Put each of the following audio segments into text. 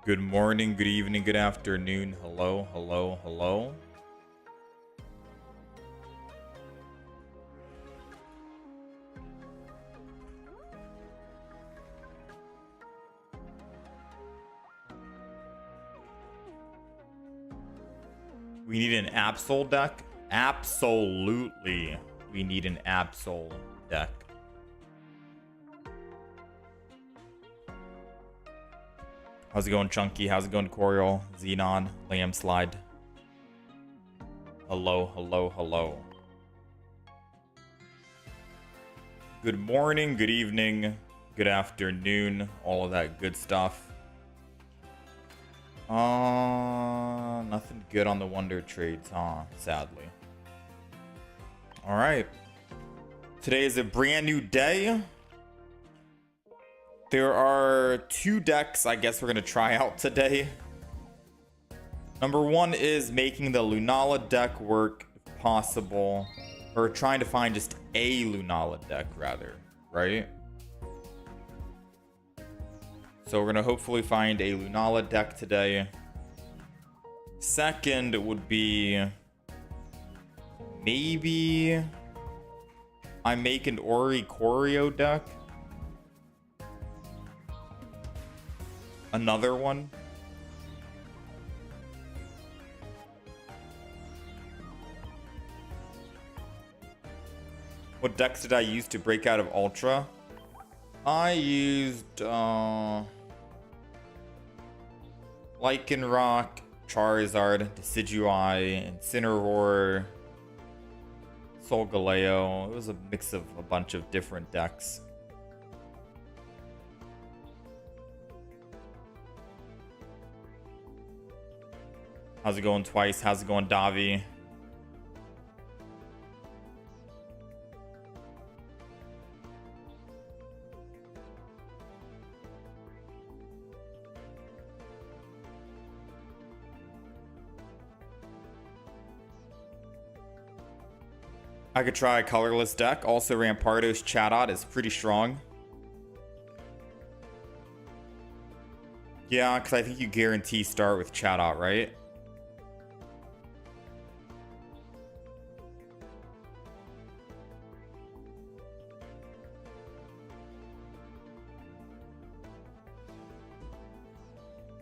Good morning, good evening, good afternoon. Hello, hello, hello. We need an Absol deck? Absolutely. We need an Absol deck. How's it going, Chunky? How's it going, Coriol? Xenon, Lamslide. Hello, hello, hello. Good morning, good evening, good afternoon, all of that good stuff. Nothing good on the Wonder Trades, huh? Sadly. Alright. Today is a brand new day. There are two decks I guess we're going to try out today. Number one is making the Lunala deck work if possible. Or trying to find just a Lunala deck, rather. Right? So we're going to hopefully find a Lunala deck today. Second would be... maybe... I make an Oricorio deck. Another one. What decks did I use to break out of Ultra? I used Lycanroc, Charizard, Decidueye, Incineroar, Solgaleo. It was a mix of a bunch of different decks. How's it going, Twice? How's it going, Davi? I could try a colorless deck. Also, Rampardos Chatot is pretty strong. Yeah, because I think you guarantee start with Chatot, right?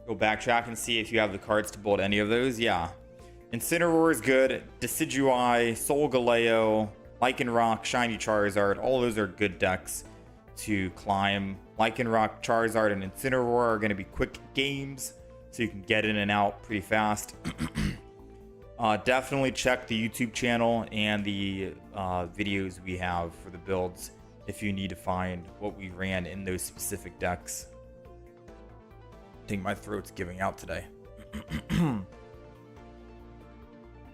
Go backtrack and see if you have the cards to build any of those. Yeah. Incineroar is good. Decidueye, Solgaleo, Lycanroc, Shiny Charizard. All those are good decks to climb. Lycanroc, Charizard, and Incineroar are going to be quick games, so you can get in and out pretty fast. Definitely check the YouTube channel and the videos we have for the builds if you need to find what we ran in those specific decks. I think my throat's giving out today.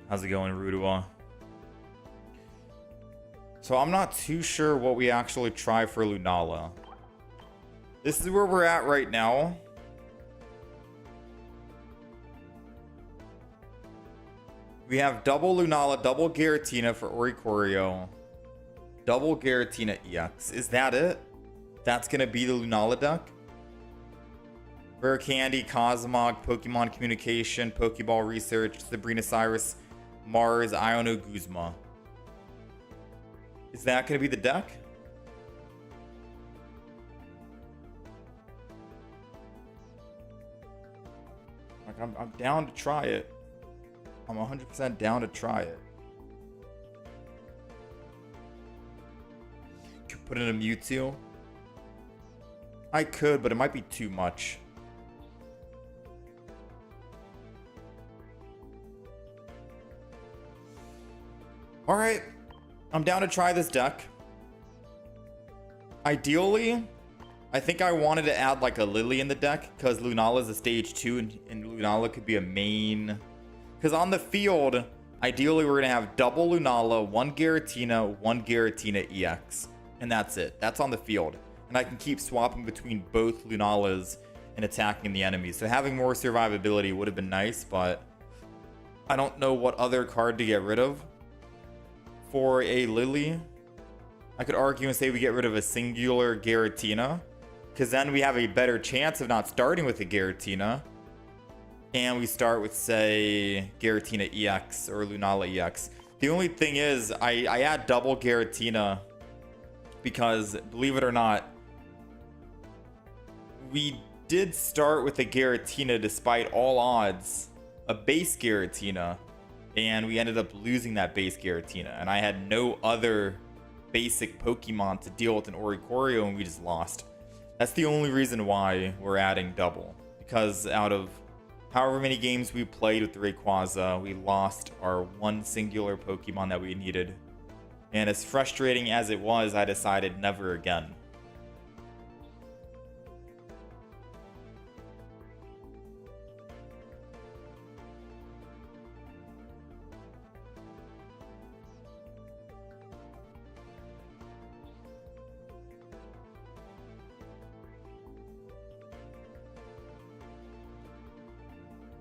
How's it going, Rudua? So I'm not too sure what we actually try for Lunala. This is where we're at right now. We have double Lunala, double Giratina for Oricorio, double Giratina EX. Is that it? That's going to be the Lunala deck? Rare Candy, Cosmog, Pokemon Communication, Pokeball Research, Sabrina Cyrus, Mars, Iono Guzma. Is that going to be the deck? Like, I'm down to try it. I'm 100% down to try it. Could put in a Mewtwo. I could, but it might be too much. Alright, I'm down to try this deck. Ideally, I think I wanted to add like a Lily in the deck because Lunala is a stage 2 and Lunala could be a main. Because on the field, ideally we're going to have double Lunala, one Giratina EX. And that's it. That's on the field. And I can keep swapping between both Lunalas and attacking the enemy. So having more survivability would have been nice, but I don't know what other card to get rid of for a Lily. I could argue and say we get rid of a singular Giratina, because then we have a better chance of not starting with a Giratina. and we start with, say, Giratina EX or Lunala EX. The only thing is, I add double Giratina because, believe it or not, we did start with a Giratina despite all odds, a base Giratina, and we ended up losing that base Giratina, and I had no other basic Pokemon to deal with an Oricorio, and we just lost. That's the only reason why we're adding double, because out of however many games we played with the Rayquaza, we lost our one singular Pokemon that we needed. And as frustrating as it was, I decided never again.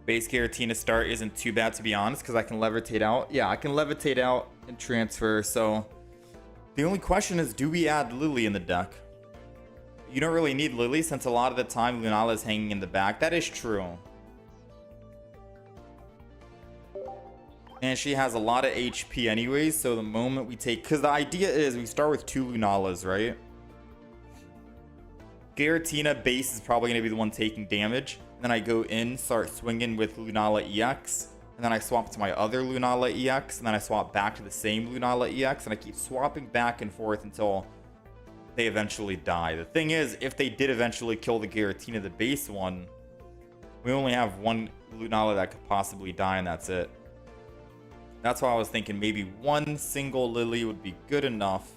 Base Giratina start isn't too bad, to be honest, because I can levitate out. Yeah, I can levitate out and transfer. So the only question is, do we add Lily in the deck? You don't really need Lily since a lot of the time Lunala is hanging in the back. That is true. And she has a lot of HP anyways, so the moment we take... Because the idea is we start with 2 Lunalas, right? Giratina base is probably going to be the one taking damage. Then I go in, start swinging with Lunala EX, and then I swap to my other Lunala EX, and then I swap back to the same Lunala EX, and I keep swapping back and forth until they eventually die. The thing is, if they did eventually kill the Giratina, the base one, we only have one Lunala that could possibly die, and that's it. That's why I was thinking maybe one single Lily would be good enough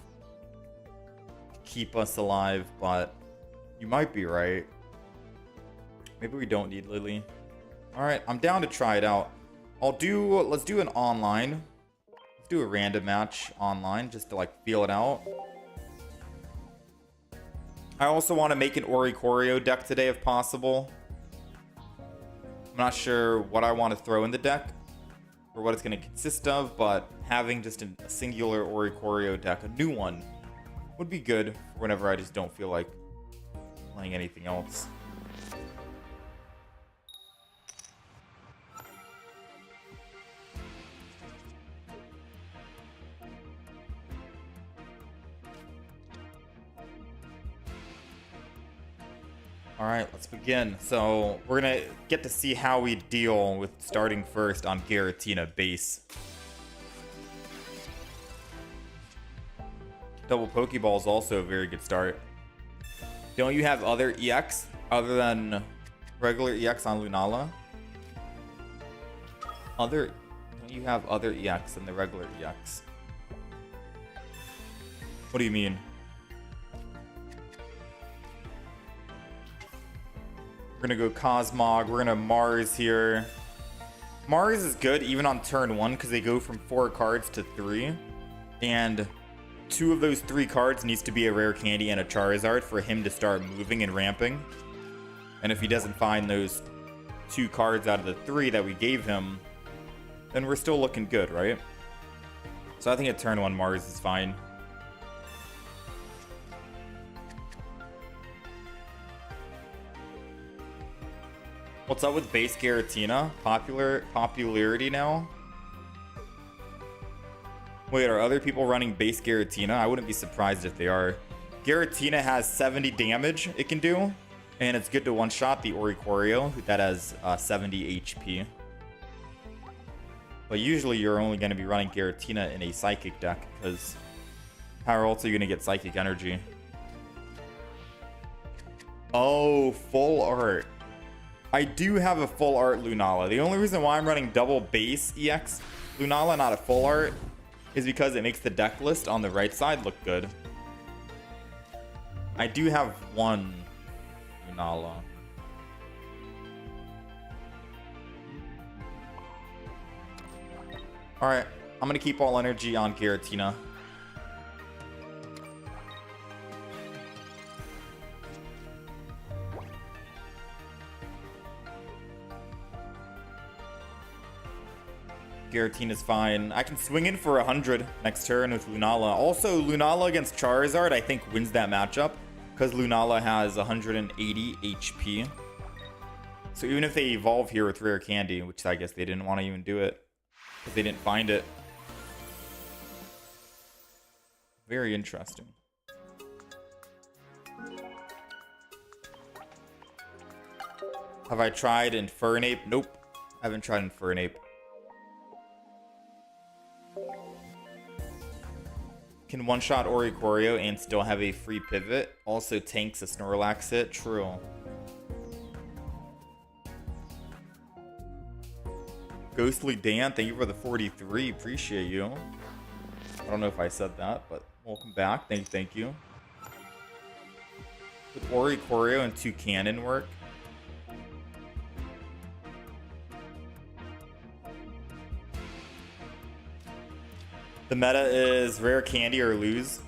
to keep us alive, but you might be right. Maybe we don't need Lily. All right, I'm down to try it out. Let's do an online. Let's do a random match online just to like feel it out. I also want to make an Oricorio deck today if possible. I'm not sure what I want to throw in the deck or what it's going to consist of, but having just a singular Oricorio deck, a new one, would be good whenever I just don't feel like playing anything else. All right, let's begin. So we're gonna get to see how we deal with starting first on Giratina base. Double Pokeball is also a very good start. Don't you have other EX other than regular EX on Lunala? Don't you have other EX than the regular EX? What do you mean? We're gonna go Cosmog. We're gonna Mars here. Mars is good even on turn 1 because they go from 4 cards to 3. And 2 of those 3 cards needs to be a rare candy and a Charizard for him to start moving and ramping. And if he doesn't find those 2 cards out of the 3 that we gave him, then we're still looking good, right? So I think at turn 1 Mars is fine. What's up with base Giratina? Popularity now? Wait, are other people running base Giratina? I wouldn't be surprised if they are. Giratina has 70 damage it can do, and it's good to one-shot the Oricorio that has 70 HP. But usually you're only going to be running Giratina in a Psychic deck, because how else are you going to get Psychic Energy? Oh, full art. I do have a full art Lunala. The only reason why I'm running double base EX Lunala, not a full art, is because it makes the deck list on the right side look good. I do have one Lunala. Alright, I'm going to keep all energy on Giratina. Giratina's fine. I can swing in for 100 next turn with Lunala. Also, Lunala against Charizard, I think, wins that matchup because Lunala has 180 HP. So even if they evolve here with rare candy, which I guess they didn't want to even do it because they didn't find it. Very interesting. Have I tried Infernape? Nope. I haven't tried Infernape. Can one-shot Oricorio and still have a free pivot. Also tanks a Snorlax hit. True. Ghostly Dan, thank you for the 43. Appreciate you. I don't know if I said that, but welcome back. Thank you. With Oricorio and 2 cannon work. The meta is rare candy or lose.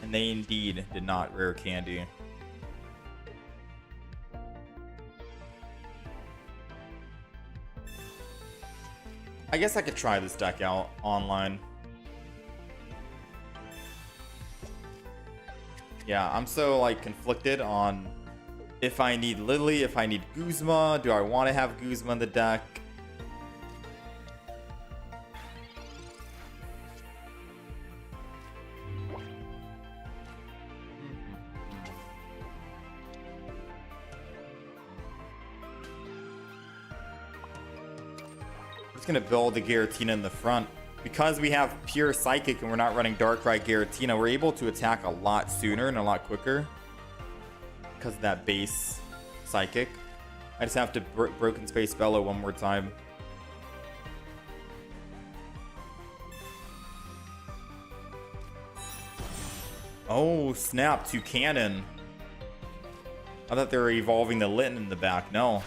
And they indeed did not rare candy. I guess I could try this deck out online. Yeah, I'm so like conflicted on if I need Lily, if I need Guzma. Do I want to have Guzma in the deck? I'm just going to build the Giratina in the front. Because we have pure Psychic and we're not running Darkrai Giratina, we're able to attack a lot sooner and a lot quicker. Because of that base Psychic. I just have to Broken Space Bellow one more time. Oh, snap. 2 cannon. I thought they were evolving the Litten in the back. No.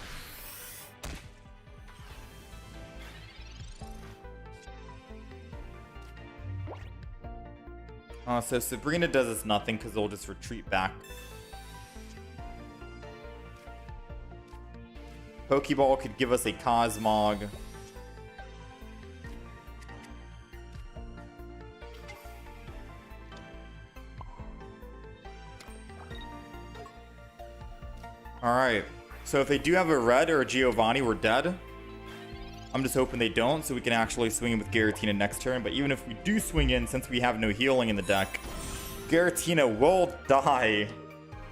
So Sabrina does us nothing because they'll just retreat back. Pokeball could give us a Cosmog. Alright. So if they do have a Red or a Giovanni, we're dead. I'm just hoping they don't, so we can actually swing in with Giratina next turn. But even if we do swing in, since we have no healing in the deck, Giratina will die.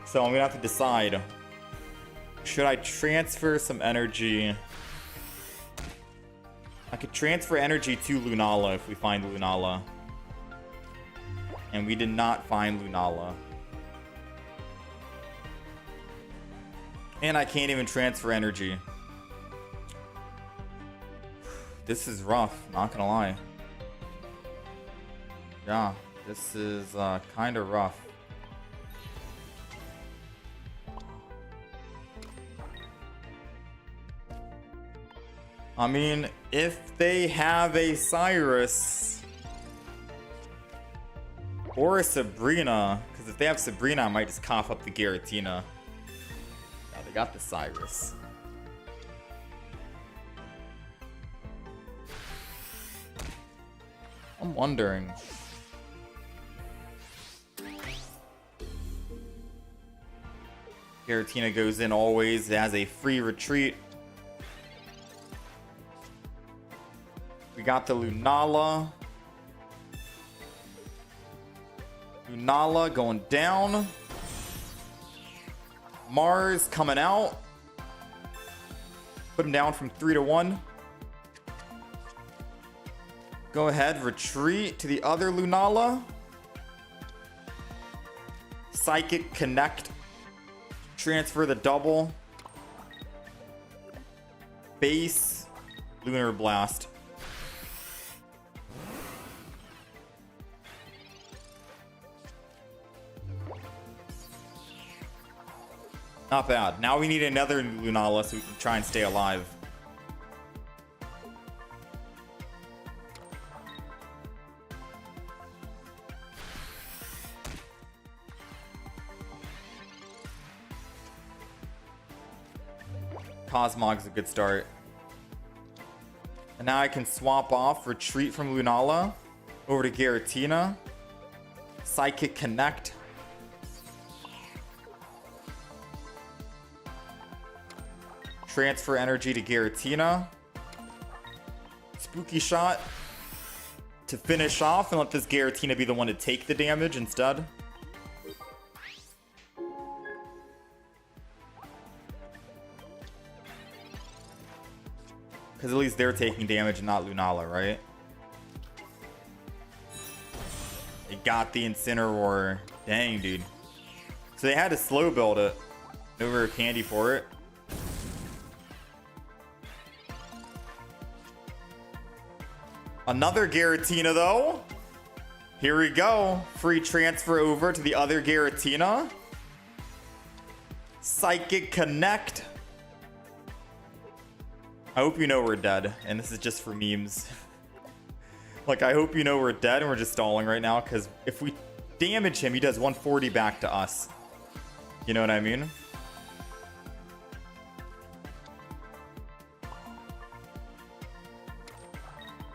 So I'm going to have to decide. Should I transfer some energy? I could transfer energy to Lunala if we find Lunala. And we did not find Lunala. And I can't even transfer energy. This is rough, not gonna lie. Yeah, this is kind of rough. I mean, if they have a Cyrus or a Sabrina, because if they have Sabrina, I might just cough up the Giratina. Now they got the Cyrus. I'm wondering. Giratina goes in always, has a free retreat. We got the Lunala. Lunala going down. Mars coming out. Put him down from 3 to 1. Go ahead, retreat to the other Lunala. Psychic Connect. Transfer the double. Base. Lunar Blast. Not bad. Now we need another Lunala so we can try and stay alive. Cosmog's a good start. And now I can swap off, retreat from Lunala over to Giratina. Psychic Connect. Transfer energy to Giratina. Spooky shot to finish off and let this Giratina be the one to take the damage instead. Because at least they're taking damage and not Lunala, right? They got the Incineroar. Dang, dude. So they had to slow build it. No rare candy for it. Another Giratina, though. Here we go. Free transfer over to the other Giratina. Psychic Connect. I hope you know we're dead, and this is just for memes. Like, I hope you know we're dead and we're just stalling right now, because if we damage him, he does 140 back to us. You know what I mean?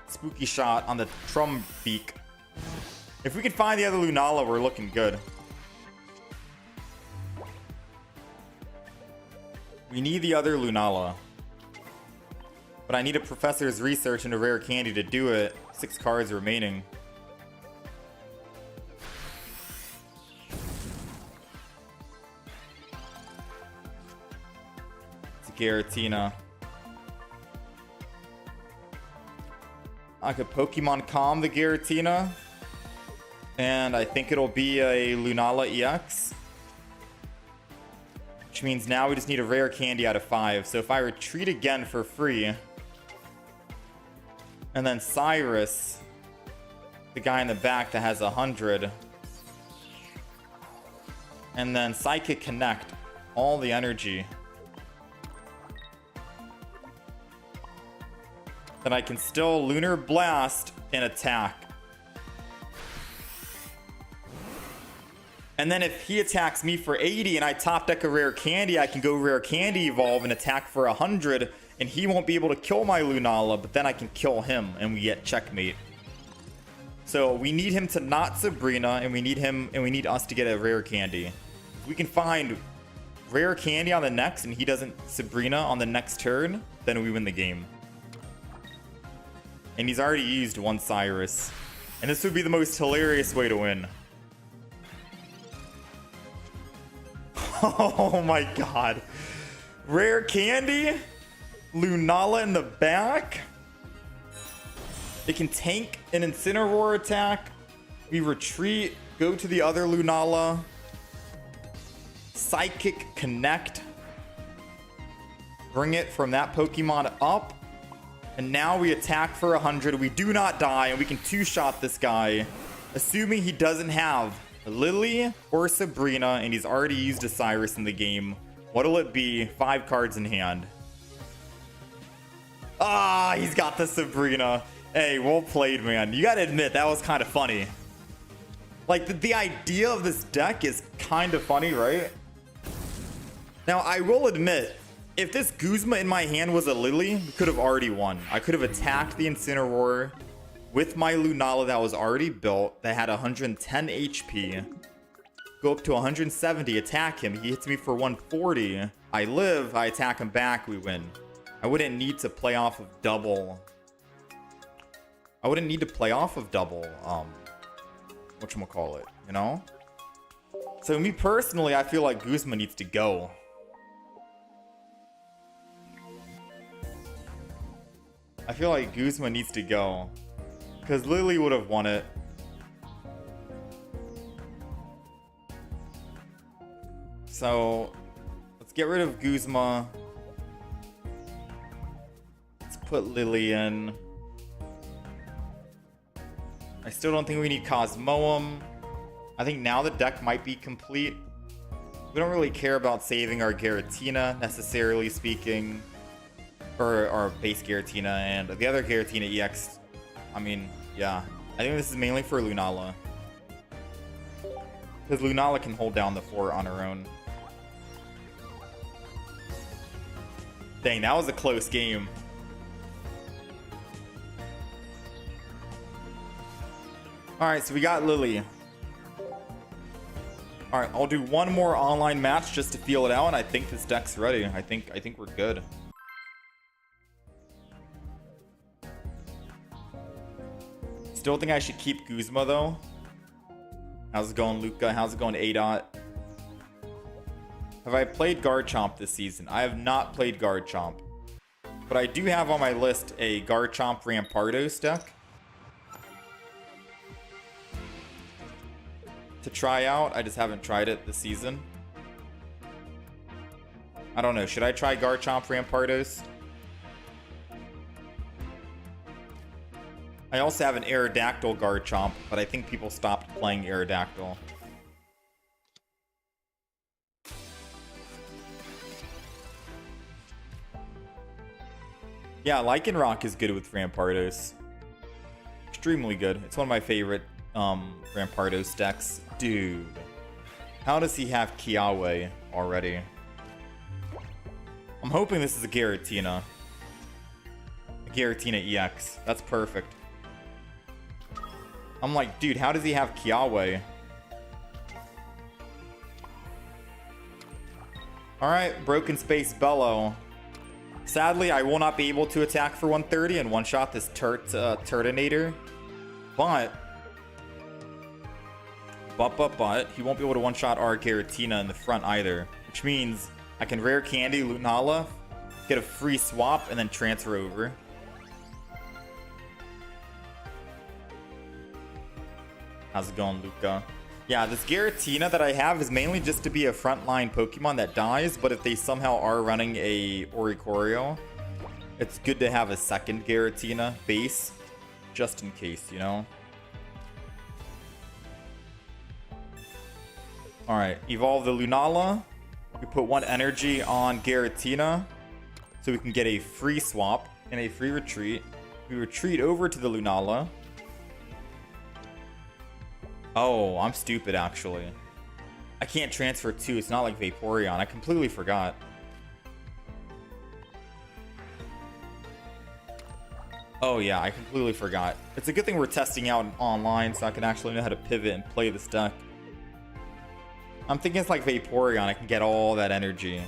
Spooky shot on the Trumbeak. If we can find the other Lunala, we're looking good. We need the other Lunala. But I need a Professor's Research and a rare candy to do it. 6 cards remaining. It's a Giratina. I could Pokemon Calm the Giratina. And I think it'll be a Lunala EX. Which means now we just need a rare candy out of 5. So if I retreat again for free... And then Cyrus, the guy in the back that has 100. And then Psychic Connect, all the energy. Then I can still Lunar Blast and attack. And then if he attacks me for 80 and I top deck a rare candy, I can go rare candy evolve and attack for 100. And he won't be able to kill my Lunala, but then I can kill him and we get checkmate. So we need him to not Sabrina, and we need us to get a rare candy. If we can find rare candy on the next and he doesn't Sabrina on the next turn, then we win the game. And he's already used one Cyrus. And this would be the most hilarious way to win. Oh my god. Rare candy? Lunala in the back. It can tank an Incineroar attack. We retreat, go to the other Lunala. Psychic Connect. Bring it from that Pokemon up. And now we attack for 100. We do not die, and we can two-shot this guy. Assuming he doesn't have Lily or Sabrina, and he's already used a Cyrus in the game. What'll it be? 5 cards in hand. Ah, he's got the Sabrina. Hey, well played, man. You gotta admit, that was kind of funny. Like, the idea of this deck is kind of funny, right? Now, I will admit, if this Guzma in my hand was a Lily, we could have already won. I could have attacked the Incineroar with my Lunala that was already built, that had 110 HP. Go up to 170, attack him. He hits me for 140. I live, I attack him back, we win. I wouldn't need to play off of double. Whatchamacallit, you know? So me personally, I feel like Guzma needs to go. I feel like Guzma needs to go. Because Lily would have won it. So, let's get rid of Guzma. Let's put Lily in. I still don't think we need Cosmoem. I think now the deck might be complete. We don't really care about saving our Giratina, necessarily speaking. Or our base Giratina, and the other Giratina EX. I mean, yeah. I think this is mainly for Lunala. Because Lunala can hold down the fort on her own. Dang, that was a close game. Alright, so we got Lily. Alright, I'll do one more online match just to feel it out, and I think this deck's ready. I think we're good. Still think I should keep Guzma though. How's it going, Luca? How's it going, ADOT? Have I played Garchomp this season? I have not played Garchomp. But I do have on my list a Garchomp Rampardos deck to try out. I just haven't tried it this season. I don't know. Should I try Garchomp Rampardos? I also have an Aerodactyl Garchomp, but I think people stopped playing Aerodactyl. Yeah, Lycanroc is good with Rampardos. Extremely good. It's one of my favorite Rampardos decks. Dude. How does he have Kiawe already? I'm hoping this is a Giratina. A Giratina EX. That's perfect. I'm like, dude, how does he have Kiawe? Alright, Broken Space Bellow. Sadly, I will not be able to attack for 130 and one-shot this Turtonator. But, he won't be able to one-shot our Giratina in the front either. Which means I can Rare Candy Lunala, get a free swap, and then transfer over. How's it going, Luca? Yeah, this Giratina that I have is mainly just to be a frontline Pokemon that dies, but if they somehow are running a Oricorio, it's good to have a second Giratina base, just in case, you know? Alright, evolve the Lunala. We put one energy on Giratina, so we can get a free swap and a free retreat. We retreat over to the Lunala. Oh, I'm stupid, actually. I can't transfer two. It's not like Vaporeon. I completely forgot. Oh, yeah, I completely forgot. It's a good thing we're testing out online so I can actually know how to pivot and play this deck. I'm thinking it's like Vaporeon. I can get all that energy.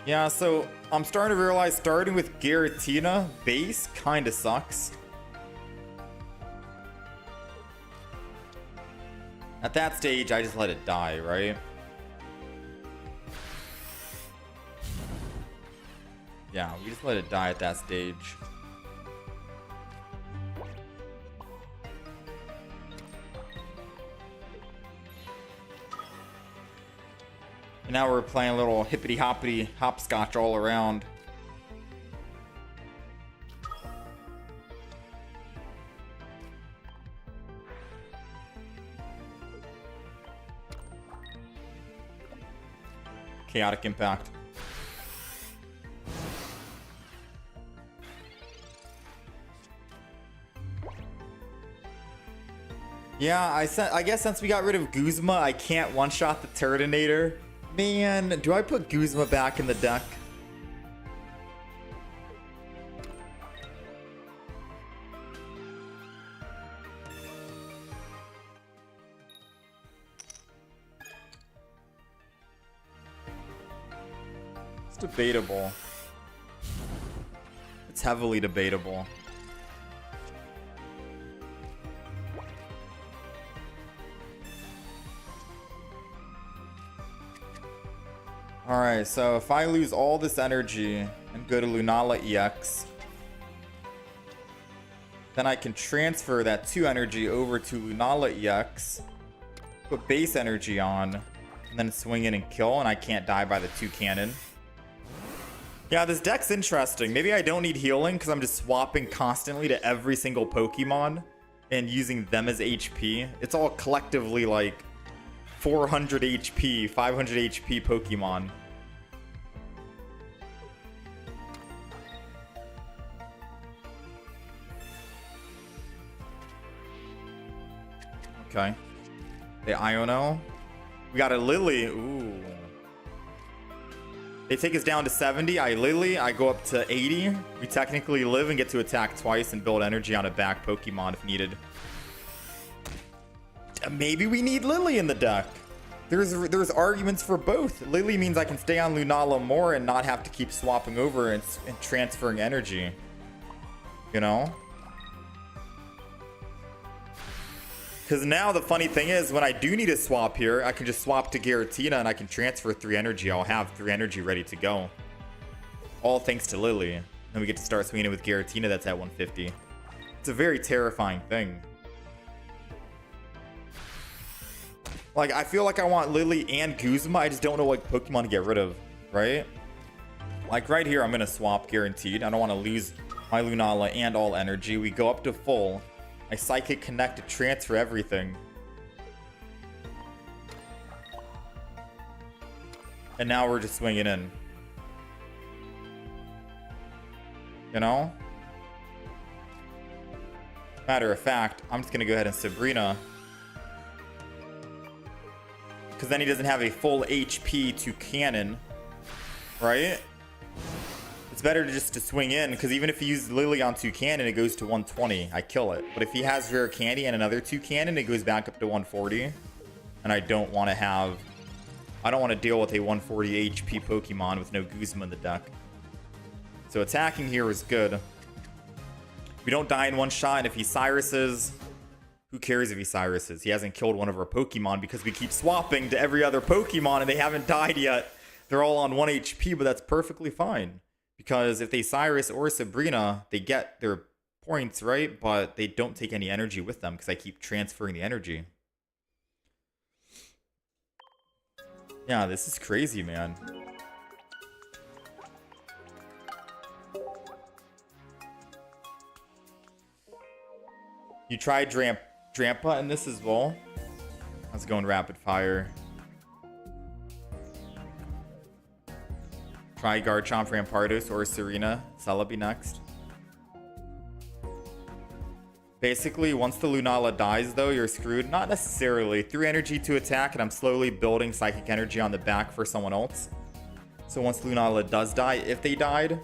Yeah, so I'm starting to realize starting with Giratina base kind of sucks. At that stage, I just let it die, right? Yeah, we just let it die at that stage. And now we're playing a little hippity-hoppity hopscotch all around. Chaotic Impact. Yeah, I guess since we got rid of Guzma, I can't one-shot the Turtonator. Man, do I put Guzma back in the deck? It's debatable. It's heavily debatable. Alright, so if I lose all this energy and go to Lunala EX, then I can transfer that 2 energy over to Lunala EX, put base energy on, and then swing in and kill, and I can't die by the 2 cannon. Yeah, this deck's interesting. Maybe I don't need healing because I'm just swapping constantly to every single Pokemon and using them as HP. It's all collectively like 400 HP, 500 HP Pokemon. Okay. The Iono. We got a Lily. Ooh. They take us down to 70. I Lily. I go up to 80. We technically live and get to attack twice and build energy on a back Pokemon if needed. Maybe we need Lily in the deck. There's arguments for both. Lily means I can stay on Lunala more and not have to keep swapping over and transferring energy. You know? Because now the funny thing is, when I do need a swap here, I can just swap to Giratina and I can transfer 3 energy. I'll have 3 energy ready to go. All thanks to Lily. Then we get to start swinging with Giratina that's at 150. It's a very terrifying thing. Like, I feel like I want Lily and Guzma. I just don't know what Pokemon to get rid of, right? Like right here, I'm going to swap guaranteed. I don't want to lose my Lunala and all energy. We go up to full. I Psychic Connect to transfer everything. And now we're just swinging in. You know? Matter of fact, I'm just going to go ahead and Sabrina. Because then he doesn't have a full HP to cannon. Right? It's better to just to swing in, because even if he uses Lily on 2 cannon, it goes to 120. I kill it. But if he has Rare Candy and another 2 cannon, it goes back up to 140. And I don't want to have... I don't want to deal with a 140 HP Pokemon with no Guzma in the deck. So attacking here is good. We don't die in one shot, and if he Cyruses... Who cares if he Cyruses? He hasn't killed one of our Pokemon because we keep swapping to every other Pokemon and they haven't died yet. They're all on 1 HP, but that's perfectly fine. Because if they Cyrus or Sabrina, they get their points, right? But they don't take any energy with them because I keep transferring the energy. Yeah, this is crazy, man. You tried Drampa in this as well? Let's go in rapid fire. Try Garchomp, Rampardos, or Serena. Celebi next. Basically, once the Lunala dies, though, you're screwed. Not necessarily. 3 energy to attack, and I'm slowly building Psychic Energy on the back for someone else. So once Lunala does die, if they died,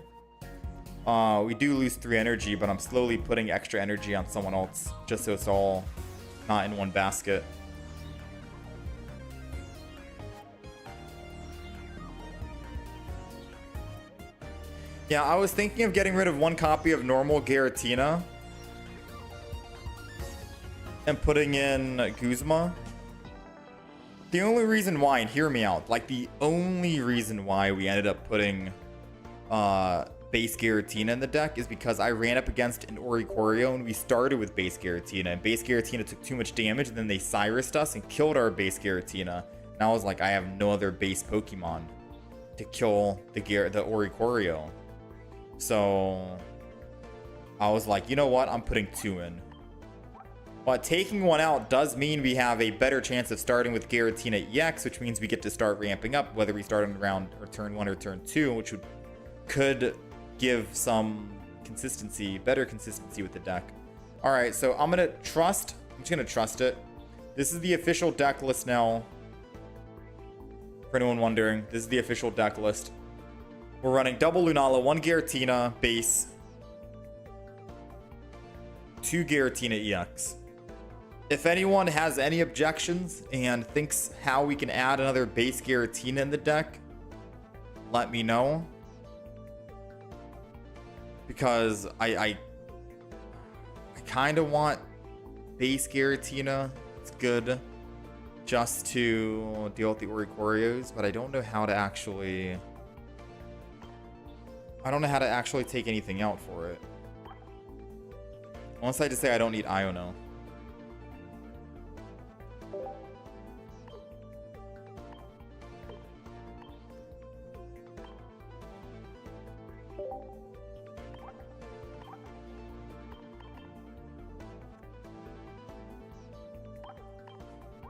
we do lose 3 energy, but I'm slowly putting extra energy on someone else, just so it's all not in one basket. Yeah, I was thinking of getting rid of 1 copy of normal Giratina and putting in Guzma. The only reason why, and hear me out, like the only reason why we ended up putting base Giratina in the deck is because I ran up against an Oricorio and we started with base Giratina, and base Giratina took too much damage and then they Cyrused us and killed our base Giratina. And I was like, I have no other base Pokemon to kill the Oricorio. So I was like, you know what? I'm putting 2 in. But taking 1 out does mean we have a better chance of starting with Giratina EX, which means we get to start ramping up, whether we start on round or turn 1 or turn 2, which could give some consistency, better consistency with the deck. All right, so I'm just gonna trust it. This is the official deck list now. For anyone wondering, this is the official deck list. We're running double Lunala, 1 Giratina base, 2 Giratina EX. If anyone has any objections and thinks how we can add another base Giratina in the deck, let me know. Because I kind of want base Giratina. It's good just to deal with the Oricorios, but I don't know how to actually... I don't know how to actually take anything out for it. Unless I just say I don't need Iono.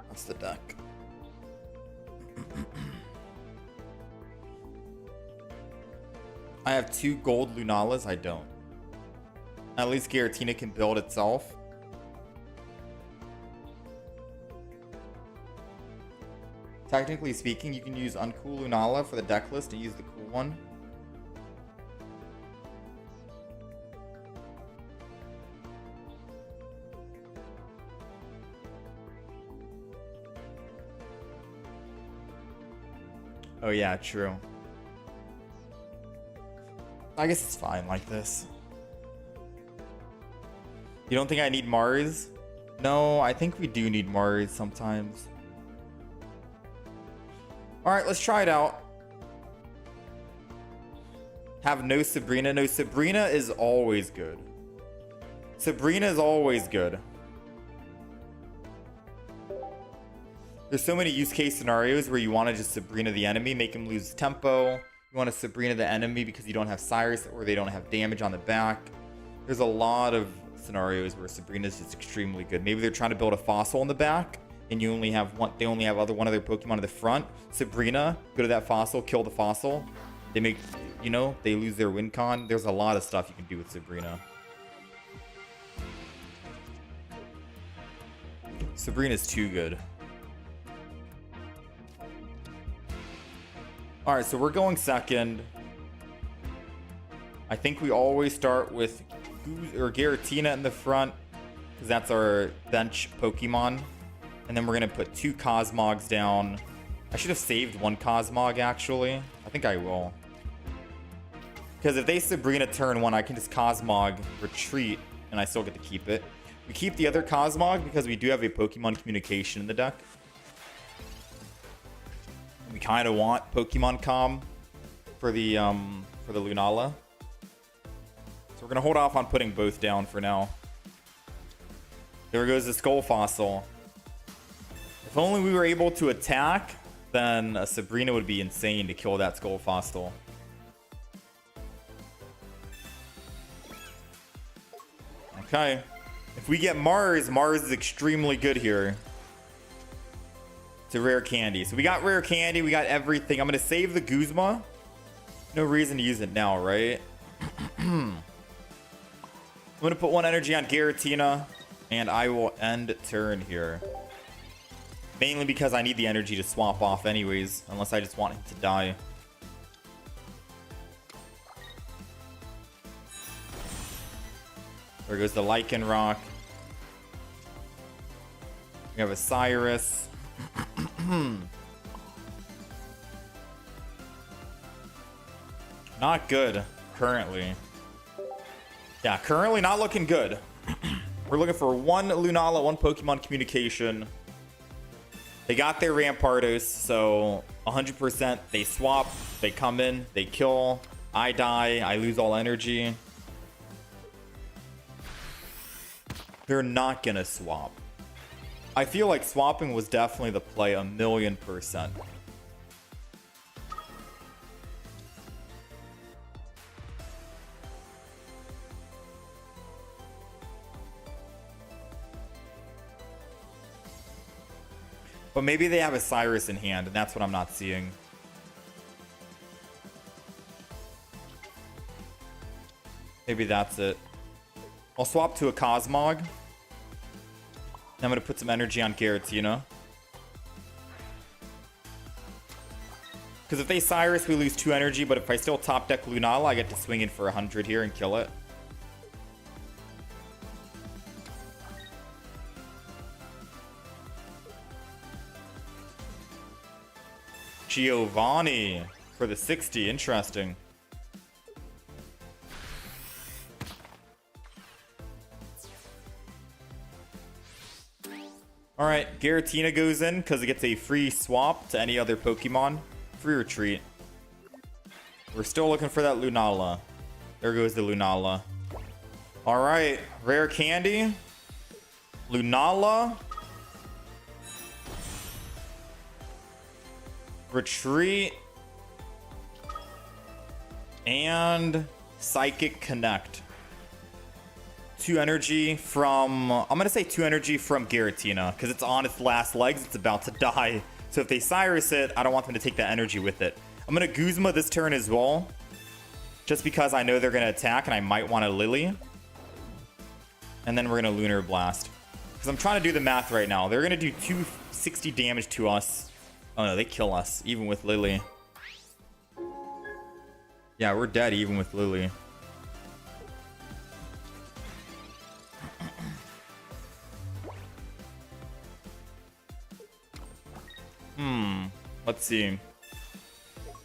That's the deck. I have 2 gold Lunalas. I don't. At least Giratina can build itself. Technically speaking, you can use uncool Lunala for the deck list and use the cool one. Oh yeah, true. I guess it's fine like this. You don't think I need Mars? No, I think we do need Mars sometimes. Alright, let's try it out. Have no Sabrina. No, Sabrina is always good. Sabrina is always good. There's so many use case scenarios where you want to just Sabrina the enemy, make him lose tempo. You want to Sabrina the enemy because you don't have Cyrus or they don't have damage on the back. There's a lot of scenarios where Sabrina is just extremely good. Maybe they're trying to build a fossil in the back and you only have one, they only have one other Pokemon in the front. Sabrina, go to that fossil, kill the fossil. They make, you know, they lose their win con. There's a lot of stuff you can do with Sabrina. Sabrina's too good. All right, so we're going second. I think we always start with Giratina in the front because that's our bench Pokemon. And then we're going to put 2 Cosmogs down. I should have saved 1 Cosmog, actually. I think I will. Because if they Sabrina turn 1, I can just Cosmog retreat, and I still get to keep it. We keep the other Cosmog because we do have a Pokemon communication in the deck. We kind of want Pokemon Comm for the Lunala. So we're going to hold off on putting both down for now. There goes the Skull Fossil. If only we were able to attack, then a Sabrina would be insane to kill that Skull Fossil. Okay. If we get Mars, Mars is extremely good here. It's a rare candy. So we got rare candy. We got everything. I'm going to save the Guzma. No reason to use it now, right? I'm going to put 1 energy on Giratina. And I will end turn here. Mainly because I need the energy to swap off anyways. Unless I just want him to die. There goes the Lichen Rock. We have a Cyrus. Not good currently. Yeah, currently not looking good. We're looking for 1 Lunala, 1 Pokemon communication. They got their Rampardos, so 100% they swap, they come in, they kill, I die, I lose all energy. They're not gonna swap. I feel like swapping was definitely the play 1,000,000%. But maybe they have a Cyrus in hand, and that's what I'm not seeing. Maybe that's it. I'll swap to a Cosmog. I'm going to put some energy on Giratina. Because if they Cyrus, we lose 2 energy, but if I still top deck Lunala, I get to swing in for 100 here and kill it. Giovanni for the 60. Interesting. Alright, Giratina goes in because it gets a free swap to any other Pokemon. Free retreat. We're still looking for that Lunala. There goes the Lunala. Alright, rare candy. Lunala. Retreat. And Psychic Connect. 2 energy from... I'm going to say 2 energy from Giratina. Because it's on its last legs. It's about to die. So if they Cyrus it, I don't want them to take that energy with it. I'm going to Guzma this turn as well. Just because I know they're going to attack and I might want a Lily. And then we're going to Lunar Blast. Because I'm trying to do the math right now. They're going to do 260 damage to us. Oh no, they kill us, even with Lily. Yeah, we're dead even with Lily. Let's see.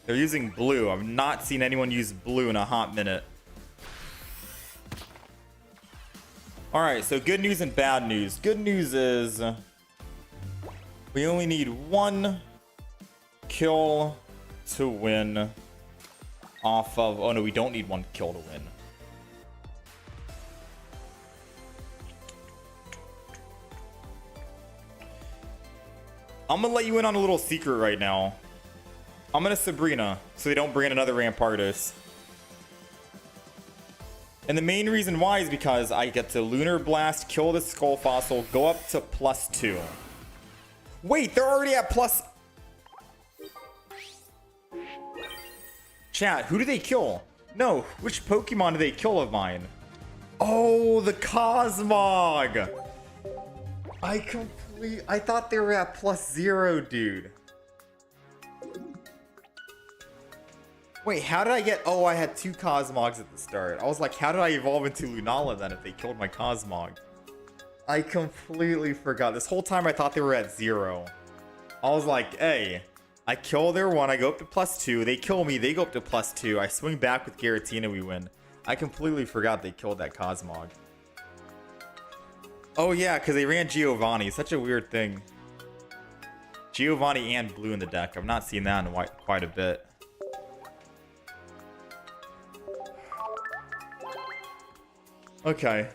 They're using blue. I've not seen anyone use blue in a hot minute. All right, so good news and bad news. Good news is we only need one kill to win off of... Oh, no, we don't need one kill to win. I'm going to let you in on a little secret right now. I'm going to Sabrina, so they don't bring in another Rampardos. And the main reason why is because I get to Lunar Blast, kill the Skull Fossil, go up to +2. Wait, they're already at plus... Chat, who do they kill? No, which Pokemon do they kill of mine? Oh, the Cosmog! I thought they were at +0, dude. Wait, how did I get... Oh, I had 2 Cosmogs at the start. I was like, how did I evolve into Lunala then if they killed my Cosmog? I completely forgot. This whole time I thought they were at 0. I was like, hey, I kill their 1, I go up to +2. They kill me, they go up to +2. I swing back with Giratina, we win. I completely forgot they killed that Cosmog. Oh yeah, because they ran Giovanni. Such a weird thing. Giovanni and blue in the deck. I've not seen that in quite a bit. Okay.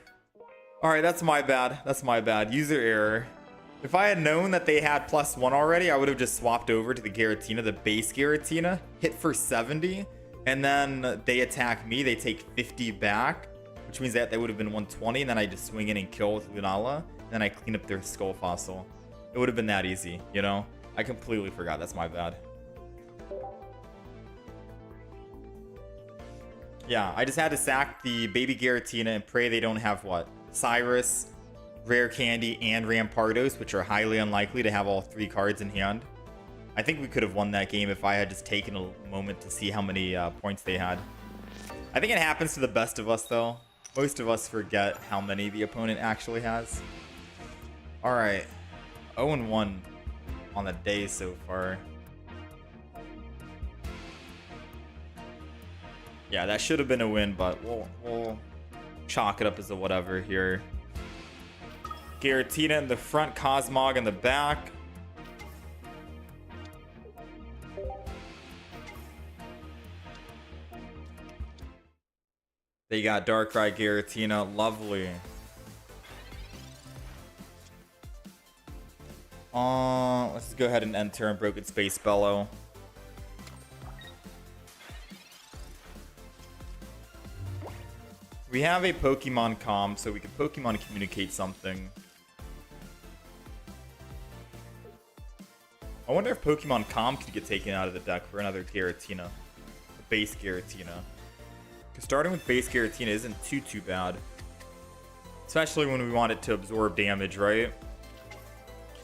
Alright, that's my bad. That's my bad. User error. If I had known that they had +1 already, I would have just swapped over to the Giratina, the base Giratina, hit for 70, and then they attack me, they take 50 back, which means that they would have been 120, and then I just swing in and kill with Lunala, and then I clean up their Skull Fossil. It would have been that easy, you know? I completely forgot. That's my bad. Yeah, I just had to sack the baby Giratina and pray they don't have what? Cyrus, Rare Candy, and Rampardos, which are highly unlikely to have all 3 cards in hand. I think we could have won that game if I had just taken a moment to see how many points they had. I think it happens to the best of us, though. Most of us forget how many the opponent actually has. Alright. 0-1 on the day so far. Yeah, that should have been a win, but we'll chalk it up as a whatever here. Giratina in the front, Cosmog in the back. They got Darkrai Giratina. Lovely. Let's go ahead and enter in Broken Space Bellow. We have a Pokemon Comm, so we can Pokemon communicate something. I wonder if Pokemon Comm could get taken out of the deck for another Giratina. A base Giratina. Because starting with base Giratina isn't too bad. Especially when we want it to absorb damage, right?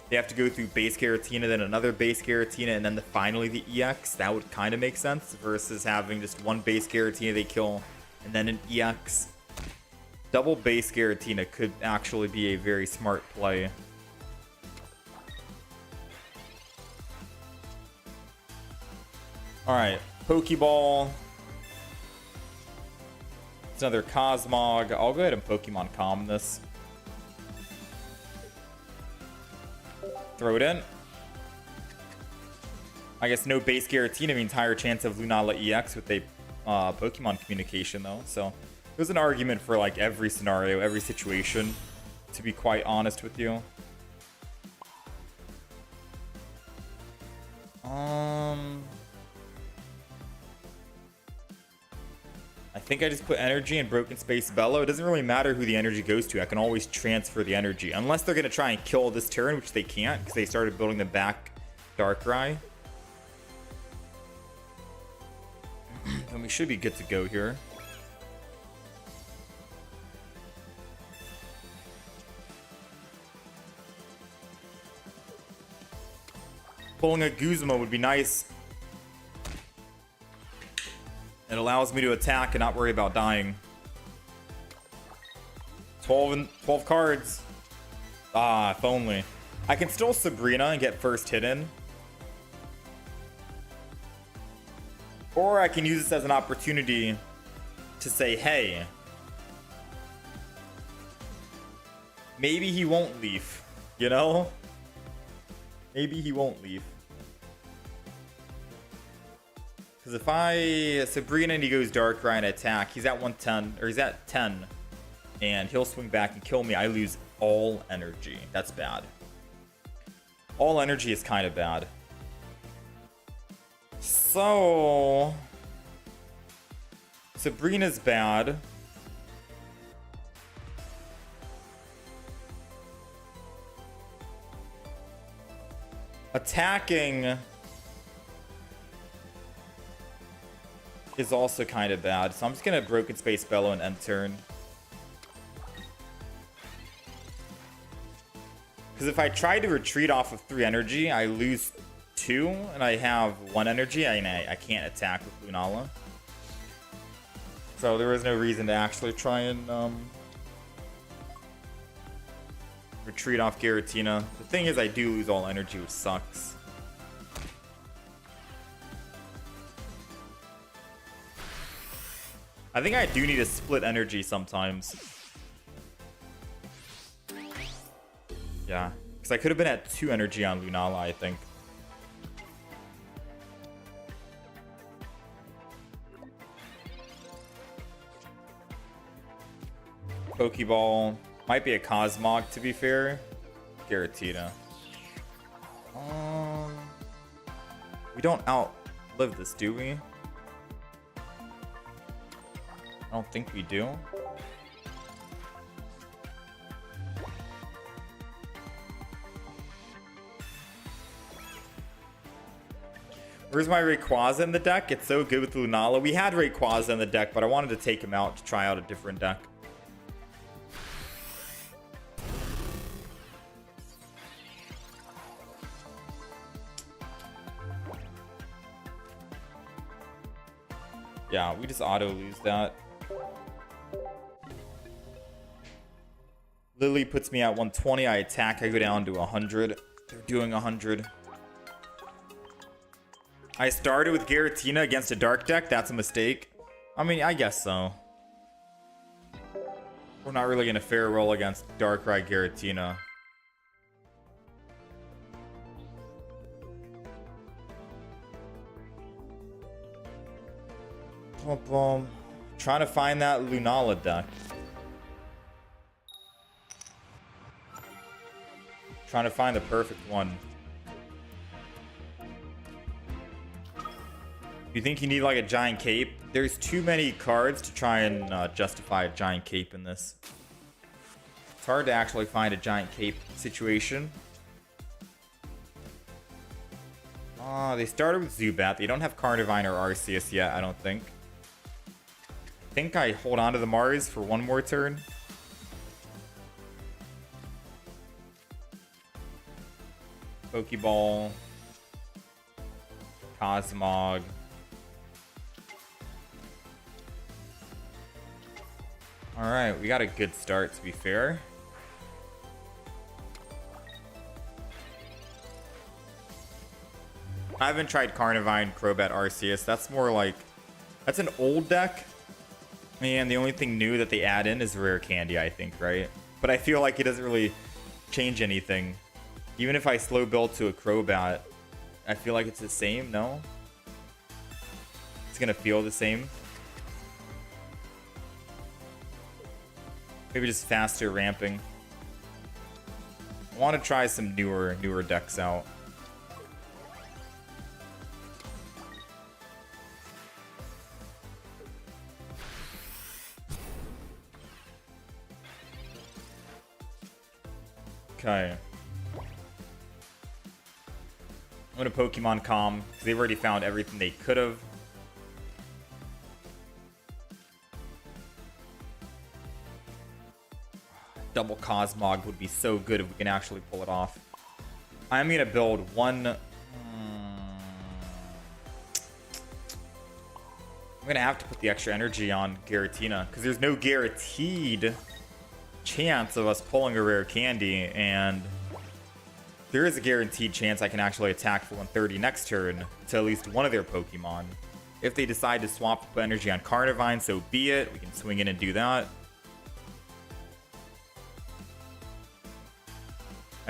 They have to go through base Giratina, then another base Giratina, and then finally the EX. That would kind of make sense versus having just one base Giratina they kill and then an EX. Double base Giratina could actually be a very smart play. Alright, Pokeball. It's another Cosmog. I'll go ahead and Pokemon Comm this. Throw it in. I guess no base Giratina means higher chance of Lunala EX with a Pokemon communication, though. So there's an argument for like every scenario, every situation, to be quite honest with you. I think I just put energy in Broken Space Bellow. It doesn't really matter who the energy goes to. I can always transfer the energy. Unless they're going to try and kill this turn, which they can't because they started building the back Darkrai. Then we should be good to go here. Pulling a Guzma would be nice. It allows me to attack and not worry about dying. 12 cards. Ah, if only. I can still Sabrina and get first hit in. Or I can use this as an opportunity to say, hey, Maybe he won't leave, you know? Maybe he won't leave. Because if I Sabrina and he goes Darkrai and attack, he's at 110, or he's at 10, and he'll swing back and kill me. I lose all energy. That's bad. All energy is kind of bad. So Sabrina's bad. Attacking is also kind of bad, so I'm just gonna Broken Space Bellow and end turn. Because if I try to retreat off of 3 energy, I lose 2, and I have 1 energy, and I can't attack with Lunala. So there was no reason to actually try and retreat off Giratina. The thing is, I do lose all energy, which sucks. I think I do need to split energy sometimes. Yeah, because I could have been at 2 energy on Lunala, I think. Pokeball. Might be a Cosmog, to be fair. Giratina. We don't outlive this, do we? I don't think we do. Where's my Rayquaza in the deck? It's so good with Lunala. We had Rayquaza in the deck, but I wanted to take him out to try out a different deck. Yeah, we just auto lose that. Lily puts me at 120. I attack. I go down to 100. They're doing 100. I started with Giratina against a dark deck. That's a mistake. I mean, I guess so. We're not really going to fair roll against Darkrai Giratina. Trying to find that Lunala deck. Trying to find the perfect one. You think you need like a giant cape? There's too many cards to try and justify a giant cape in this. It's hard to actually find a giant cape situation. They started with Zubat. They don't have Carnivine or Arceus yet, I don't think. I think I hold on to the Mars for one more turn. Pokeball. Cosmog. Alright, we got a good start, to be fair. I haven't tried Carnivine, Crobat, Arceus. That's more like... That's an old deck. And the only thing new that they add in is Rare Candy, I think, right? But I feel like it doesn't really change anything. Even if I slow build to a Crobat, I feel like it's the same, no? It's gonna feel the same. Maybe just faster ramping. I want to try some newer decks out. Okay. I'm gonna Pokemon Calm because they've already found everything they could have. Double Cosmog would be so good if we can actually pull it off. I'm gonna build one. I'm gonna have to put the extra energy on Giratina because there's no guaranteed chance of us pulling a rare candy, and there is a guaranteed chance I can actually attack for 130 next turn to at least one of their Pokemon. If they decide to swap energy on Carnivine, so be it. We can swing in and do that.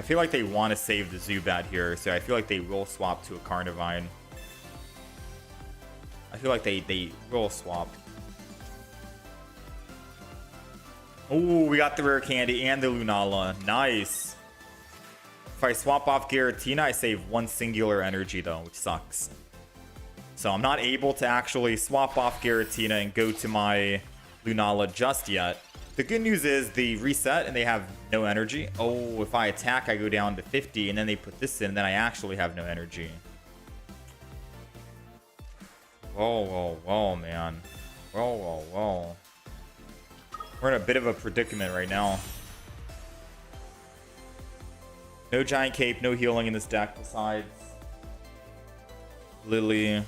I feel like they want to save the Zubat here, so I feel like they will swap to a Carnivine. I feel like they will swap. Oh, we got the rare candy and the Lunala. Nice. If I swap off Giratina, I save one singular energy though, which sucks. So I'm not able to actually swap off Giratina and go to my Lunala just yet. The good news is they reset and they have no energy. Oh, if I attack, I go down to 50 and then they put this in, and then I actually have no energy. Whoa, whoa, whoa, man. Whoa, whoa, whoa. We're in a bit of a predicament right now. No Giant Cape, no healing in this deck besides Lily.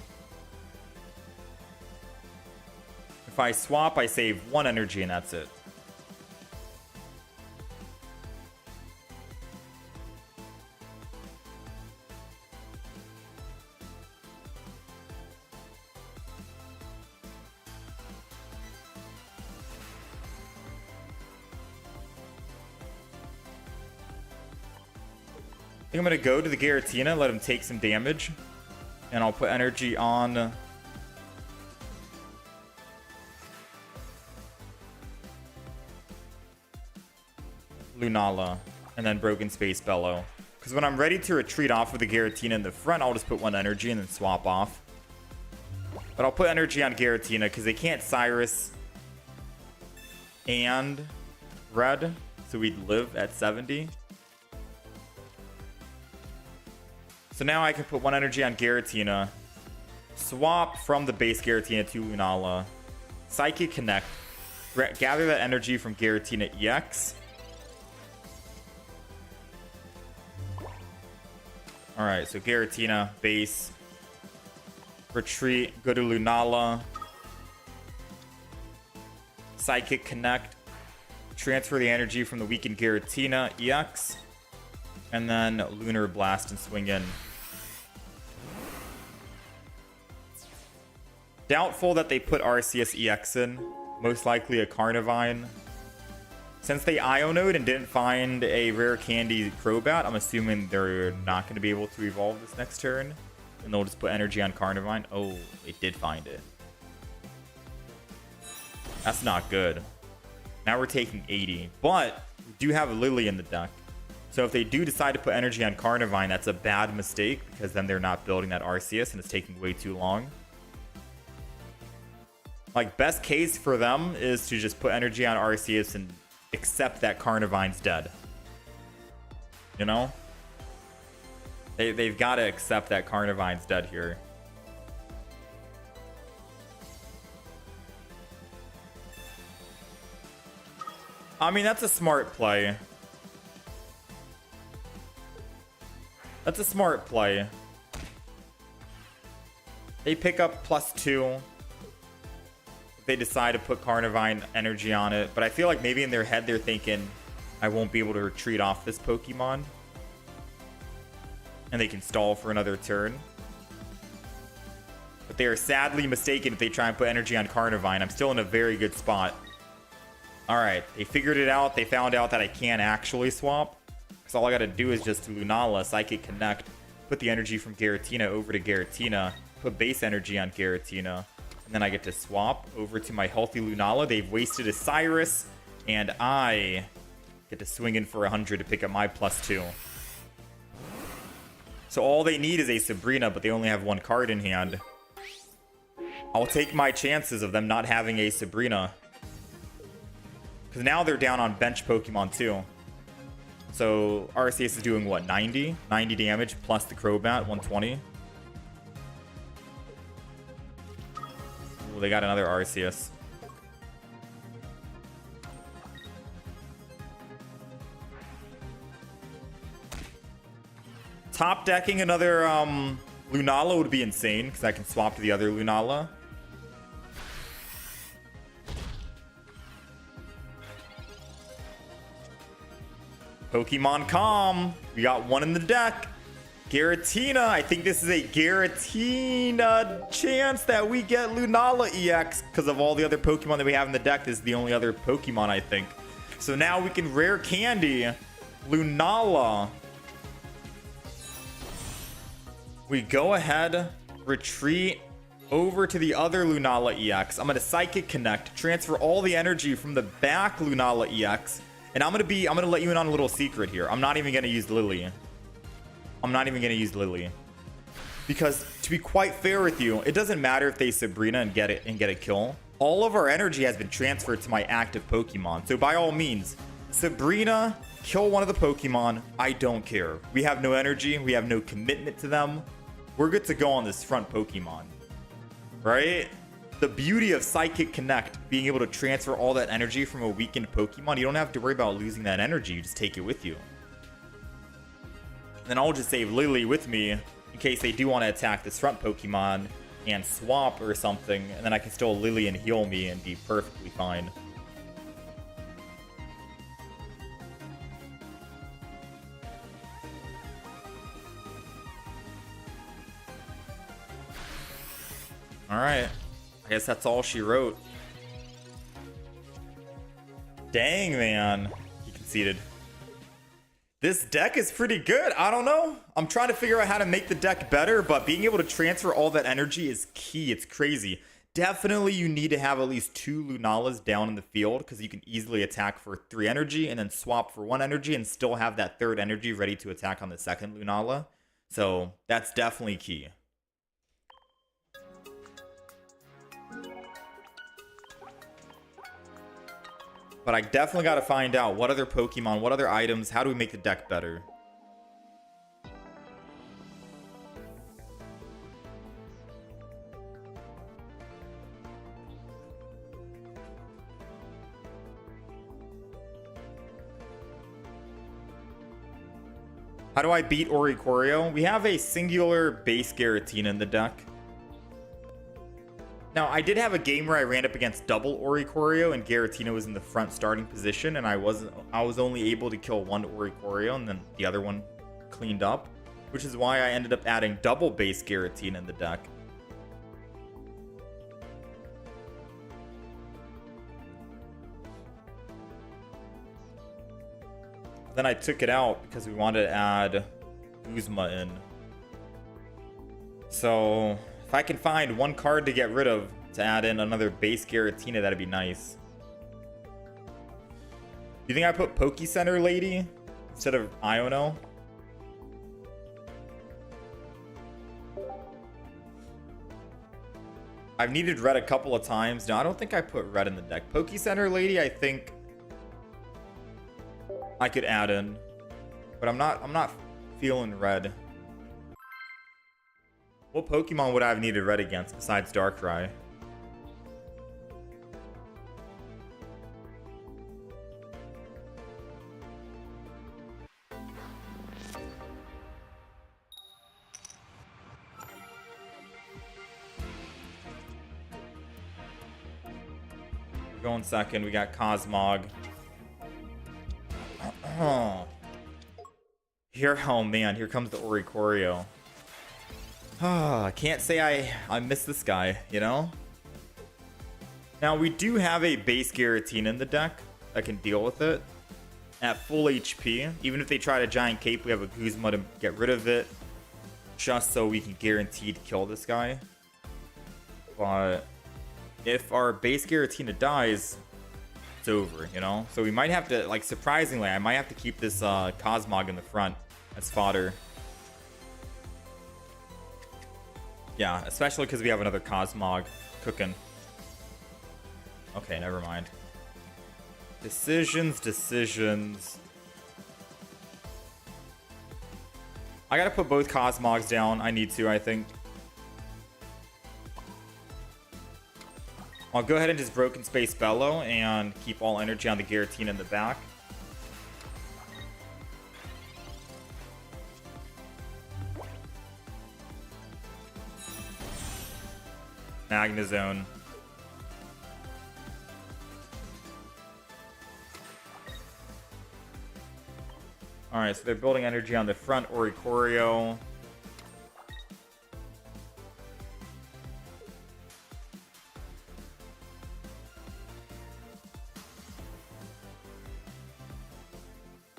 If I swap, I save one energy and that's it. I think I'm going to go to the Giratina, let him take some damage. And I'll put energy on Lunala. And then Broken Space Bellow. Because when I'm ready to retreat off with the Giratina in the front, I'll just put one energy and then swap off. But I'll put energy on Giratina because they can't Cyrus and Red. So we'd live at 70. So now I can put one energy on Giratina, swap from the base Giratina to Lunala, Psychic Connect, gather that energy from Giratina EX. Alright, so Giratina, base, retreat, go to Lunala, Psychic Connect, transfer the energy from the weakened Giratina EX. And then Lunar Blast and swing in. Doubtful that they put Arceus EX in. Most likely a Carnivine. Since they Ionode and didn't find a rare candy Crobat, I'm assuming they're not going to be able to evolve this next turn. And they'll just put energy on Carnivine. Oh, they did find it. That's not good. Now we're taking 80. But we do have Lily in the deck. So if they do decide to put energy on Carnivine, that's a bad mistake because then they're not building that Arceus and it's taking way too long. Like, best case for them is to just put energy on Arceus and accept that Carnivine's dead. You know? They've got to accept that Carnivine's dead here. I mean, that's a smart play. That's a smart play. They pick up +2. If they decide to put Carnivine energy on it. But I feel like maybe in their head they're thinking, I won't be able to retreat off this Pokemon. And they can stall for another turn. But they are sadly mistaken if they try and put energy on Carnivine. I'm still in a very good spot. Alright, they figured it out. They found out that I can't actually swap. So all I gotta do is just Lunala, Psychic Connect, put the energy from Giratina over to Giratina, put base energy on Giratina, and then I get to swap over to my healthy Lunala. They've wasted a Cyrus, and I get to swing in for 100 to pick up my +2. So all they need is a Sabrina, but they only have one card in hand. I'll take my chances of them not having a Sabrina. Because now they're down on bench Pokemon too. So Arceus is doing what, 90? 90 damage plus the Crobat, 120. Ooh, they got another Arceus. Top decking another Lunala would be insane because I can swap to the other Lunala. Pokemon Calm. We got one in the deck. Giratina. I think this is a Giratina chance that we get Lunala EX because of all the other Pokemon that we have in the deck. This is the only other Pokemon, I think. So now we can rare candy Lunala We go ahead, retreat over to the other Lunala EX. I'm gonna Psychic Connect, transfer all the energy from the back Lunala EX, and I'm gonna let you in on a little secret here. I'm not even gonna use Lily. Because to be quite fair with you, it doesn't matter if they Sabrina and get a kill. All of our energy has been transferred to my active Pokemon. So by all means, Sabrina, kill one of the Pokemon. I don't care. We have no energy. We have no commitment to them. We're good to go on this front Pokemon. Right? The beauty of Psychic Connect, being able to transfer all that energy from a weakened Pokemon, you don't have to worry about losing that energy. You just take it with you. And then I'll just save Lily with me in case they do want to attack this front Pokemon and swap or something, and then I can still Lily and heal me and be perfectly fine. Alright, I guess that's all she wrote. Dang, man. He conceded. This deck is pretty good. I don't know. I'm trying to figure out how to make the deck better, but being able to transfer all that energy is key. It's crazy. Definitely you need to have at least 2 Lunalas down in the field because you can easily attack for 3 energy and then swap for 1 energy and still have that 3rd energy ready to attack on the 2nd Lunala. So that's definitely key. But I definitely got to find out what other Pokemon, what other items, how do we make the deck better? How do I beat Oricorio? We have a singular base Giratina in the deck. Now, I did have a game where I ran up against double Oricorio and Giratina was in the front starting position, and I was only able to kill one Oricorio and then the other one cleaned up, which is why I ended up adding double base Giratina in the deck. Then I took it out because we wanted to add Guzma in. So if I can find one card to get rid of to add in another base Giratina, that'd be nice. You think I put Poke Center Lady instead of Iono? I've needed red a couple of times. No, I don't think I put red in the deck. Poke Center Lady, I think I could add in, but I'm not feeling red. What Pokemon would I have needed red against besides Darkrai? We're going second. We got Cosmog. Oh man, here comes the Oricorio. I can't say I miss this guy, you know? Now, we do have a base Giratina in the deck that can deal with it at full HP. Even if they try to Giant Cape, we have a Guzma to get rid of it, just so we can guaranteed kill this guy. But if our base Giratina dies, it's over, you know? So we might have to, like, surprisingly, I might have to keep this Cosmog in the front as fodder. Yeah, especially because we have another Cosmog cooking. Okay, never mind. Decisions. I gotta put both Cosmogs down. I need to, I think. I'll go ahead and just Broken Space Bellow and keep all energy on the Giratina in the back. Magnezone. Alright, so they're building energy on the front Oricorio.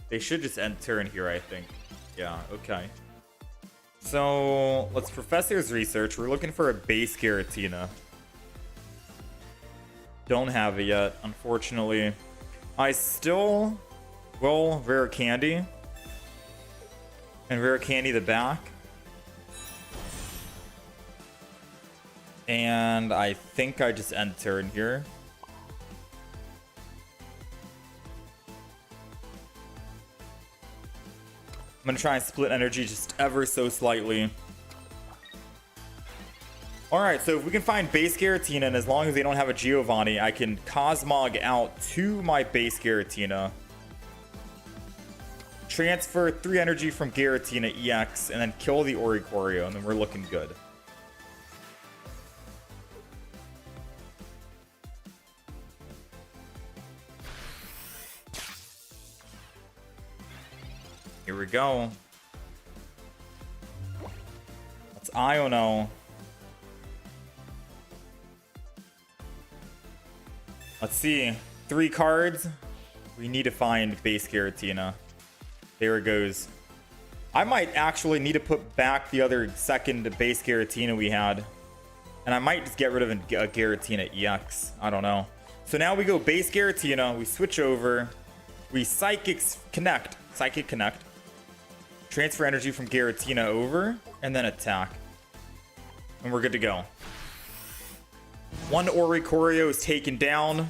They should just end turn here, I think. Yeah, okay. So let's Professor's Research. We're looking for a base Giratina. Don't have it yet, unfortunately. I still will Rare Candy. And Rare Candy the back. And I think I just end turn here. I'm going to try and split energy just ever so slightly. Alright, so if we can find base Giratina, and as long as they don't have a Giovanni, I can Cosmog out to my base Giratina. Transfer 3 energy from Giratina EX, and then kill the Oricorio, and then we're looking good. Here we go. That's Iono. Let's see. 3 cards. We need to find base Giratina. There it goes. I might actually need to put back the other second base Giratina we had. And I might just get rid of a Giratina EX. I don't know. So now we go base Giratina. We switch over. We Psychic Connect. Transfer energy from Giratina over. And then attack. And we're good to go. 1 Oricorio is taken down.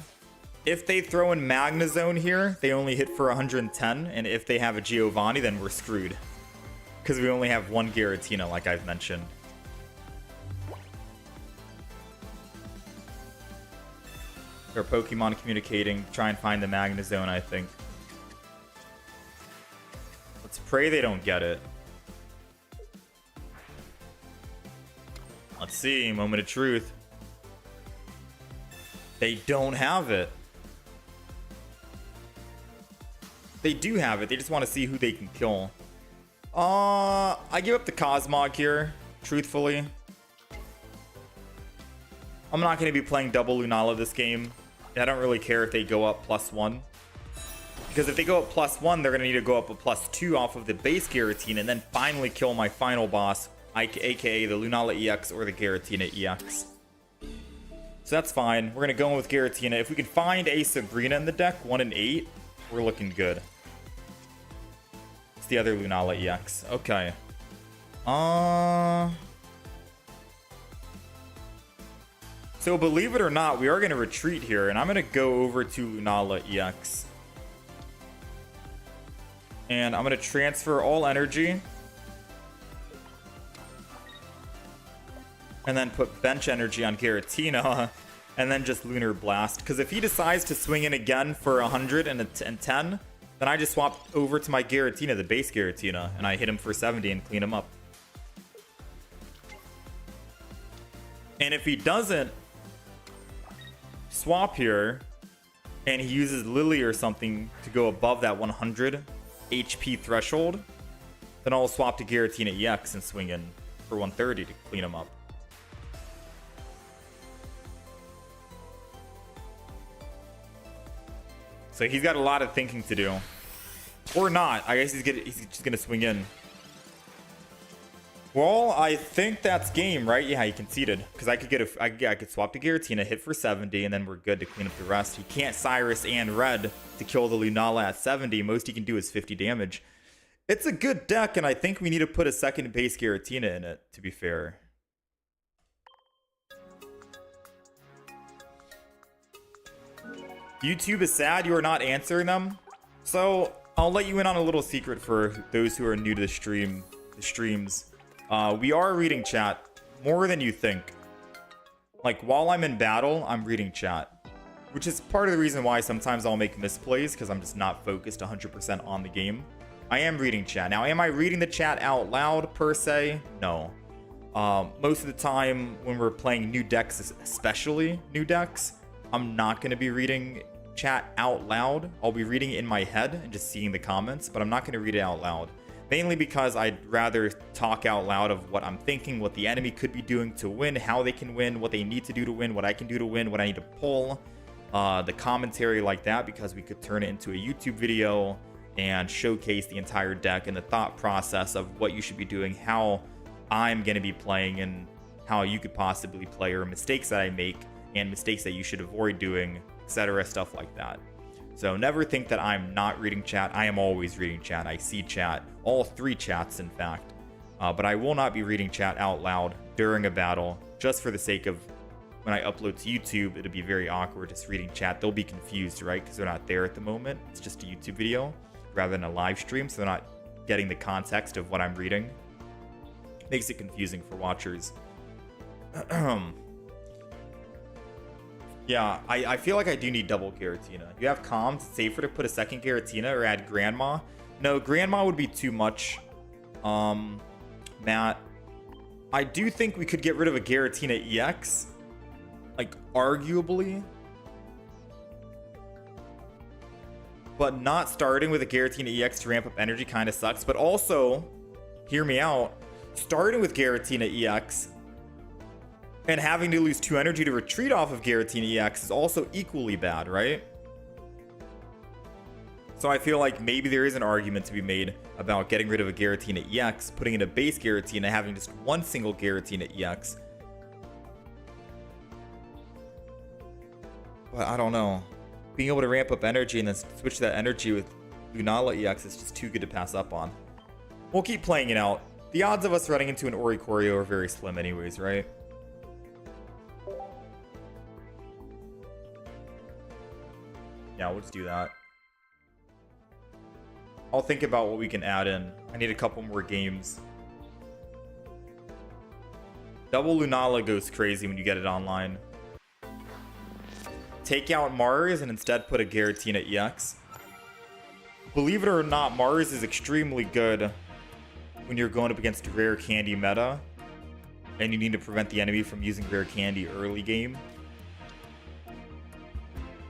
If they throw in Magnezone here, they only hit for 110. And if they have a Giovanni, then we're screwed. Because we only have 1 Giratina, like I've mentioned. They're Pokemon communicating. Try and find the Magnezone, I think. Let's pray they don't get it. Let's see. Moment of truth. They don't have it. They do have it. They just want to see who they can kill. I give up the Cosmog here, truthfully. I'm not going to be playing double Lunala this game. I don't really care if they go up +1. Because if they go up +1, they're going to need to go up a +2 off of the base Giratina and then finally kill my final boss, aka the Lunala EX or the Giratina EX. So that's fine. We're going to go in with Giratina. If we can find a Sabrina in the deck, 1 and 8, we're looking good. It's the other Lunala EX. Okay. So believe it or not, we are going to retreat here, and I'm going to go over to Lunala EX. And I'm going to transfer all energy. And then put bench energy on Giratina. And then just Lunar Blast. Because if he decides to swing in again for 110, then I just swap over to my Giratina, the base Giratina. And I hit him for 70 and clean him up. And if he doesn't swap here, and he uses Lily or something to go above that 100 HP threshold, then I'll swap to Giratina EX and swing in for 130 to clean him up. So he's got a lot of thinking to do. Or not. I guess he's just going to swing in. Well, I think that's game, right? Yeah, he conceded. Because I could swap to Giratina, hit for 70, and then we're good to clean up the rest. He can't Cyrus and Red to kill the Lunala at 70. Most he can do is 50 damage. It's a good deck, and I think we need to put a second base Giratina in it, to be fair. YouTube is sad you are not answering them. So I'll let you in on a little secret for those who are new to the streams. We are reading chat more than you think. Like while I'm in battle, I'm reading chat, which is part of the reason why sometimes I'll make misplays because I'm just not focused 100% on the game. I am reading chat. Now, am I reading the chat out loud per se? No. Most of the time when we're playing new decks, especially new decks, I'm not going to be reading chat out loud. I'll be reading it in my head and just seeing the comments, but I'm not going to read it out loud. Mainly because I'd rather talk out loud of what I'm thinking, what the enemy could be doing to win, how they can win, what they need to do to win, what I can do to win, what I need to pull, the commentary like that, because we could turn it into a YouTube video and showcase the entire deck and the thought process of what you should be doing, how I'm going to be playing and how you could possibly play, or mistakes that I make and mistakes that you should avoid doing, etc. Stuff like that. So never think that I'm not reading chat. I am always reading chat. I see chat, all 3 chats in fact. But I will not be reading chat out loud during a battle, just for the sake of when I upload to YouTube, it'll be very awkward just reading chat. They'll be confused, right? Because they're not there at the moment. It's just a YouTube video rather than a live stream, so they're not getting the context of what I'm reading. Makes it confusing for watchers. Yeah, I feel like I do need double Giratina. You have comms, it's safer to put a second Giratina or add Grandma. No, Grandma would be too much. Matt, I do think we could get rid of a Giratina EX. Like, arguably. But not starting with a Giratina EX to ramp up energy kind of sucks. But also, hear me out, starting with Giratina EX and having to lose 2 energy to retreat off of Giratina EX is also equally bad, right? So I feel like maybe there is an argument to be made about getting rid of a Giratina EX, putting in a base Giratina, having just one single Giratina EX. But I don't know. Being able to ramp up energy and then switch that energy with Lunala EX is just too good to pass up on. We'll keep playing it out. The odds of us running into an Oricorio are very slim anyways, right? Yeah, we'll just do that. I'll think about what we can add in. I need a couple more games. Double Lunala goes crazy when you get it online. Take out Mars and instead put a Giratina EX. Believe it or not, Mars is extremely good when you're going up against rare candy meta and you need to prevent the enemy from using rare candy early game.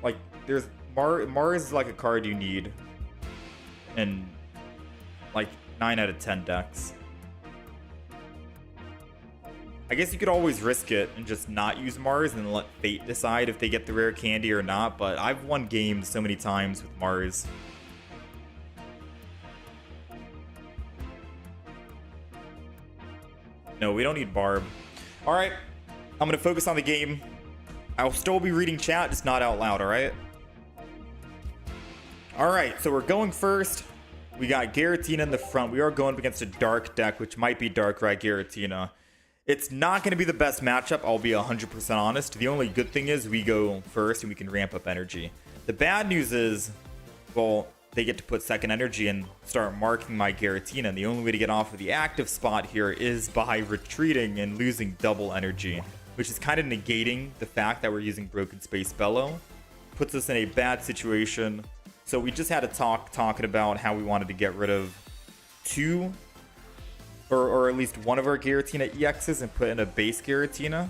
Like, there's Mars is like a card you need in like 9 out of 10 decks. I guess you could always risk it and just not use Mars and let fate decide if they get the rare candy or not, but I've won games so many times with Mars. No, we don't need Barb. Alright, I'm gonna focus on the game. I'll still be reading chat, just not out loud, alright? Alright, so we're going first. We got Giratina in the front. We are going up against a dark deck, which might be Darkrai Giratina. It's not going to be the best matchup, I'll be 100% honest. The only good thing is we go first and we can ramp up energy. The bad news is, well, they get to put second energy and start marking my Giratina. And the only way to get off of the active spot here is by retreating and losing double energy, which is kind of negating the fact that we're using Broken Space Bellow. Puts us in a bad situation. So we just had a talking about how we wanted to get rid of 2 or at least one of our Giratina EXs and put in a base Giratina,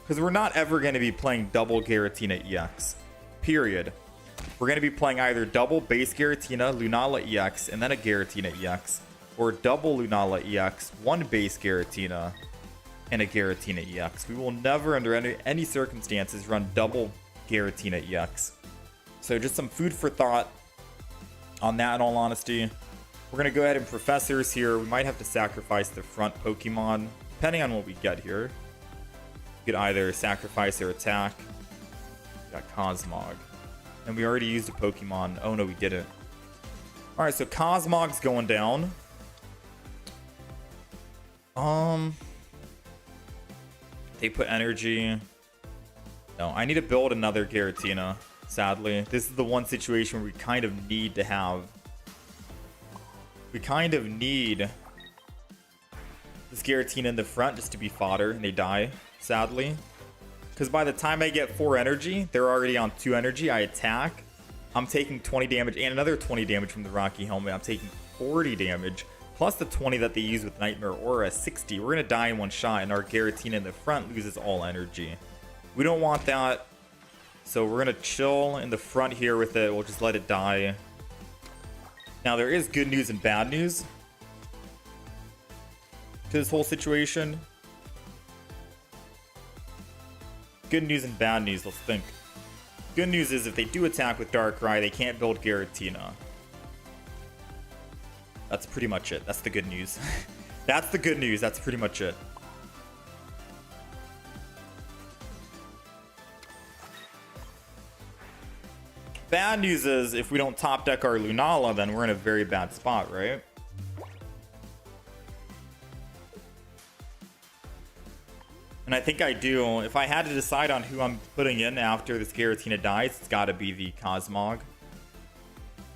because we're not ever going to be playing double Giratina EX, period. We're going to be playing either double base Giratina, Lunala EX, and then a Giratina EX, or double Lunala EX, one base Giratina, and a Giratina EX. We will never, under any circumstances, run double Giratina EX. So just some food for thought on that, in all honesty. We're going to go ahead and Professors here. We might have to sacrifice the front Pokemon, depending on what we get here. We could either sacrifice or attack. We got Cosmog. And we already used a Pokemon. Oh no, we didn't. Alright, so Cosmog's going down. They put energy. No, I need to build another Giratina, sadly. This is the one situation where we kind of need to have... We kind of need this Giratina in the front just to be fodder, and they die, sadly. Because by the time I get 4 energy, they're already on 2 energy. I attack. I'm taking 20 damage and another 20 damage from the Rocky Helmet. I'm taking 40 damage, plus the 20 that they use with Nightmare Aura, 60. We're going to die in one shot, and our Giratina in the front loses all energy. We don't want that, so we're going to chill in the front here with it. We'll just let it die. Now, there is good news and bad news to this whole situation. Good news and bad news, let's think. Good news is if they do attack with Darkrai, they can't build Giratina. That's pretty much it. That's the good news. That's the good news. That's pretty much it. Bad news is if we don't top deck our Lunala, then we're in a very bad spot, right? And I think I do. If I had to decide on who I'm putting in after this Giratina dies, it's got to be the Cosmog.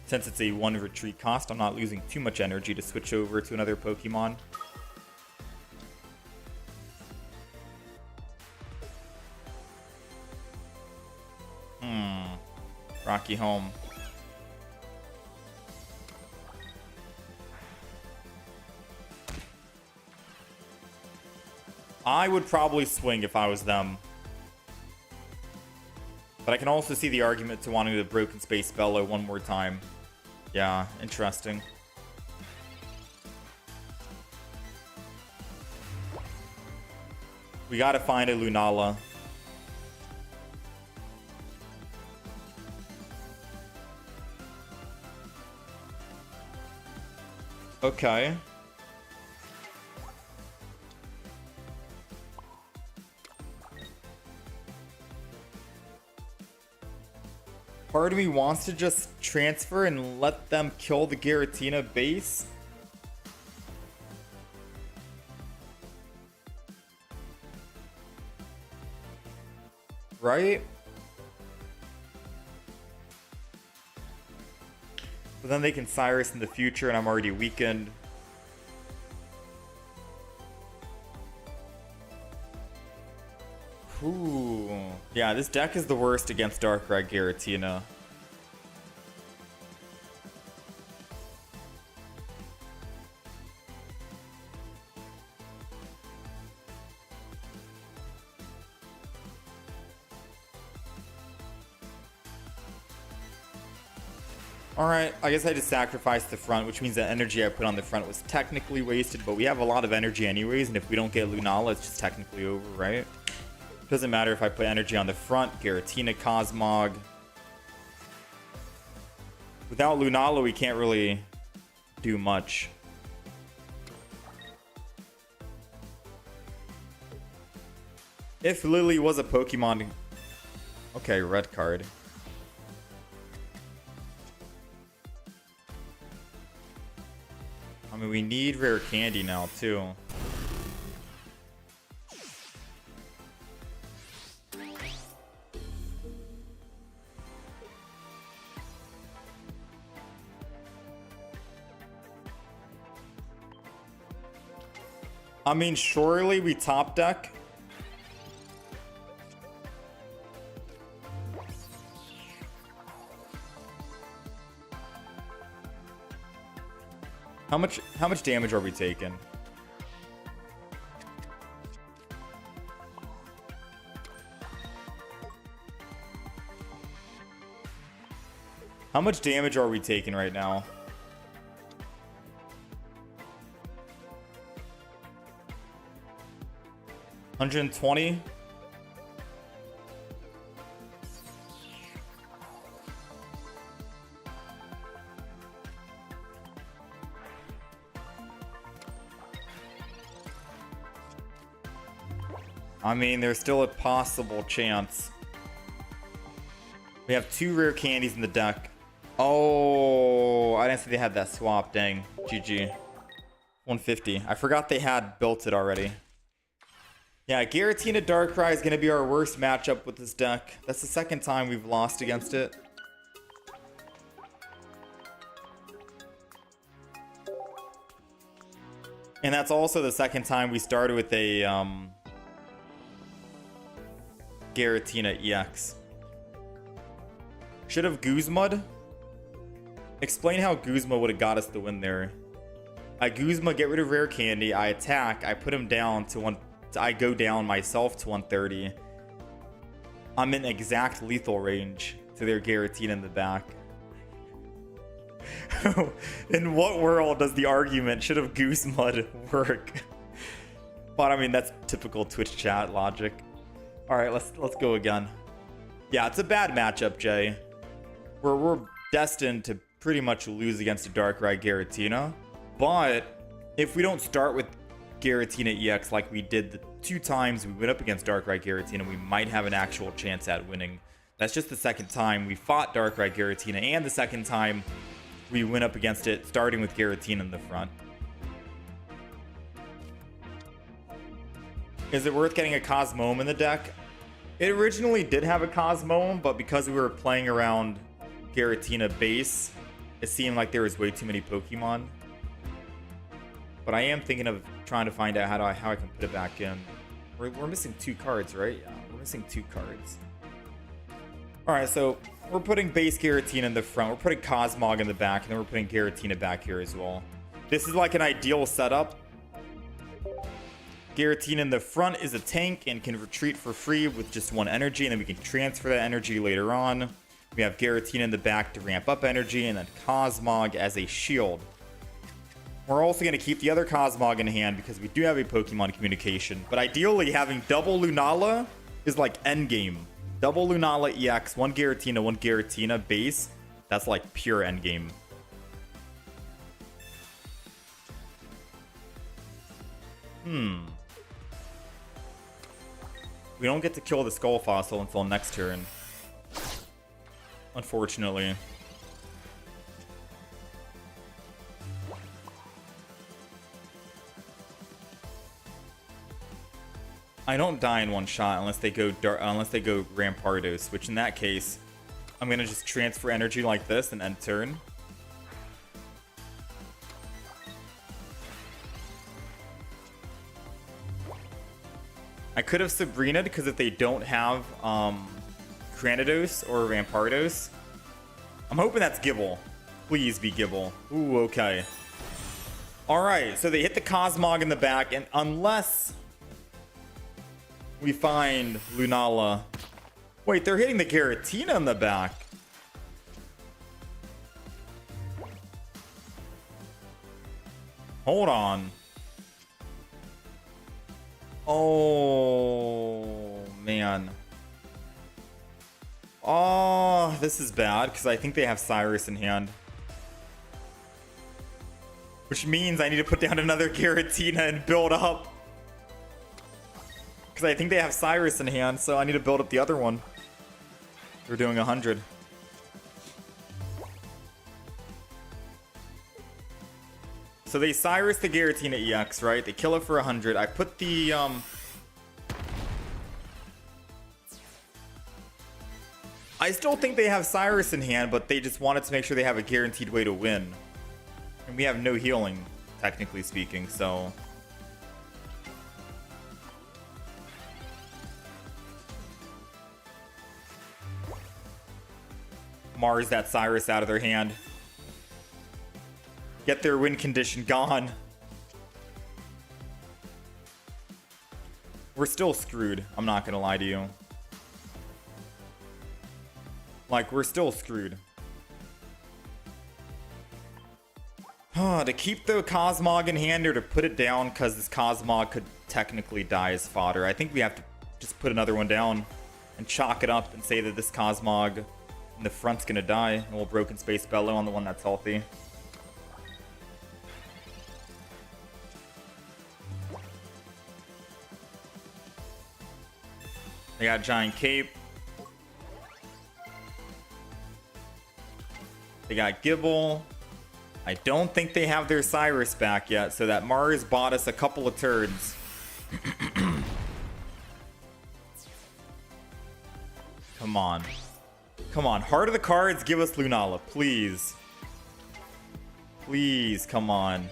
Since it's a 1 retreat cost, I'm not losing too much energy to switch over to another Pokemon. Rocky Home. I would probably swing if I was them. But I can also see the argument to wanting to Broken Space Bellow one more time. Yeah, interesting. We gotta find a Lunala. Okay. Part of me wants to just transfer and let them kill the Giratina base. Right? But then they can Cyrus in the future and I'm already weakened. Ooh. Yeah, this deck is the worst against Darkrai Giratina. Alright, I guess I just sacrificed the front, which means that energy I put on the front was technically wasted, but we have a lot of energy anyways, and if we don't get Lunala, it's just technically over, right? Doesn't matter if I put energy on the front, Giratina, Cosmog. Without Lunala, we can't really do much. If Lily was a Pokemon... Okay, red card. I mean, we need rare candy now, too. I mean, surely we top deck. How much damage are we taking? How much damage are we taking right now? $120? I mean, there's still a possible chance. We have 2 rare candies in the deck. Oh, I didn't see they had that swap. Dang. GG. 150. I forgot they had built it already. Yeah, Giratina Darkrai is going to be our worst matchup with this deck. That's the second time we've lost against it. And that's also the second time we started with a Giratina EX. Should have Guzma'd. Explain how Guzma would have got us the win there. I Guzma, get rid of rare candy. I attack. I put him down to one. I go down myself to 130. I'm in exact lethal range to their Giratina in the back. In what world does the argument should have Guzma'd work? But I mean, that's typical Twitch chat logic. All right, let's go again. Yeah, it's a bad matchup, Jay. We're destined to pretty much lose against a Darkrai Giratina, but if we don't start with Giratina EX like we did the 2 times we went up against Darkrai Giratina, we might have an actual chance at winning. That's just the second time we fought Darkrai Giratina, and the second time we went up against it starting with Giratina in the front. Is it worth getting a Cosmoem in the deck? It originally did have a Cosmoem, but because we were playing around Giratina base, it seemed like there was way too many Pokemon. But I am thinking of trying to find out how I can put it back in. We're missing 2 cards, right? Yeah, we're missing 2 cards. Alright, so we're putting base Giratina in the front, we're putting Cosmog in the back, and then we're putting Giratina back here as well. This is like an ideal setup. Giratina in the front is a tank and can retreat for free with just 1 energy, and then we can transfer that energy later on. We have Giratina in the back to ramp up energy, and then Cosmog as a shield. We're also going to keep the other Cosmog in hand because we do have a Pokemon communication. But ideally, having double Lunala is like endgame. Double Lunala EX, 1 Giratina base. That's like pure endgame. We don't get to kill the Skull Fossil until next turn. Unfortunately. I don't die in one shot unless they go Rampardos, which in that case, I'm gonna just transfer energy like this and end turn. I could have Sabrina'd because if they don't have Granados or Rampardos, I'm hoping that's Gibble. Please be Gibble. Ooh, okay. Alright, so they hit the Cosmog in the back, and unless we find Lunala. Wait, they're hitting the Giratina in the back. Hold on. Oh, man. Oh, this is bad because I think they have Cyrus in hand. Which means I need to put down another Giratina and build up. Because I think they have Cyrus in hand, so I need to build up the other one. They're doing 100. So they Cyrus the Giratina EX, right? They kill it for 100. I put the I still think they have Cyrus in hand, but they just wanted to make sure they have a guaranteed way to win. And we have no healing, technically speaking, so Mars that Cyrus out of their hand. Get their win condition gone. We're still screwed. I'm not gonna lie to you. Like, we're still screwed. To keep the Cosmog in hand or to put it down because this Cosmog could technically die as fodder. I think we have to just put another one down and chalk it up and say that this Cosmog in the front's gonna die. And we'll Broken Space Bellow on the one that's healthy. They got Giant Cape. They got Gibble. I don't think they have their Cyrus back yet, so that Mars bought us a couple of turns. Come on. Come on. Heart of the cards, give us Lunala, please. Please, come on.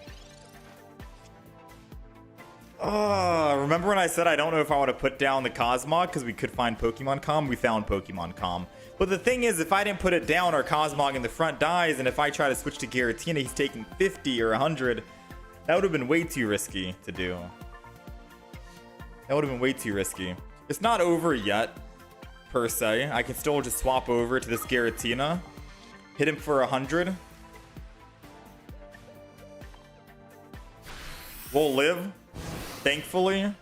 Remember when I said I don't know if I want to put down the Cosmog because we could find Pokemon Com? We found Pokemon Com. But the thing is, if I didn't put it down, our Cosmog in the front dies, and if I try to switch to Giratina, he's taking 50 or 100. That would have been way too risky to do. That would have been way too risky. It's not over yet, per se. I can still just swap over to this Giratina. Hit him for 100. We'll live, thankfully,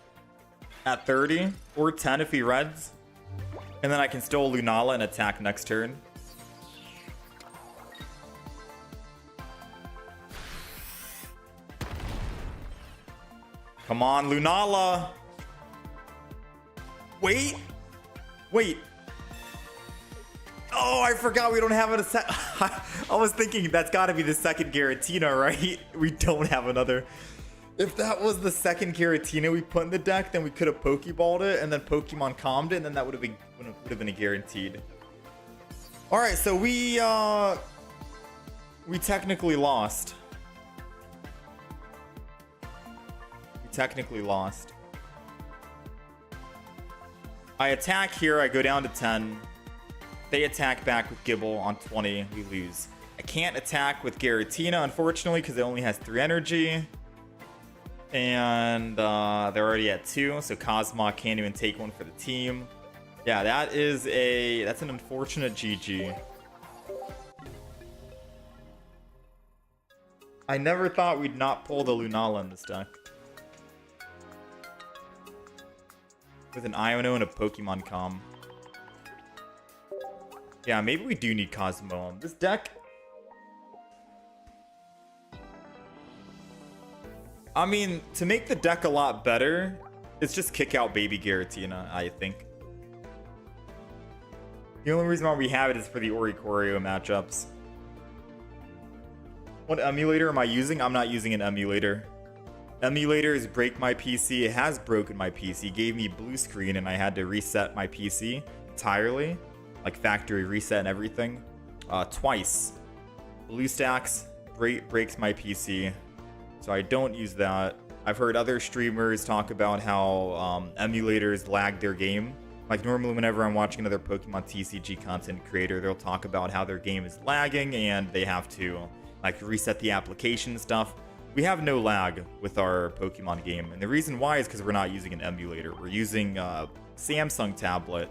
at 30 or 10 if he reds. And then I can still Lunala and attack next turn. Come on, Lunala. Wait. Oh, I forgot we don't have it. I was thinking that's got to be the second Giratina, right? We don't have another. If that was the second Giratina we put in the deck, then we could have Pokeballed it and then Pokemon calmed it, and then that would have been a guaranteed. All right, so we technically lost. I attack here, I go down to 10. They attack back with Gibble on 20, we lose. I can't attack with Giratina, unfortunately, because it only has 3 energy. And they're already at 2, so Cosmog can't even take one for the team. Yeah, that's an unfortunate GG. I never thought we'd not pull the Lunala in this deck. With an Iono and a Pokemon Com. Yeah, maybe we do need Cosmo. This deck... I mean, to make the deck a lot better, it's just kick out Baby Giratina, I think. The only reason why we have it is for the Oricorio matchups. What emulator am I using? I'm not using an emulator. Emulators break my PC. It has broken my PC. It gave me blue screen and I had to reset my PC entirely. Like factory reset and everything. Twice. BlueStacks breaks my PC. So I don't use that. I've heard other streamers talk about how emulators lag their game. Like normally whenever I'm watching another Pokemon TCG content creator, they'll talk about how their game is lagging and they have to like reset the application and stuff. We have no lag with our Pokemon game. And the reason why is because we're not using an emulator. We're using Samsung tablet.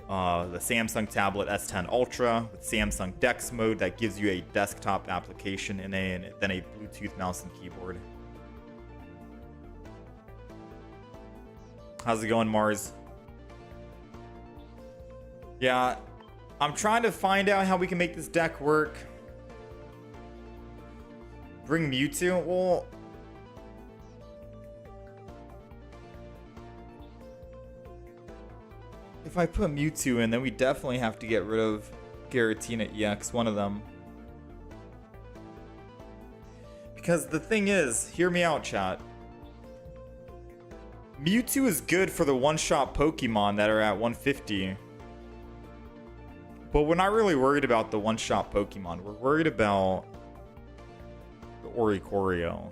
The Samsung tablet S10 Ultra with Samsung Dex mode that gives you a desktop application and then a Bluetooth mouse and keyboard. How's it going, Mars? Yeah, I'm trying to find out how we can make this deck work. Bring Mewtwo? Well... if I put Mewtwo in, then we definitely have to get rid of Giratina EX, one of them. Because the thing is, hear me out, chat. Mewtwo is good for the one-shot Pokemon that are at 150. But we're not really worried about the one-shot Pokemon. We're worried about the Oricorio.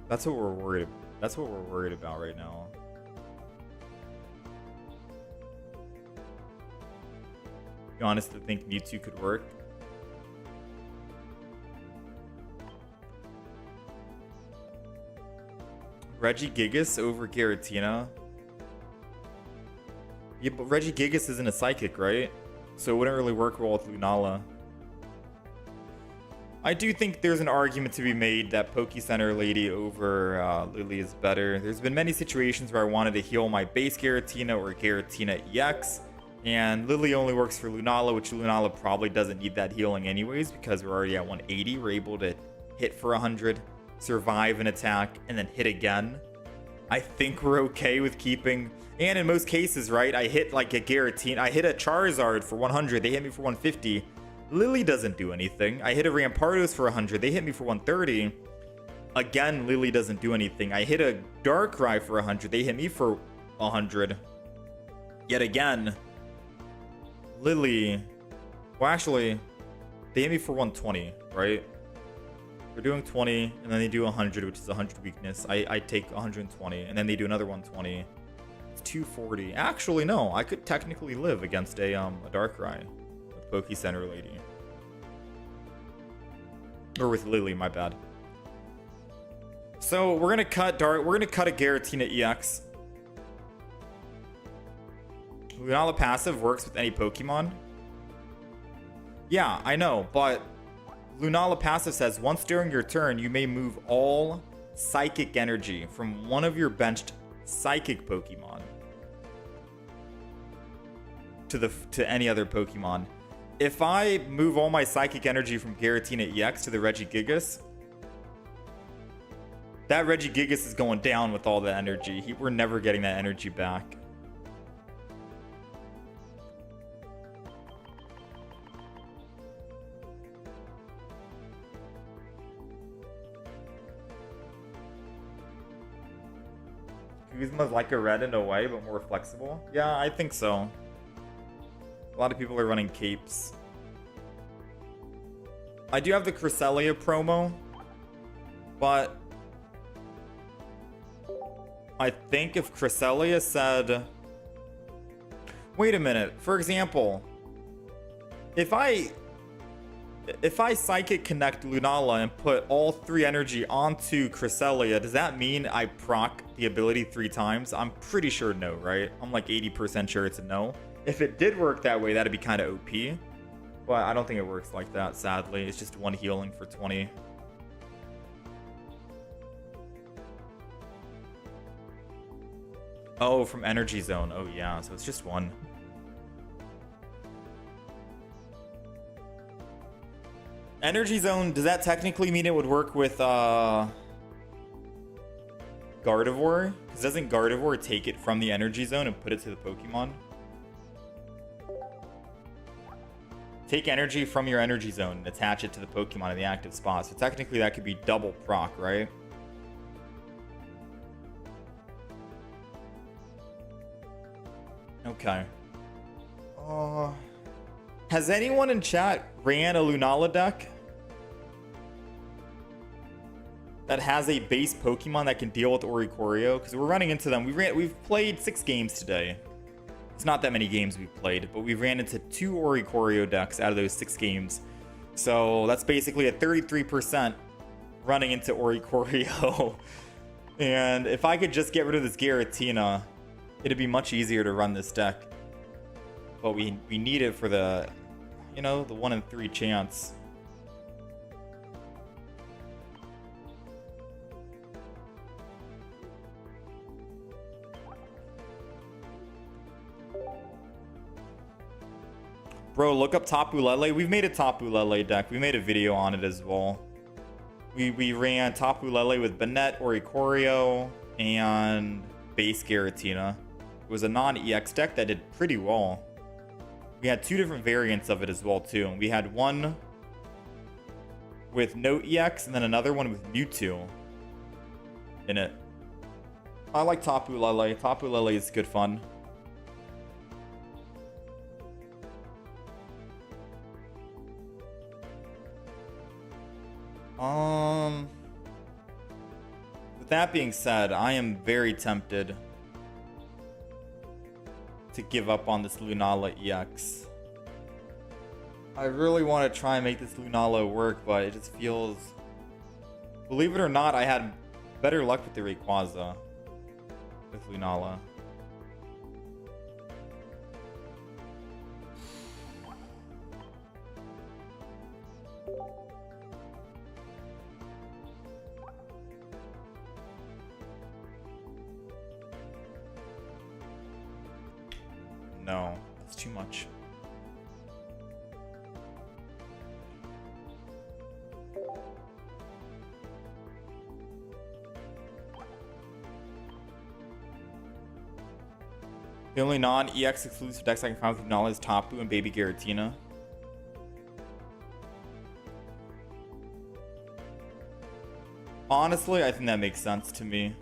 That's what we're worried about. That's what we're worried about right now. You honestly think Mewtwo could work? Regigigas over Giratina? Yeah, but Regigigas isn't a psychic, right? So it wouldn't really work well with Lunala. I do think there's an argument to be made that Pokecenter Lady over Lily is better. There's been many situations where I wanted to heal my base Giratina or Giratina EX, and Lily only works for Lunala, which Lunala probably doesn't need that healing anyways because we're already at 180. We're able to hit for 100, survive an attack, and then hit again. I think we're okay with keeping... and in most cases, right, I hit like a Giratina, I hit a Charizard for 100, they hit me for 150. Lily doesn't do anything. I hit a Rampardos for 100. They hit me for 130. Again, Lily doesn't do anything. I hit a Darkrai for 100. They hit me for 100. Yet again, Lily... well, actually, they hit me for 120, right? They're doing 20, and then they do 100, which is 100 weakness. I take 120, and then they do another 120. It's 240. Actually, no. I could technically live against a Darkrai. Pokecenter Lady. Or with Lily, my bad. So we're gonna cut a Giratina EX. Lunala passive works with any Pokemon. Yeah, I know, but Lunala passive says once during your turn you may move all psychic energy from one of your benched psychic Pokemon to any other Pokemon. if I move all my psychic energy from Giratina EX to the Regigigas, that Regigigas is going down with all the energy. We're never getting that energy back. Guzma's like a red in a way, but more flexible. Yeah, I think so. A lot of people are running capes. I do have the Cresselia promo, but I think if Cresselia said, wait a minute, for example, if I Psychic Connect Lunala and put all 3 energy onto Cresselia, does that mean I proc the ability 3 times? I'm pretty sure no, right? I'm like 80% sure it's a no. If it did work that way, that'd be kind of OP. But I don't think it works like that, sadly. It's just 1 healing for 20. Oh, from Energy Zone. Oh, yeah. So it's just 1. Energy Zone, does that technically mean it would work with Gardevoir? Because doesn't Gardevoir take it from the Energy Zone and put it to the Pokemon? Take energy from your Energy Zone and attach it to the Pokemon in the active spot. So technically that could be double proc, right? Okay. Has anyone in chat ran a Lunala deck that has a base Pokemon that can deal with Oricorio? Because we're running into them. We've played 6 games today. It's not that many games we've played, but we ran into 2 Oricorio decks out of those 6 games. So that's basically a 33% running into Oricorio. And if I could just get rid of this Giratina, it'd be much easier to run this deck. But we need it for the, you know, the 1 in 3 chance. Bro, look up Tapu Lele. We've made a Tapu Lele deck. We made a video on it as well. We ran Tapu Lele with Banette, Oricorio, and base Giratina. It was a non-EX deck that did pretty well. We had 2 different variants of it as well, too. We had one with no EX and then another one with Mewtwo in it. I like Tapu Lele. Tapu Lele is good fun. With that being said, I am very tempted to give up on this Lunala EX. I really want to try and make this Lunala work, but it just feels... Believe it or not, I had better luck with the Rayquaza with Lunala. No, that's too much. The only non-EX exclusive decks I can find with Lunala is Tapu and Baby Giratina. Honestly, I think that makes sense to me.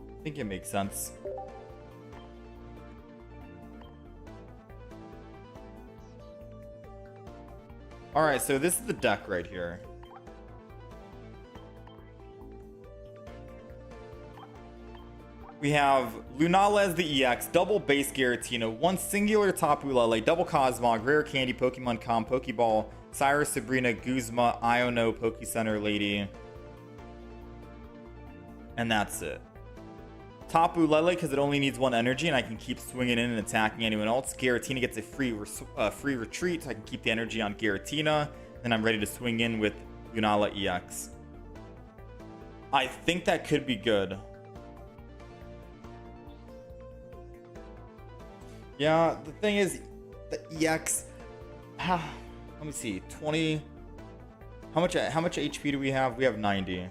I think it makes sense. Alright, so this is the deck right here. We have Lunala as the EX, double base Giratina, 1 singular Tapu Lele, double Cosmog, rare candy, Pokemon Com, Pokeball, Cyrus, Sabrina, Guzma, Iono, Pokecenter Lady. And that's it. Tapu Lele because it only needs 1 energy and I can keep swinging in and attacking anyone else. Giratina gets a free retreat, so I can keep the energy on Giratina. Then I'm ready to swing in with Lunala EX. I think that could be good. Yeah, the thing is, the EX. Let me see. 20. How much HP do we have? We have 90.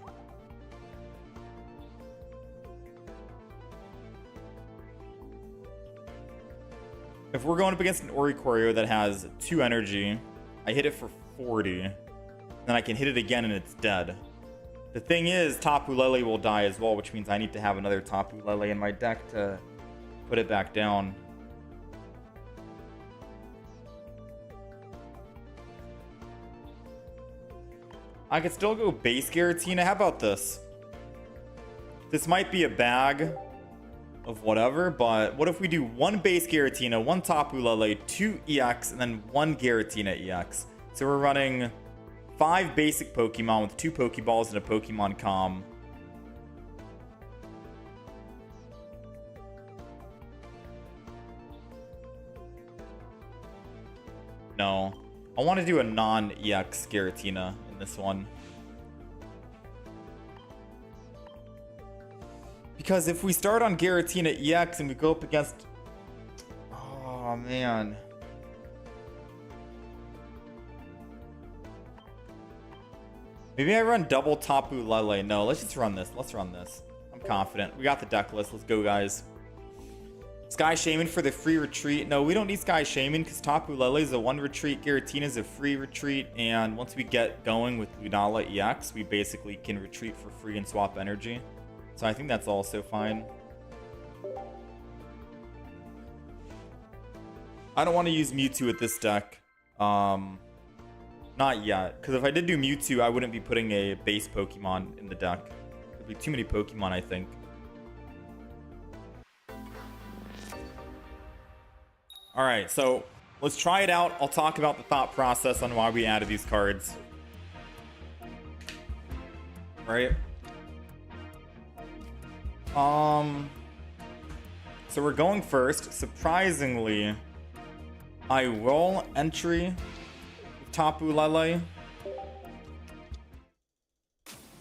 If we're going up against an Oricorio that has 2 energy, I hit it for 40. Then I can hit it again and it's dead. The thing is, Tapu Lele will die as well, which means I need to have another Tapu Lele in my deck to put it back down. I could still go base Giratina. How about this? This might be a bag of whatever, but what if we do 1 base Giratina, 1 Tapu Lele, 2 EX, and then 1 Giratina EX? So we're running 5 basic Pokemon with 2 Pokeballs and a Pokemon Com. No. I want to do a non-EX Giratina in this one. Because if we start on Giratina EX and we go up against... Oh, man. Maybe I run double Tapu Lele. No, let's just run this. Let's run this. I'm confident. We got the deck list. Let's go, guys. Sky Shaman for the free retreat. No, we don't need Sky Shaman because Tapu Lele is a 1 retreat. Giratina is a free retreat. And once we get going with Lunala EX, we basically can retreat for free and swap energy. So I think that's also fine. I don't want to use Mewtwo with this deck. Not yet. Because if I did do Mewtwo, I wouldn't be putting a base Pokemon in the deck. There'd be too many Pokemon, I think. Alright, so let's try it out. I'll talk about the thought process on why we added these cards. Right? So we're going first. Surprisingly, I will entry Tapu Lele.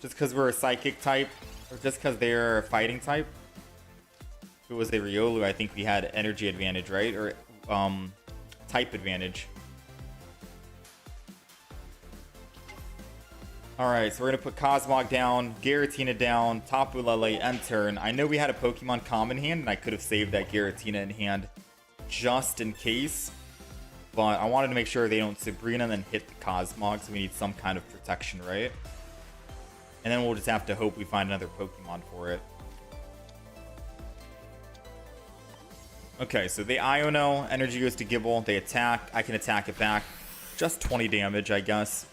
Just because we're a psychic type, or just because they're a fighting type. If it was a Riolu, I think we had energy advantage, right? Or type advantage. Alright, so we're going to put Cosmog down, Giratina down, Tapu Lele, end turn. I know we had a Pokemon Com in hand, and I could have saved that Giratina in hand just in case. But I wanted to make sure they don't Sabrina and then hit the Cosmog, so we need some kind of protection, right? And then we'll just have to hope we find another Pokemon for it. Okay, so they Iono, energy goes to Gible, they attack, I can attack it back. Just 20 damage, I guess.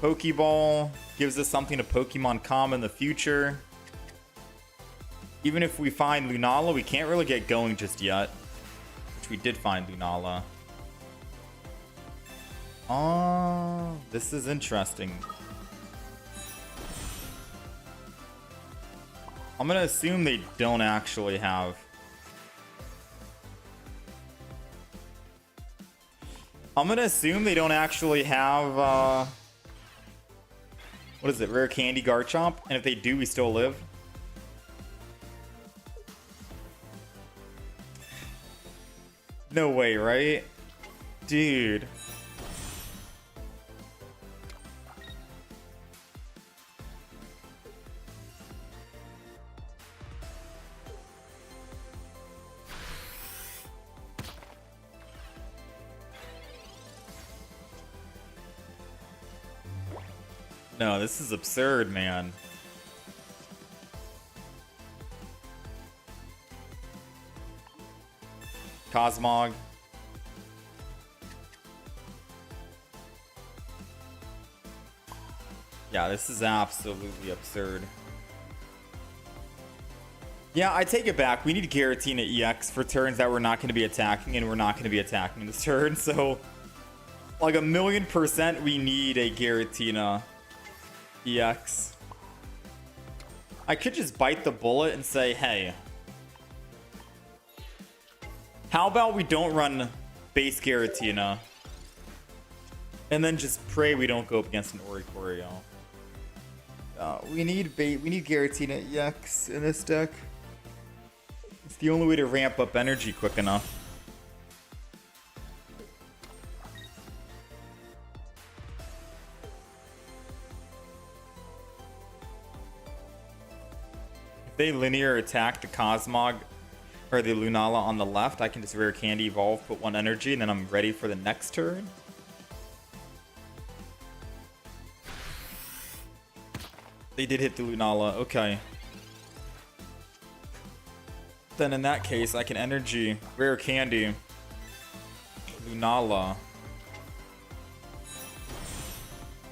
Pokeball gives us something to Pokemon Com in the future. Even if we find Lunala, we can't really get going just yet. Which we did find Lunala. Oh, this is interesting. I'm gonna assume they don't actually have... I'm gonna assume they don't actually have, what is it? Rare Candy Garchomp? And if they do, we still live? No way, right? Dude. No, this is absurd, man. Cosmog. Yeah, this is absolutely absurd. Yeah, I take it back. We need Giratina EX for turns that we're not going to be attacking, and we're not going to be attacking this turn. So, like 1,000,000% we need a Giratina EX. I could just bite the bullet and say, hey, how about we don't run base Giratina and then just pray we don't go up against an Oricorio. We need Giratina EX in this deck. It's the only way to ramp up energy quick enough. If they linear attack the Cosmog or the Lunala on the left, I can just Rare Candy Evolve, put 1 energy, and then I'm ready for the next turn. They did hit the Lunala, okay. Then in that case, I can energy, Rare Candy, Lunala.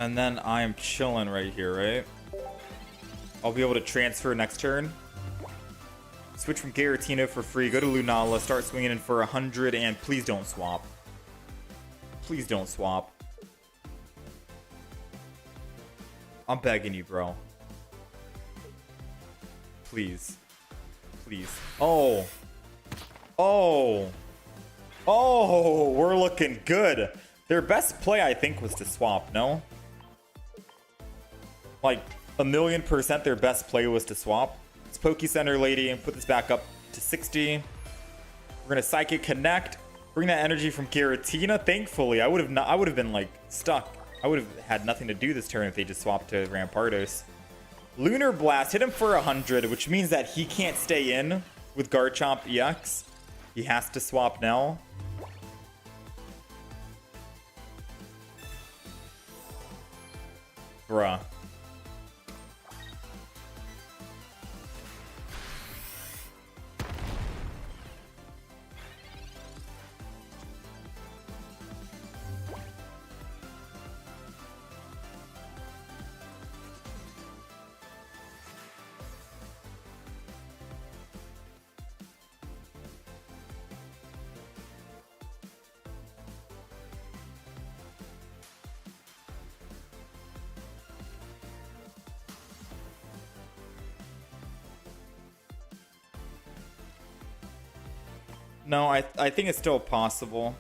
And then I'm chilling right here, right? I'll be able to transfer next turn. Switch from Giratina for free, go to Lunala, start swinging in for 100, and please don't swap. Please don't swap. I'm begging you, bro. Please. Please. Oh. Oh. Oh, we're looking good. Their best play, I think, was to swap, no? Like, 1,000,000% their best play was to swap. It's Poke Center Lady and put this back up to 60. We're gonna Psychic Connect. Bring that energy from Giratina. Thankfully, I would have been like stuck. I would have had nothing to do this turn if they just swapped to Rampardos. Lunar Blast hit him for 100, which means that he can't stay in with Garchomp EX. He has to swap now. Bruh. No, I think it's still possible.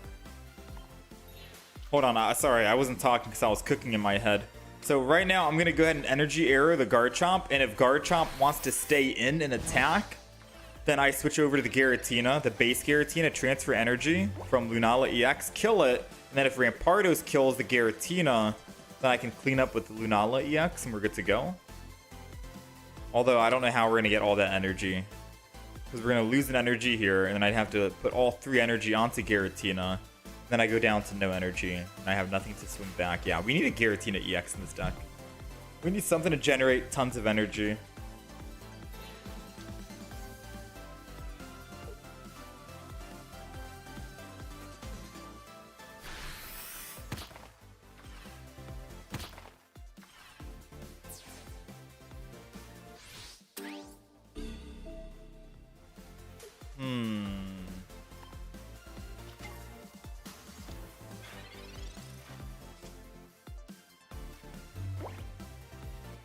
Hold on, sorry, I wasn't talking because I was cooking in my head. So right now, I'm going to go ahead and Energy Arrow the Garchomp, and if Garchomp wants to stay in and attack, then I switch over to the Giratina, the base Giratina, transfer energy from Lunala EX, kill it, and then if Rampardos kills the Giratina, then I can clean up with the Lunala EX, and we're good to go. Although, I don't know how we're going to get all that energy. Because we're going to lose an energy here, and then I'd have to put all 3 energy onto Giratina. Then I go down to no energy, and I have nothing to swing back. Yeah, we need a Giratina EX in this deck. We need something to generate tons of energy.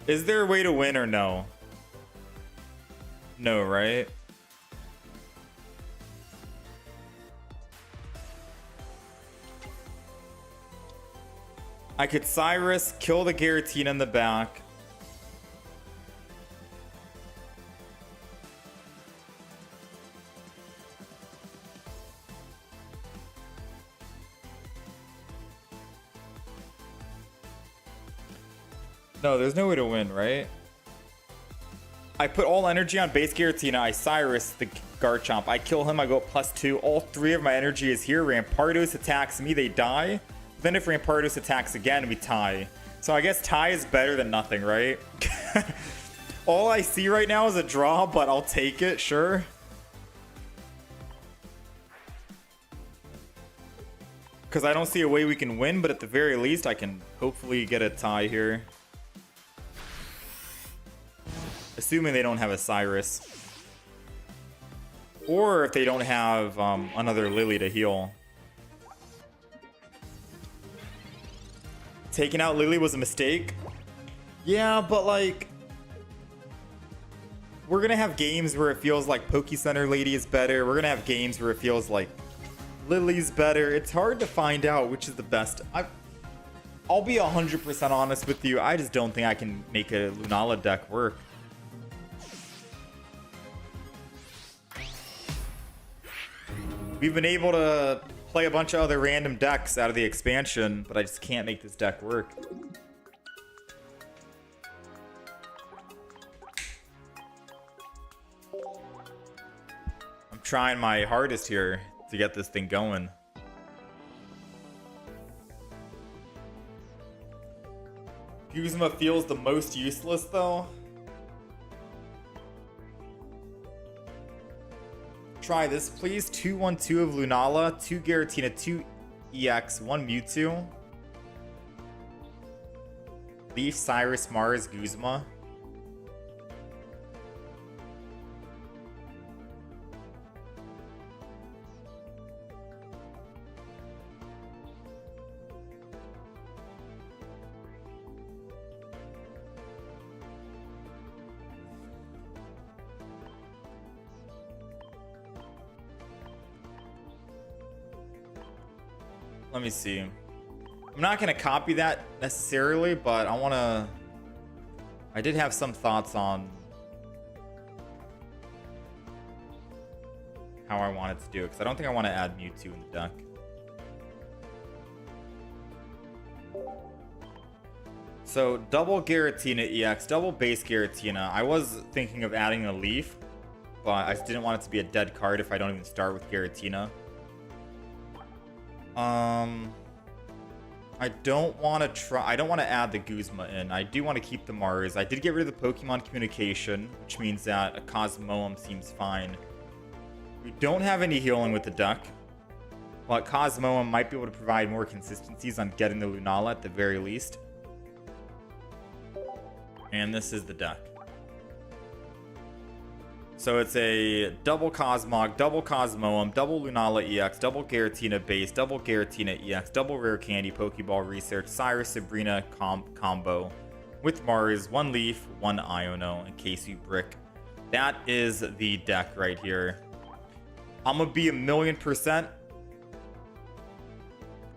Is there a way to win or no? No, right? I could Cyrus, kill the Giratina in the back. No, there's no way to win, right? I put all energy on base Giratina. I Cyrus the Garchomp. I kill him. I go up +2. All 3 of my energy is here. Rampardos attacks me. They die. Then if Rampardos attacks again, we tie. So I guess tie is better than nothing, right? All I see right now is a draw, but I'll take it, sure. Because I don't see a way we can win, but at the very least, I can hopefully get a tie here. Assuming they don't have a Cyrus. Or if they don't have another Lily to heal. Taking out Lily was a mistake. Yeah, but like... We're going to have games where it feels like Poke Center Lady is better. We're going to have games where it feels like Lily's better. It's hard to find out which is the best. I'll be 100% honest with you. I just don't think I can make a Lunala deck work. We've been able to play a bunch of other random decks out of the expansion, but I just can't make this deck work. I'm trying my hardest here to get this thing going. Guzma feels the most useless though. Try this, please. 2/1/2 of Lunala, 2 Giratina, 2 EX, 1 Mewtwo. Leaf, Cyrus, Mars, Guzma. Let me see. I'm not going to copy that necessarily, but I did have some thoughts on how I wanted to do it, because I don't think I want to add Mewtwo in the deck. So double Giratina EX, double base Giratina. I was thinking of adding a Leaf, but I just didn't want it to be a dead card if I don't even start with Giratina. I don't want to add the Guzma in. I do want to keep the Mars. I did get rid of the Pokemon communication, which means that a Cosmoem seems fine. We don't have any healing with the deck, but Cosmoem might be able to provide more consistencies on getting the Lunala at the very least. And this is the deck. So it's a double Cosmog, double Cosmoem, double Lunala EX, double Giratina base, double Giratina EX, double Rare Candy, Pokeball Research, Cyrus Sabrina combo with Mars, 1 Leaf, 1 Iono, and Casey Brick. That is the deck right here. I'm going to be 1,000,000%.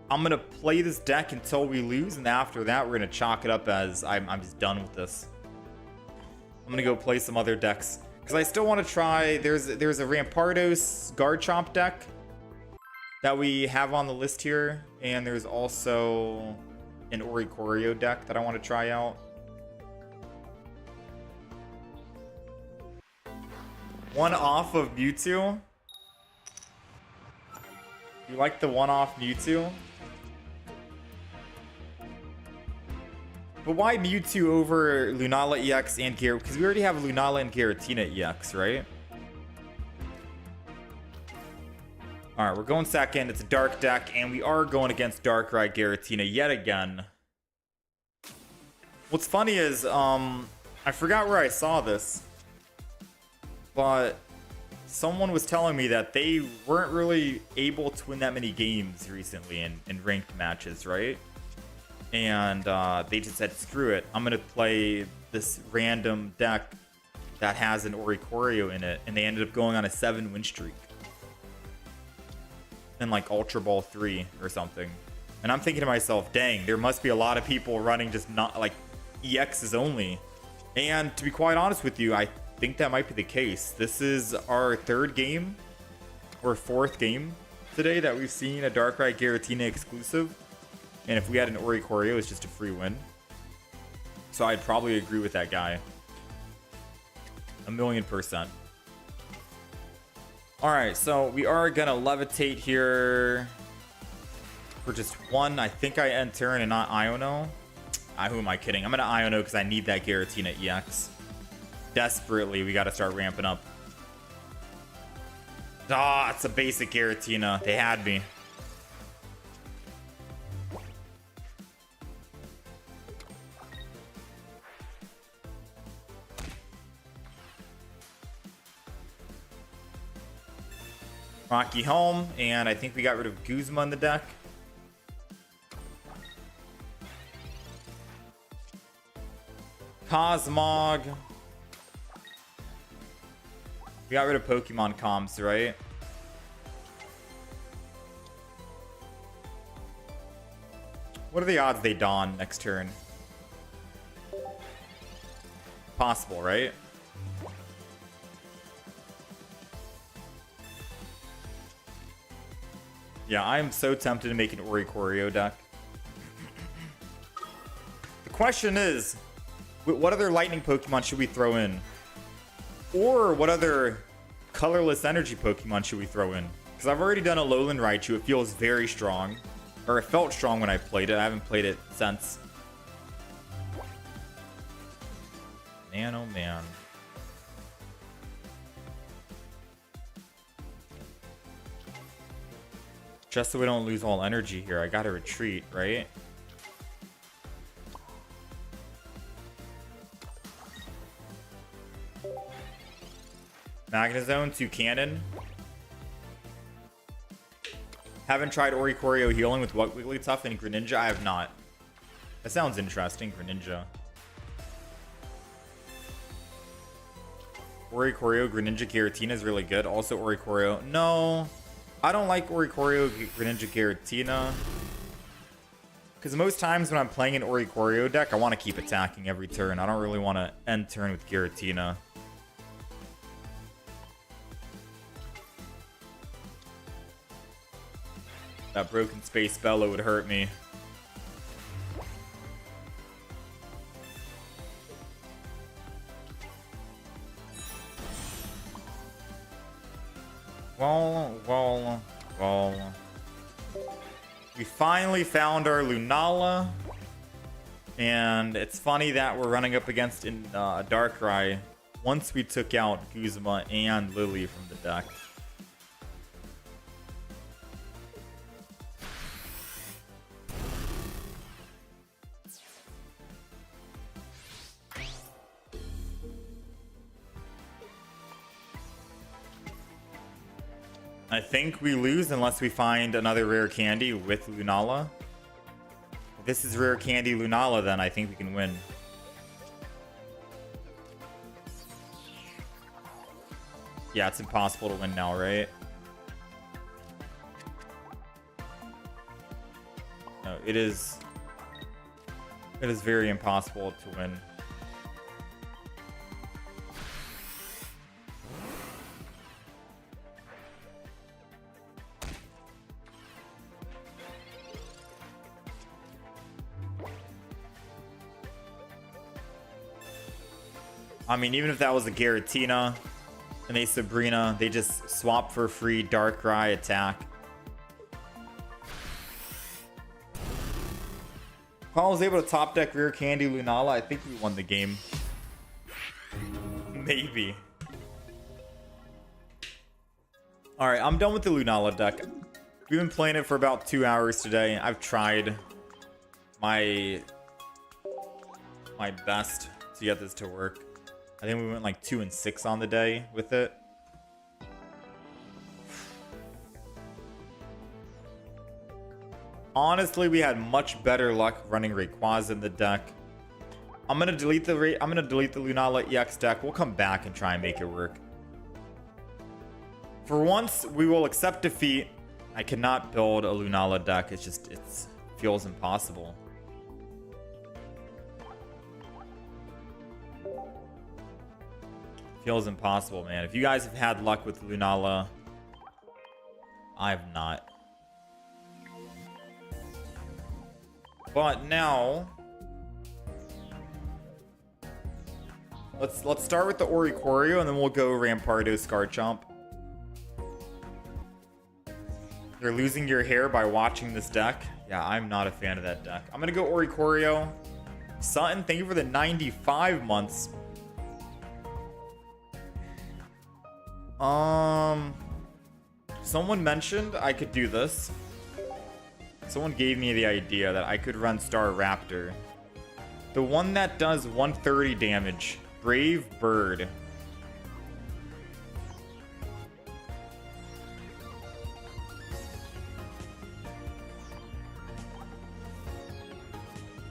I'm going to play this deck until we lose, and after that, we're going to chalk it up as I'm just done with this. I'm going to go play some other decks. Because I still want to try, there's a Rampardos Garchomp deck that we have on the list here. And there's also an Oricorio deck that I want to try out. One off of Mewtwo. You like the one-off Mewtwo? But why Mewtwo over Lunala EX and Gyaratina? Because we already have Lunala and Giratina EX, right? Alright, we're going second. It's a dark deck, and we are going against Darkrai Giratina yet again. What's funny is, I forgot where I saw this, but someone was telling me that they weren't really able to win that many games recently in ranked matches, right? And they just said, screw it, I'm going to play this random deck that has an Oricorio in it. And they ended up going on a 7-win streak. In like Ultra Ball 3 or something. And I'm thinking to myself, dang, there must be a lot of people running just not like EXs only. And to be quite honest with you, I think that might be the case. This is our 3rd game or 4th game today that we've seen a Darkrai Giratina exclusive. And if we had an Oricorio, it's just a free win. So I'd probably agree with that guy. 1,000,000%. Alright, so we are going to levitate here for just 1. I think I end turn and not Iono. Who am I kidding? I'm going to Iono because I need that Giratina EX. Desperately, we got to start ramping up. Ah, it's a basic Giratina. They had me. Rocky home, and I think we got rid of Guzma in the deck. Cosmog. We got rid of Pokemon comms, right? What are the odds they Dawn next turn? Possible, right? Yeah, I am so tempted to make an Oricorio deck. The question is, what other lightning Pokemon should we throw in? Or what other colorless energy Pokemon should we throw in? Because I've already done a Alolan Raichu. It feels very strong. Or it felt strong when I played it. I haven't played it since. Man, oh man. Just so we don't lose all energy here, I gotta retreat, right? Magnezone to Cannon. Haven't tried Oricorio healing with Wigglytuff and Greninja. I have not. That sounds interesting, Greninja. Oricorio, Greninja, Giratina is really good. Also Oricorio. No, I don't like Oricorio, Greninja, Giratina. Because most times when I'm playing an Oricorio deck, I want to keep attacking every turn. I don't really want to end turn with Giratina. That broken space Bellow would hurt me. Well. We finally found our Lunala. And it's funny that we're running up against a Darkrai once we took out Guzma and Lily from the deck. I think we lose unless we find another rare candy with Lunala. If this is rare candy Lunala, then I think we can win. Yeah, it's impossible to win now, right? No, it is very impossible to win. I mean, even if that was a Giratina and a Sabrina, they just swap for free Darkrai attack. If I was able to top deck Rare Candy Lunala, I think we won the game. Maybe. Alright, I'm done with the Lunala deck. We've been playing it for about 2 hours today. I've tried my best to get this to work. I think we went like 2 and 6 on the day with it. Honestly, we had much better luck running Rayquaza in the deck. I'm gonna delete the Lunala EX deck. We'll come back and try and make it work. For once, we will accept defeat. I cannot build a Lunala deck. It feels impossible. Feels impossible, man. If you guys have had luck with Lunala, I have not. But now, let's start with the Oricorio, and then we'll go Rampardo, Scarchomp. You're losing your hair by watching this deck. Yeah, I'm not a fan of that deck. I'm gonna go Oricorio. Sutton, thank you for the 95 months. Someone mentioned I could do this. Someone gave me the idea that I could run Star Raptor. The one that does 130 damage. Brave Bird.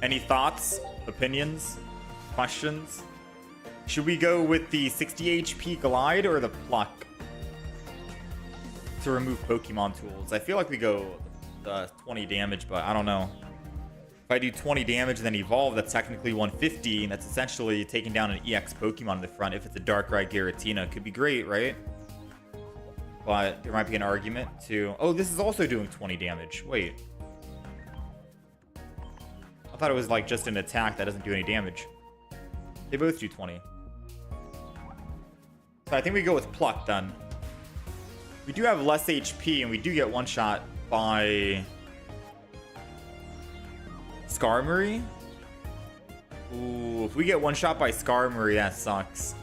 Any thoughts, opinions, questions? Should we go with the 60 HP Glide or the Pluck to remove Pokemon tools? I feel like we go the 20 damage, but I don't know. If I do 20 damage and then evolve, that's technically 150, and that's essentially taking down an EX Pokemon in the front. If it's a Darkrai Giratina, it could be great, right? But there might be an argument to... Oh, this is also doing 20 damage. Wait. I thought it was like just an attack that doesn't do any damage. They both do 20. So I think we go with Pluck then. We do have less HP, and we do get one shot by Skarmory. Ooh, if we get one shot by Skarmory, that sucks.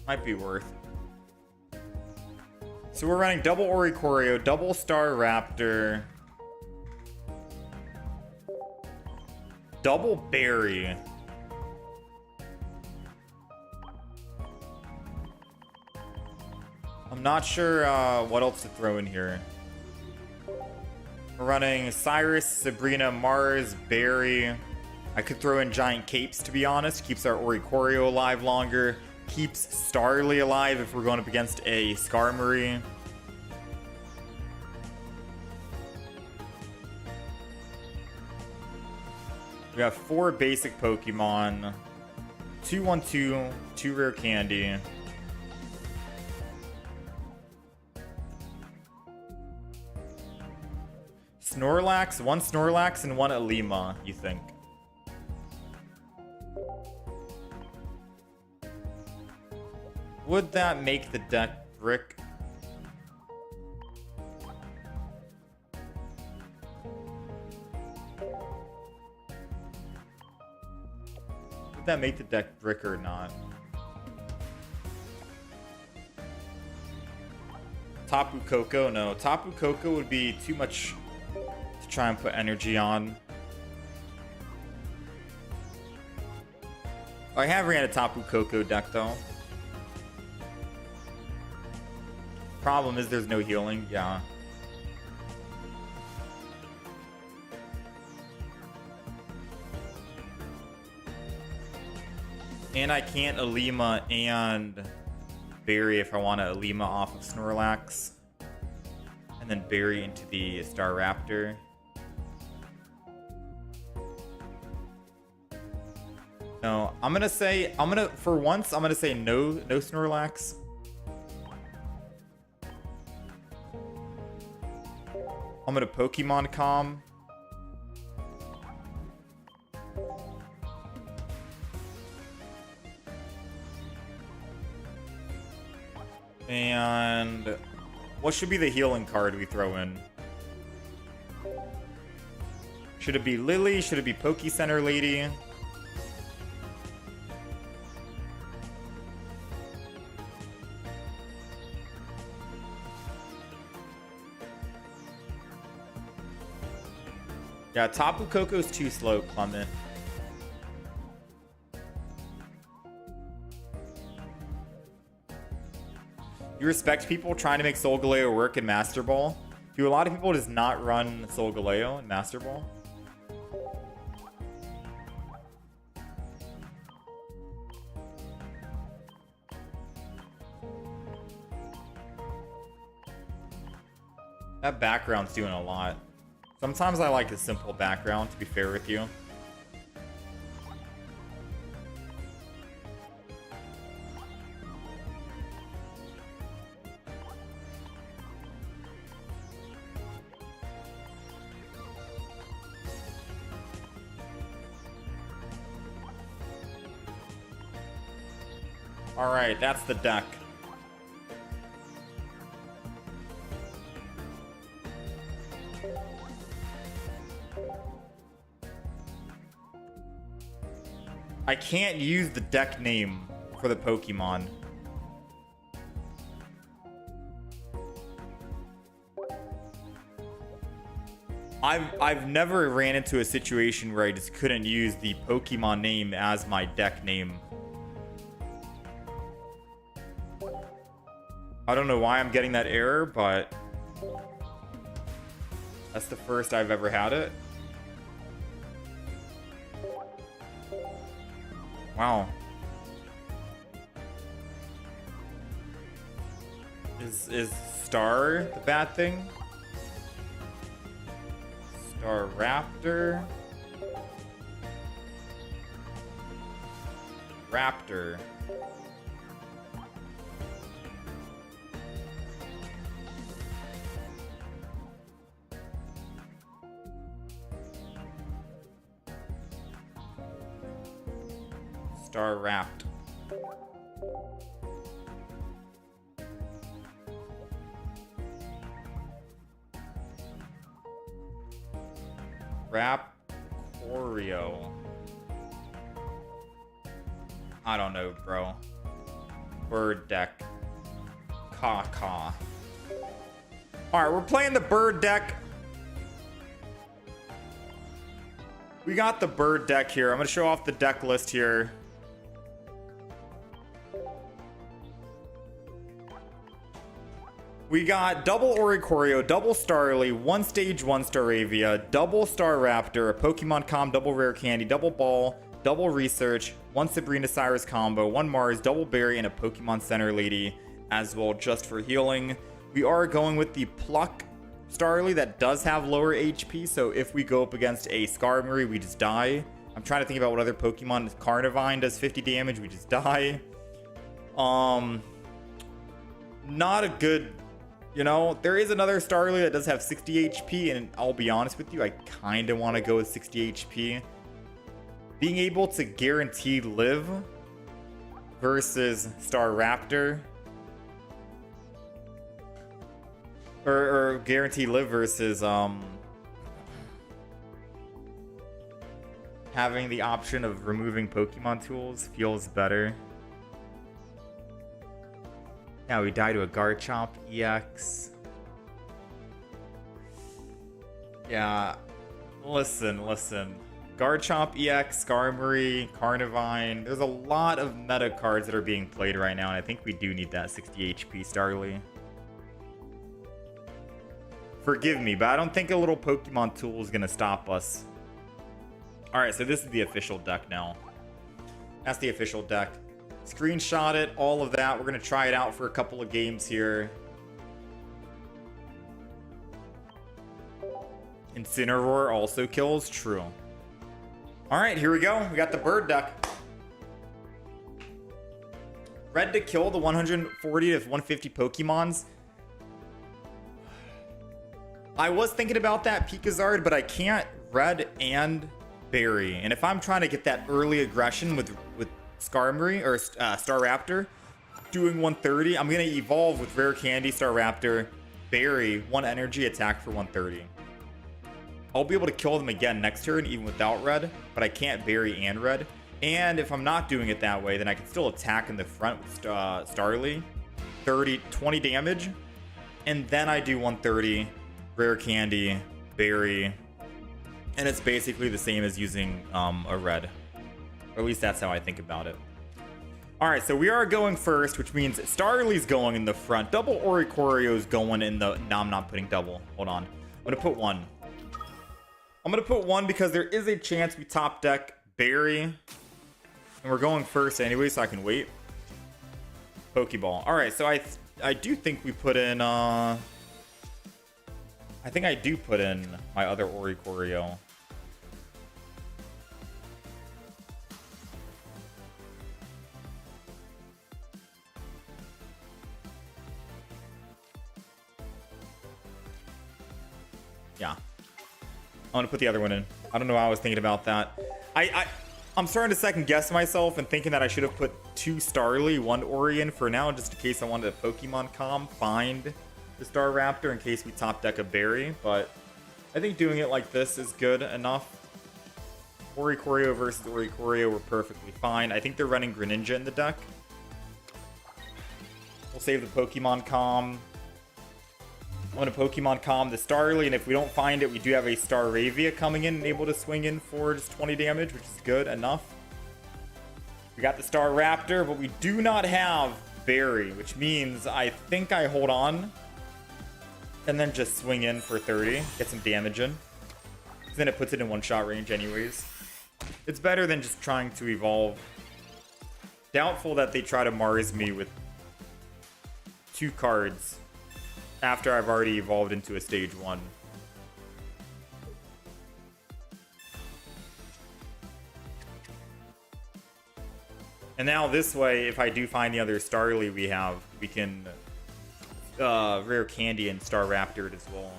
Might be worth. So we're running double Oricorio, double Star Raptor, double Berry. I'm not sure what else to throw in here. We're running Cyrus, Sabrina, Mars, Berry. I could throw in Giant Capes, to be honest. Keeps our Oricorio alive longer. Keeps Starly alive if we're going up against a Skarmory. We have 4 basic Pokemon. 2/1/2, 2 rare candy. Snorlax, 1 Snorlax and 1 Alima, you think? Would that make the deck brick? Would that make the deck brick or not? Tapu Koko? No. Tapu Koko would be too much to try and put energy on. I have ran a Tapu Koko deck though. Problem is there's no healing. Yeah. And I can't Alima and Berry if I want to Alima off of Snorlax. And then Berry into the Star Raptor. No, for once, I'm gonna say no Snorlax. I'm gonna Pokemon Calm. And what should be the healing card we throw in? Should it be Lily? Should it be Poke Center Lady? Yeah, Tapu Koko's too slow, Clement. You respect people trying to make Solgaleo work in Master Ball? Do a lot of people just not run Solgaleo in Master Ball? That background's doing a lot. Sometimes I like a simple background, to be fair with you. Alright, that's the deck. I can't use the deck name for the Pokemon. I've never ran into a situation where I just couldn't use the Pokemon name as my deck name. I don't know why I'm getting that error, but that's the first I've ever had it. Wow. Is Star the bad thing? Star Raptor. Raptor. Star Rapt. Oricorio. I don't know, bro. Bird deck. Caw. Alright, we're playing the bird deck. We got the bird deck here. I'm going to show off the deck list here. We got double Oricorio, double Starly, one stage 1 Staravia, double Star Raptor, a Pokemon Com, double Rare Candy, double Ball, double Research, one Sabrina Cyrus combo, one Mars, double Berry, and a Pokemon Center Lady as well, just for healing. We are going with the Pluck Starly that does have lower HP, so if we go up against a Skarmory, we just die. I'm trying to think about what other Pokemon. Carnivine does 50 damage, we just die. Not a good... You know, there is another Starly that does have 60 HP, and I'll be honest with you, I kind of want to go with 60 HP. Being able to guarantee live versus Star Raptor. Or guarantee live versus having the option of removing Pokemon tools feels better. Now we die to a Garchomp EX. Yeah, listen. Garchomp EX, Skarmory, Carnivine. There's a lot of meta cards that are being played right now, and I think we do need that 60 HP Starly. Forgive me, but I don't think a little Pokemon tool is going to stop us. Alright, so this is the official deck now. That's the official deck. Screenshot it, all of that. We're going to try it out for a couple of games here. Incineroar also kills. True. Alright, here we go. We got the bird deck. Red to kill the 140 to 150 Pokemons. I was thinking about that Pikazzard, but I can't red and berry. And if I'm trying to get that early aggression with Skarmory or Star Raptor, doing 130, I'm going to evolve with Rare Candy, Star Raptor, Berry, 1 energy attack for 130. I'll be able to kill them again next turn even without red, but I can't Berry and red. And if I'm not doing it that way, then I can still attack in the front with Starly, 20 damage, and then I do 130, Rare Candy, Berry, and it's basically the same as using a red. Or at least that's how I think about it. Alright, so we are going first, which means Starly's going in the front. Double Oricorio's going in the... No, I'm not putting double. Hold on. I'm going to put 1. I'm going to put 1 because there is a chance we top deck Berry. And we're going first anyway, so I can wait. Pokeball. Alright, so I do think we put in... I think I do put in my other Oricorio. Yeah. I'm gonna put the other one in. I don't know why I was thinking about that. I'm starting to second guess myself and thinking that I should have put 2 Starly, 1 Ori in for now, just in case I wanted a Pokemon Com find the Star Raptor in case we top deck a Berry, but I think doing it like this is good enough. Oricorio versus Oricorio were perfectly fine. I think they're running Greninja in the deck. We'll save the Pokemon Com. I'm gonna Pokemon Calm the Starly, and if we don't find it, we do have a Staravia coming in and able to swing in for just 20 damage, which is good enough. We got the Staraptor, but we do not have Berry, which means I think I hold on and then just swing in for 30, get some damage in. Then it puts it in one-shot range anyways. It's better than just trying to evolve. Doubtful that they try to Mars me with 2 cards after I've already evolved into a stage 1. And now this way, if I do find the other Starly we have, we can Rare Candy and Staraptor it as well.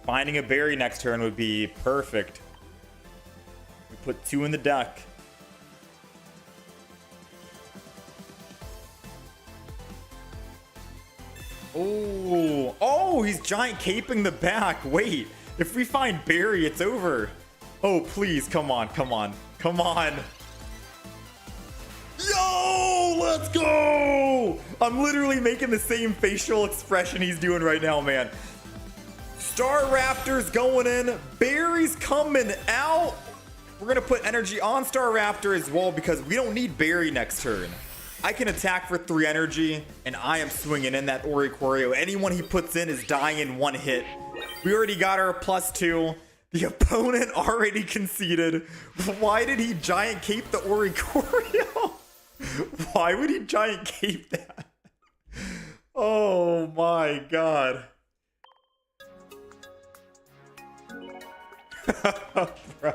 Finding a Berry next turn would be perfect. We put 2 in the deck. Oh, he's giant caping the back. Wait, if we find Berry, it's over. Oh, please, come on. Yo, let's go! I'm literally making the same facial expression he's doing right now, man. Staraptor's going in. Berry's coming out. We're going to put energy on Staraptor as well because we don't need Berry next turn. I can attack for 3 energy, and I am swinging in that Oricorio. Anyone he puts in is dying in 1 hit. We already got our +2. The opponent already conceded. Why did he giant cape the Oricorio? Why would he giant cape that? Oh my god. Bro.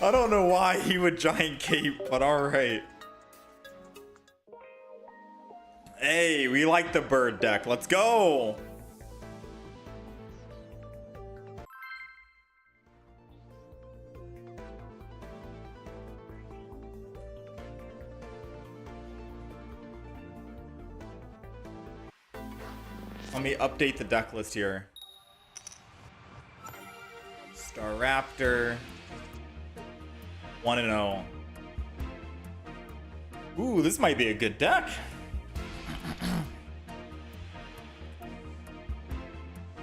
I don't know why he would giant cape, but alright. Hey, we like the bird deck. Let's go! Let me update the deck list here. Staraptor. 1-0. Ooh, this might be a good deck.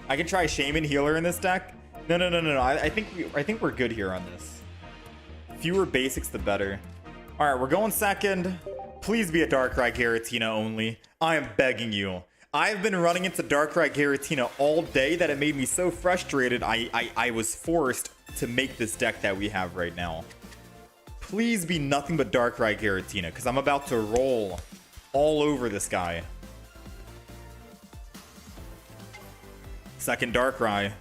I can try Shaman Healer in this deck. No. I think we're good here on this. Fewer basics, the better. All right, we're going second. Please be a Darkrai Giratina only. I am begging you. I've been running into Darkrai Giratina all day that it made me so frustrated. I was forced to make this deck that we have right now. Please be nothing but Darkrai Giratina, because I'm about to roll all over this guy. Second Darkrai.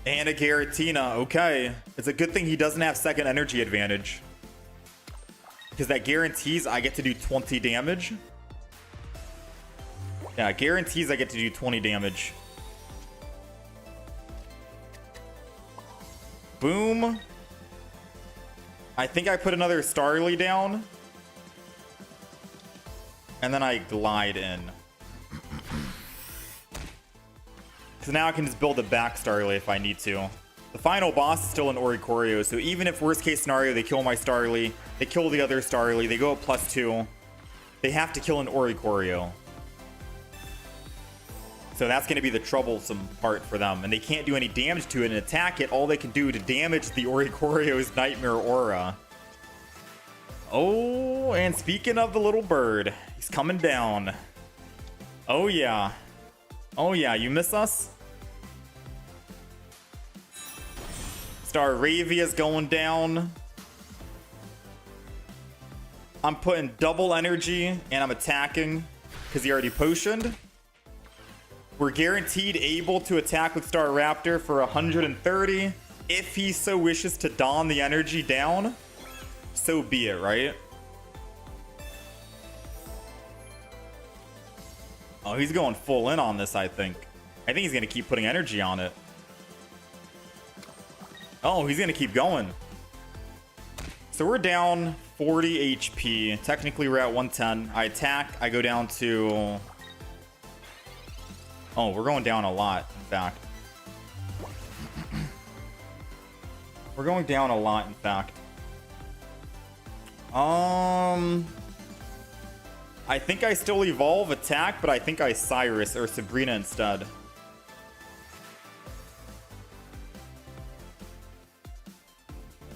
And a Giratina. Okay. It's a good thing he doesn't have second energy advantage, because that guarantees I get to do 20 damage. Yeah, it guarantees I get to do 20 damage. Boom. I think I put another Starly down. And then I glide in. So now I can just build a back Starly if I need to. The final boss is still an Oricorio, so even if worst case scenario they kill my Starly, they kill the other Starly, they go up +2, they have to kill an Oricorio. So that's going to be the troublesome part for them. And they can't do any damage to it and attack it. All they can do to damage the Oricorio's Nightmare Aura. Oh, and speaking of the little bird, he's coming down. Oh, yeah. Oh, yeah. You miss us? Staravia's going down. I'm putting double energy and I'm attacking because he already potioned. We're guaranteed able to attack with Staraptor for 130. If he so wishes to don the energy down, so be it, right? Oh, he's going full in on this, I think. I think he's going to keep putting energy on it. Oh, he's going to keep going. So we're down 40 HP. Technically, we're at 110. I attack. I go down to... Oh, we're going down a lot, in fact. We're going down a lot, in fact. I think I still evolve attack, but I think I Cyrus or Sabrina instead.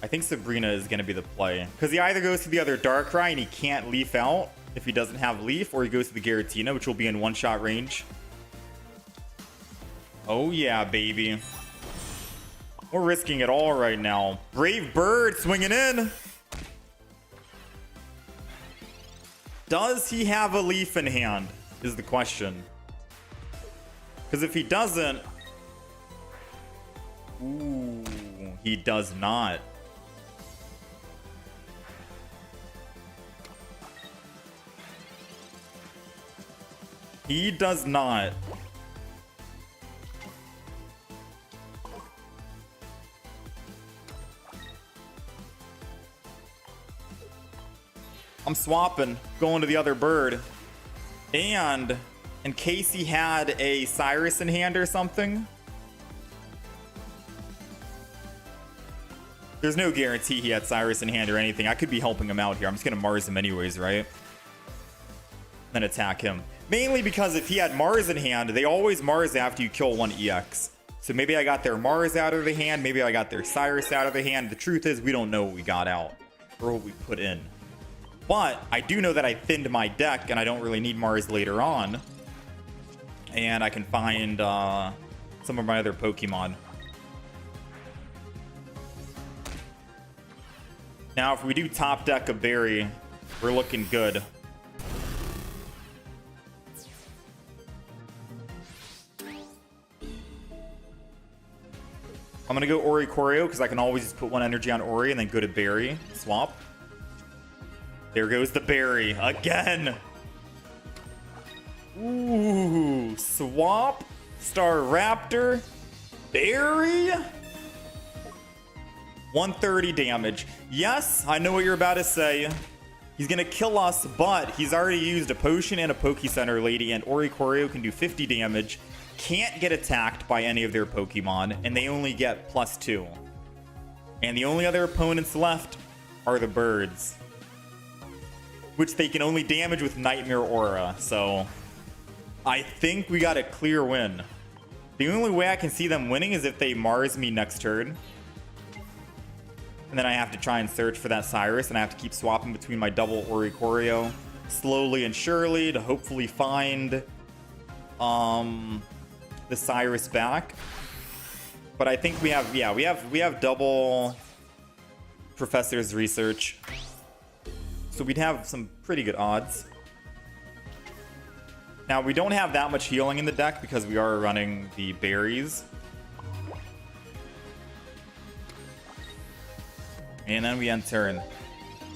I think Sabrina is going to be the play. Because he either goes to the other Darkrai and he can't leaf out if he doesn't have leaf, or he goes to the Giratina, which will be in one-shot range. Oh yeah, baby. We're risking it all right now. Brave Bird swinging in. Does he have a leaf in hand is the question. Because if he doesn't... Ooh, he does not. He does not. I'm swapping, going to the other bird. And in case he had a Cyrus in hand or something, there's no guarantee he had Cyrus in hand or anything. I could be helping him out here. I'm just going to Mars him anyways, right? Then attack him. Mainly because if he had Mars in hand, they always Mars after you kill one EX. So maybe I got their Mars out of the hand. Maybe I got their Cyrus out of the hand. The truth is, we don't know what we got out or what we put in. But I do know that I thinned my deck and I don't really need Mars later on. And I can find some of my other Pokemon. Now, if we do top deck a berry, we're looking good. I'm going to go Oricorio because I can always just put one energy on Ori and then go to berry. Swap. There goes the berry again. Ooh, swap, Star Raptor, berry. 130 damage. Yes, I know what you're about to say. He's gonna kill us, but he's already used a potion and a Poke Center Lady, and Oricorio can do 50 damage. Can't get attacked by any of their Pokemon, and they only get +2. And the only other opponents left are the birds, which they can only damage with Nightmare Aura. So I think we got a clear win. The only way I can see them winning is if they Mars me next turn. And then I have to try and search for that Cyrus, and I have to keep swapping between my double Oricorio slowly and surely to hopefully find the Cyrus back. But I think we have, yeah, we have double Professor's Research. So we'd have some pretty good odds. Now, we don't have that much healing in the deck because we are running the berries. And then we end turn.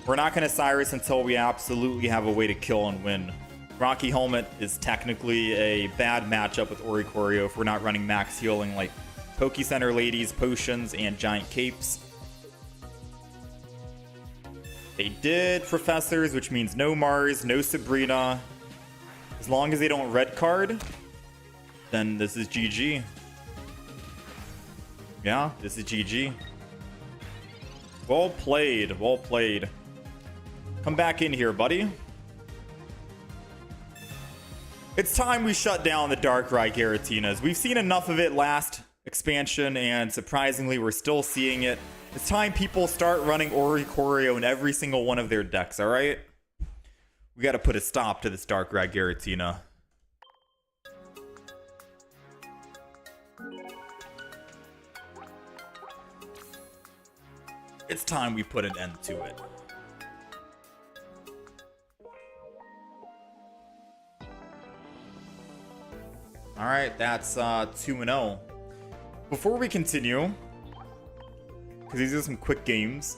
We're not going to Cyrus until we absolutely have a way to kill and win. Rocky Helmet is technically a bad matchup with Oricorio if we're not running max healing like Poke Center Ladies, Potions, and Giant Capes. They did Professors, which means no Mars, no Sabrina. As long as they don't red card, then this is GG. Yeah, this is GG. Well played, well played. Come back in here, buddy. It's time we shut down the Darkrai Giratinas. We've seen enough of it last expansion, and surprisingly, we're still seeing it. It's time people start running Oricorio in every single one of their decks, alright? We gotta put a stop to this Darkrai Giratina. It's time we put an end to it. Alright, that's 2-0. Before we continue, because these are some quick games,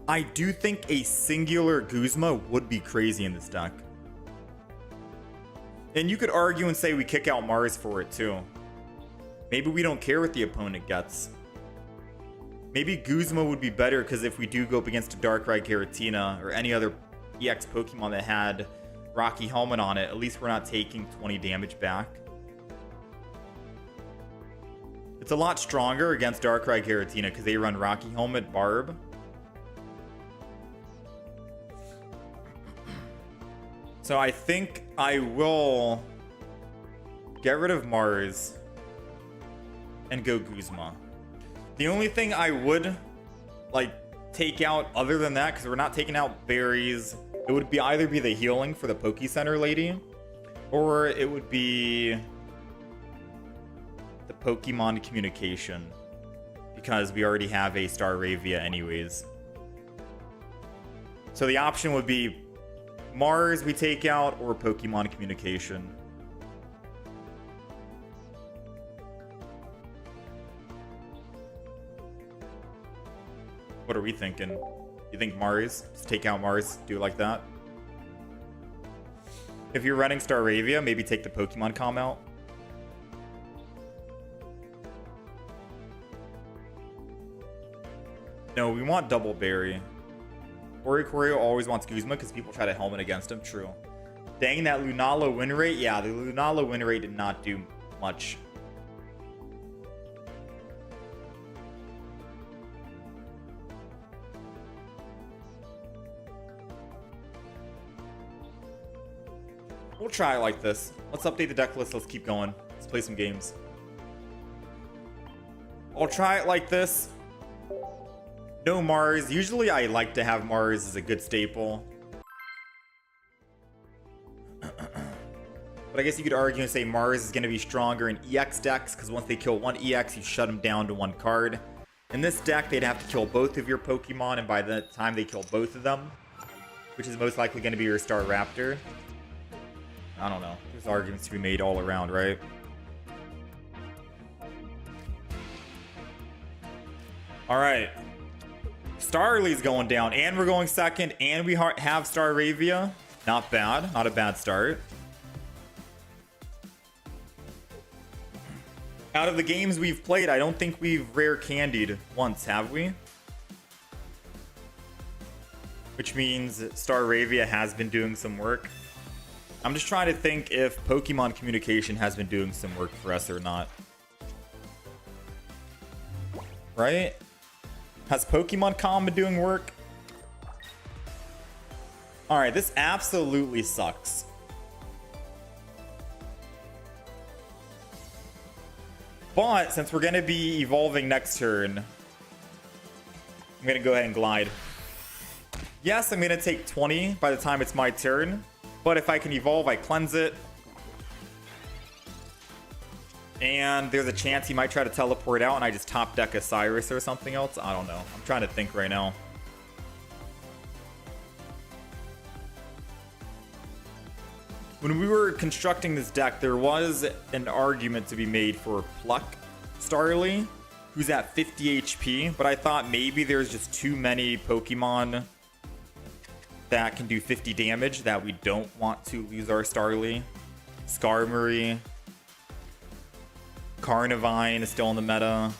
I do think a singular Guzma would be crazy in this deck. And you could argue and say we kick out Mars for it too. Maybe we don't care what the opponent gets. Maybe Guzma would be better because if we do go up against a Darkrai Giratina or any other EX Pokemon that had Rocky Helmet on it, at least we're not taking 20 damage back. It's a lot stronger against Darkrai Giratina because they run Rocky Helmet, Barb. So I think I will get rid of Mars and go Guzma. The only thing I would like take out other than that, because we're not taking out berries, it would be either be the healing for the Poke Center lady, or it would be the Pokemon communication, because we already have a Staravia anyways. So the option would be Mars we take out, or Pokemon communication. What are we thinking? You think Mars? Just take out Mars, do it like that? If you're running Staravia, maybe take the Pokemon comm out. No, we want Double Berry. Oricorio always wants Guzma because people try to helmet against him. True. Dang, that Lunala win rate? Yeah, the Lunala win rate did not do much. We'll try it like this. Let's update the deck list. Let's keep going. Let's play some games. I'll try it like this. No Mars. Usually I like to have Mars as a good staple. But I guess you could argue and say Mars is going to be stronger in EX decks, because once they kill one EX, you shut them down to one card. In this deck, they'd have to kill both of your Pokemon, and by the time they kill both of them, which is most likely going to be your Staraptor. I don't know. There's arguments to be made all around, right? All right. Starly's going down, and we're going second, and we have Staravia. Not bad. Not a bad start. Out of the games we've played, I don't think we've rare candied once, have we? Which means Staravia has been doing some work. I'm just trying to think if Pokemon communication has been doing some work for us or not. Right? Has Pokemon comm been doing work? Alright, this absolutely sucks. But since we're going to be evolving next turn, I'm going to go ahead and glide. Yes, I'm going to take 20 by the time it's my turn. But if I can evolve, I cleanse it. And there's a chance he might try to teleport out and I just top deck a Cyrus or something else. I don't know. I'm trying to think right now. When we were constructing this deck, there was an argument to be made for Pluck Starly, who's at 50 HP. But I thought maybe there's just too many Pokemon that can do 50 damage that we don't want to lose our Starly. Skarmory. Carnivine is still in the meta.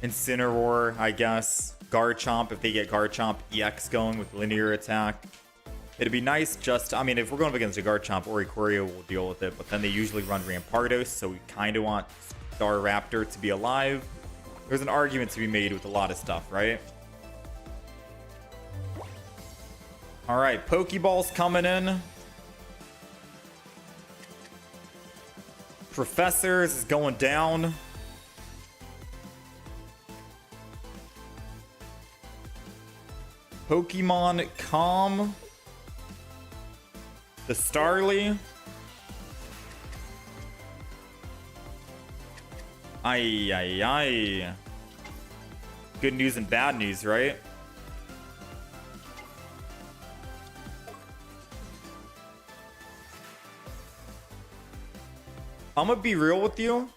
Incineroar, I guess. Garchomp, if they get Garchomp EX going with linear attack. It'd be nice just, I mean, if we're going up against a Garchomp, Oricorio will deal with it, but then they usually run Rampardos, so we kind of want Staraptor to be alive. There's an argument to be made with a lot of stuff, right? Alright, Pokeballs coming in. Professors is going down. Pokemon Calm. The Starly. Ay, ay, ay. Good news and bad news, right? I'm gonna be real with you.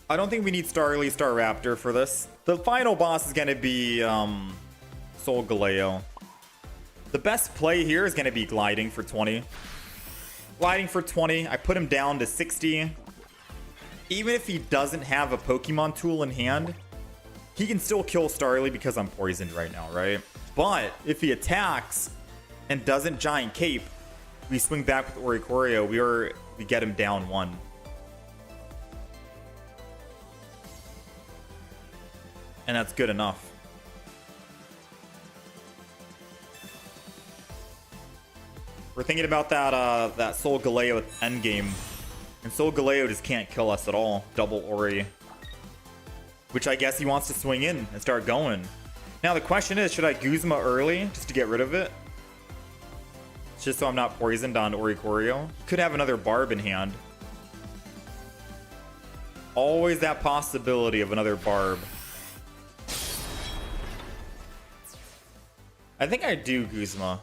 I don't think we need Starly Staraptor for this. The final boss is gonna be Solgaleo. The best play here is gonna be gliding for 20. Gliding for 20. I put him down to 60. Even if he doesn't have a Pokemon tool in hand, he can still kill Starly because I'm poisoned right now, right? But if he attacks and doesn't Giant Cape, we swing back with Oricorio. We get him down 1. And that's good enough. We're thinking about that Soul Galeo endgame. And Soul Galeo just can't kill us at all. Double Ori. Which I guess he wants to swing in and start going. Now the question is, should I Guzma early just to get rid of it? Just so I'm not poisoned on Oricorio. Could have another Barb in hand. Always that possibility of another Barb. I think I do Guzma.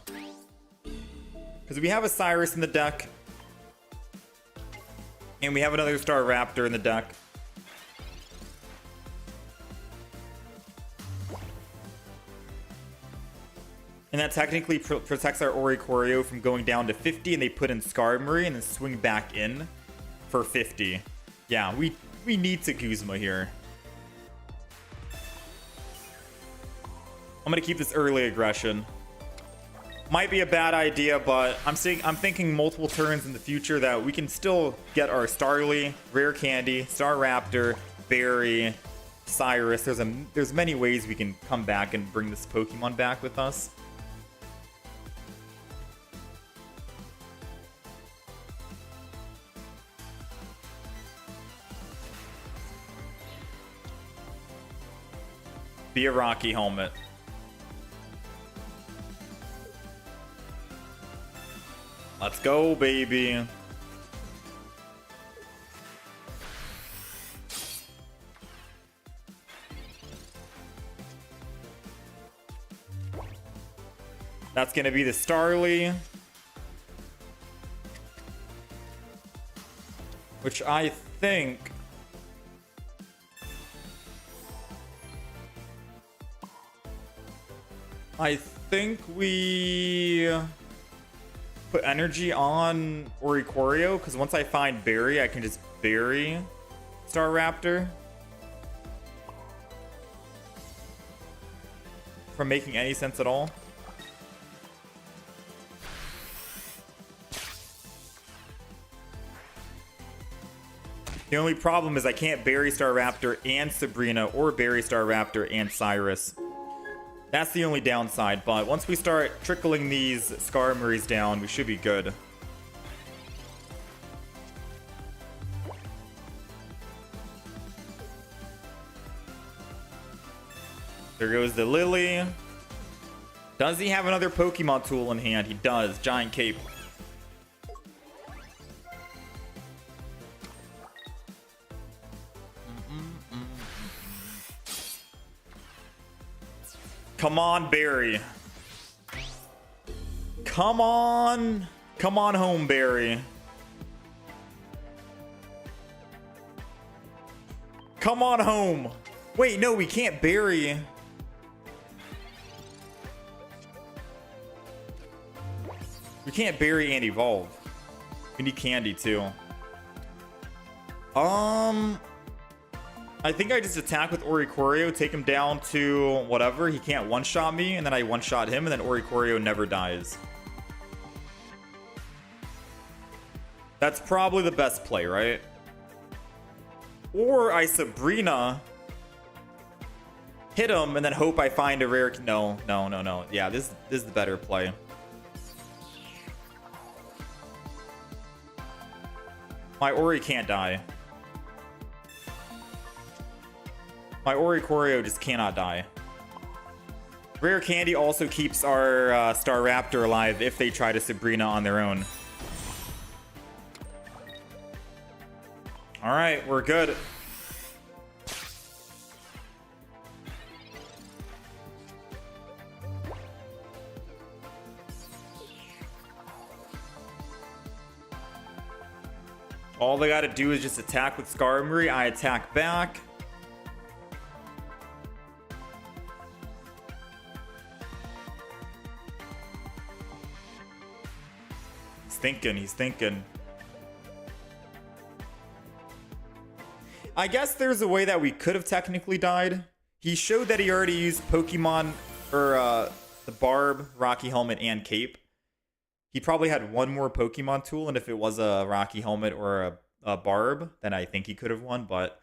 Because we have a Cyrus in the deck. And we have another Star Raptor in the deck. And that technically protects our Oricorio from going down to 50, and they put in Skarmory and then swing back in for 50. Yeah, we need to Guzma here. I'm gonna keep this early aggression. Might be a bad idea, but I'm thinking multiple turns in the future that we can still get our Starly, Rare Candy, Star Raptor, Berry, Cyrus. There's many ways we can come back and bring this Pokemon back with us. Be a Rocky Helmet. Let's go, baby. That's gonna be the Starly. Which I think... we put energy on Oricorio, because once I find Berry, I can just bury Star Raptor from making any sense at all. The only problem is I can't bury Star Raptor and Sabrina, or bury Star Raptor and Cyrus. That's the only downside, but once we start trickling these Skarmories down, we should be good. There goes the Lily. Does he have another Pokemon tool in hand? He does. Giant Cape. Come on, Barry. Come on. Come on home, Barry. Come on home. Wait, no, we can't bury. We can't bury and evolve. We need candy too. I think I just attack with Oricorio, take him down to whatever. He can't one-shot me, and then I one-shot him, and then Oricorio never dies. That's probably the best play, right? Or I Sabrina, hit him, and then hope I find a rare... No. Yeah, this is the better play. My Ori can't die. My Oricorio just cannot die. Rare Candy also keeps our Star Raptor alive if they try to Sabrina on their own. Alright, we're good. All they gotta do is just attack with Skarmory. I attack back. He's thinking. I guess there's a way that we could have technically died. He showed that he already used Pokemon, or the Barb, Rocky Helmet, and Cape. He probably had one more Pokemon tool, and if it was a Rocky Helmet or a Barb, then I think he could have won, but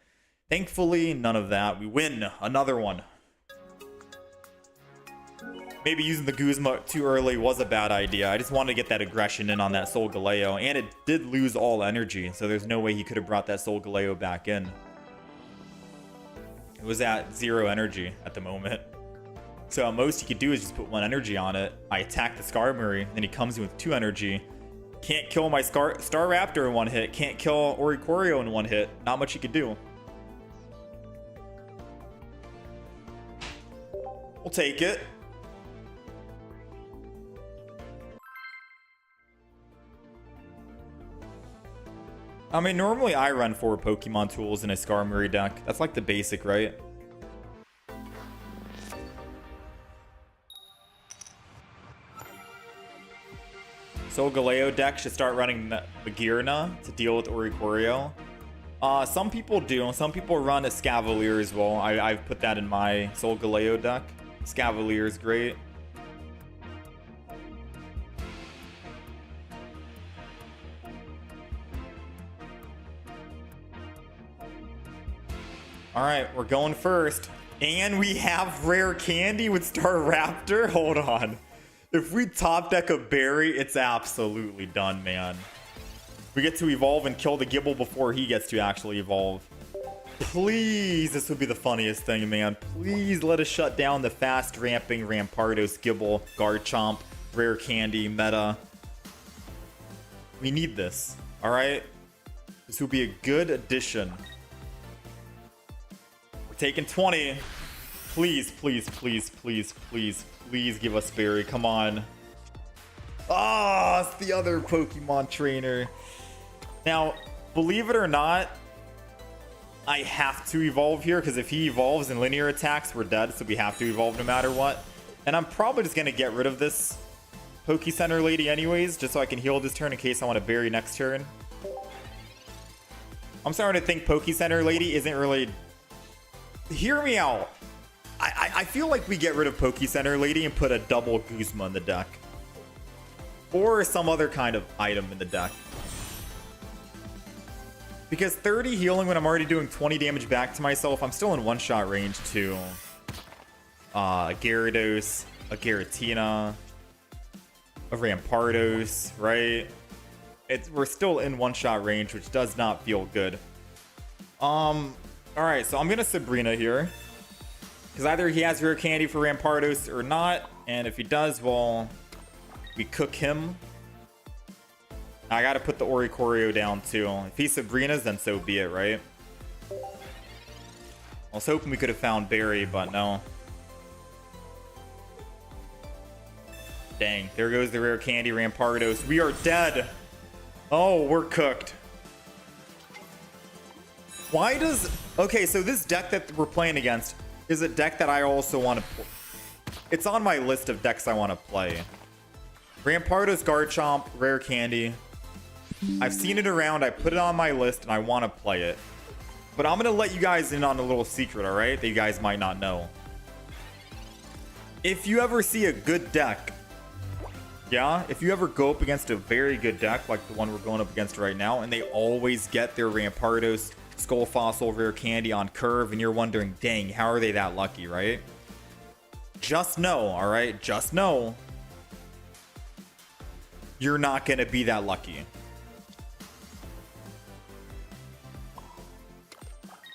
thankfully, none of that. We win another one. Maybe using the Guzma too early was a bad idea. I just wanted to get that aggression in on that Solgaleo, and it did lose all energy, so there's no way he could have brought that Solgaleo back in. It was at 0 energy at the moment. So most you could do is just put 1 energy on it. I attack the Skarmory, then he comes in with 2 energy. Can't kill my Star Raptor in 1 hit. Can't kill Oricorio in 1 hit. Not much you could do. We'll take it. I mean, normally I run 4 Pokemon tools in a Skarmory deck. That's like the basic, right? Solgaleo deck should start running Magearna to deal with Oricorio. Some people do. Some people run a Scavalier as well. I've put that in my Solgaleo deck. Scavalier is great. Alright, we're going first. And we have rare candy with Star Raptor? Hold on. If we top deck a berry, it's absolutely done, man. We get to evolve and kill the Gibble before he gets to actually evolve. Please, this would be the funniest thing, man. Please let us shut down the fast ramping Rampardos, Gibble, Garchomp, rare candy, meta. We need this, alright? This would be a good addition. We're taking 20. Please, please, please, please, please, please give us berry. Come on. Ah, it's the other Pokemon trainer. Now, believe it or not, I have to evolve here because if he evolves in linear attacks, we're dead. So we have to evolve no matter what. And I'm probably just going to get rid of this Poke Center lady anyways, just so I can heal this turn in case I want to berry next turn. I'm starting to think Poke Center lady isn't really... Hear me out. I feel like we get rid of Poke Center lady and put a double Guzma in the deck. Or some other kind of item in the deck. Because 30 healing when I'm already doing 20 damage back to myself, I'm still in one-shot range to a Gyarados, a Giratina, a Rampardos, right? We're still in one-shot range, which does not feel good. Alright, so I'm gonna Sabrina here. Because either he has rare candy for Rampardos or not, and if he does, well, we cook him. I gotta put the Oricorio down too. If he Sabrina's, then so be it, right? I was hoping we could have found Barry, but no. Dang, there goes the rare candy Rampardos. We are dead. Oh, we're cooked. Why does... Okay, so this deck that we're playing against is a deck that I also want to... It's on my list of decks I want to play. Rampardos, Garchomp, rare candy. I've seen it around, I put it on my list, and I want to play it. But I'm going to let you guys in on a little secret, alright? That you guys might not know. If you ever see a good deck, yeah? If you ever go up against a very good deck, like the one we're going up against right now, and they always get their Rampardos, Skull Fossil, rare candy on curve, and you're wondering, dang, how are they that lucky, right? Just know, alright? Just know. You're not going to be that lucky.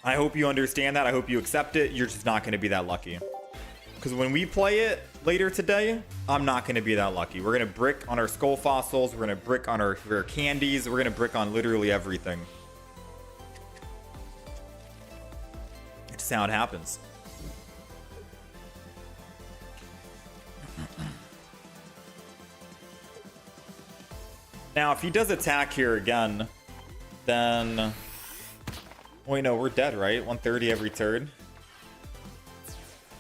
I hope you understand that. I hope you accept it. You're just not going to be that lucky. Because when we play it later today, I'm not going to be that lucky. We're going to brick on our Skull Fossils. We're going to brick on our rare candies. We're going to brick on literally everything. It's just how it happens. Now, if he does attack here again, then... Wait, no, we're dead, right? 130 every turn.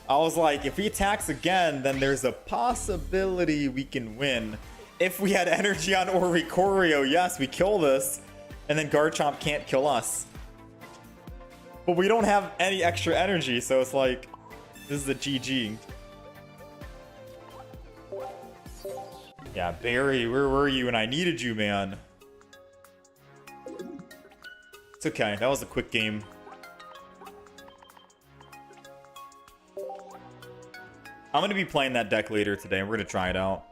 I was like, if he attacks again, then there's a possibility we can win. If we had energy on Oricorio, yes, we kill this. And then Garchomp can't kill us. But we don't have any extra energy, so it's like, this is a GG. Yeah, Barry, where were you? And I needed you, man. It's okay. That was a quick game. I'm going to be playing that deck later today, and we're going to try it out.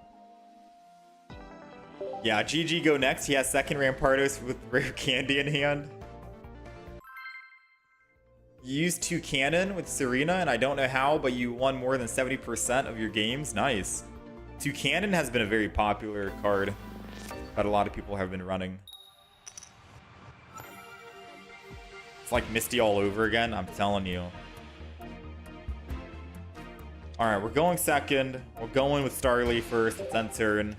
Yeah, GG go next. He has second Rampardos with rare candy in hand. You used 2 cannon with Serena, and I don't know how, but you won more than 70% of your games. Nice. 2 cannon has been a very popular card that a lot of people have been running. It's like Misty all over again, I'm telling you. Alright, we're going second. We're going with Starly first. It's end turn.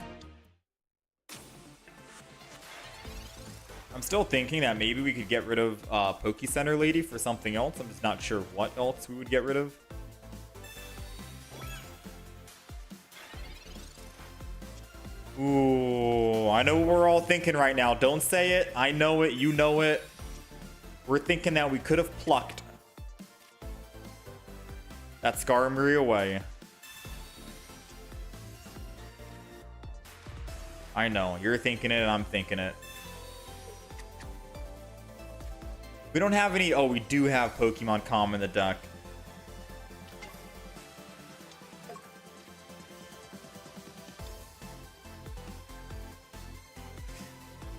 I'm still thinking that maybe we could get rid of Poke Center Lady for something else. I'm just not sure what else we would get rid of. Ooh, I know what we're all thinking right now. Don't say it. I know it. You know it. We're thinking that we could have plucked that Skarmory away. I know. You're thinking it and I'm thinking it. We don't have any... Oh, we do have Pokemon Calm in the deck.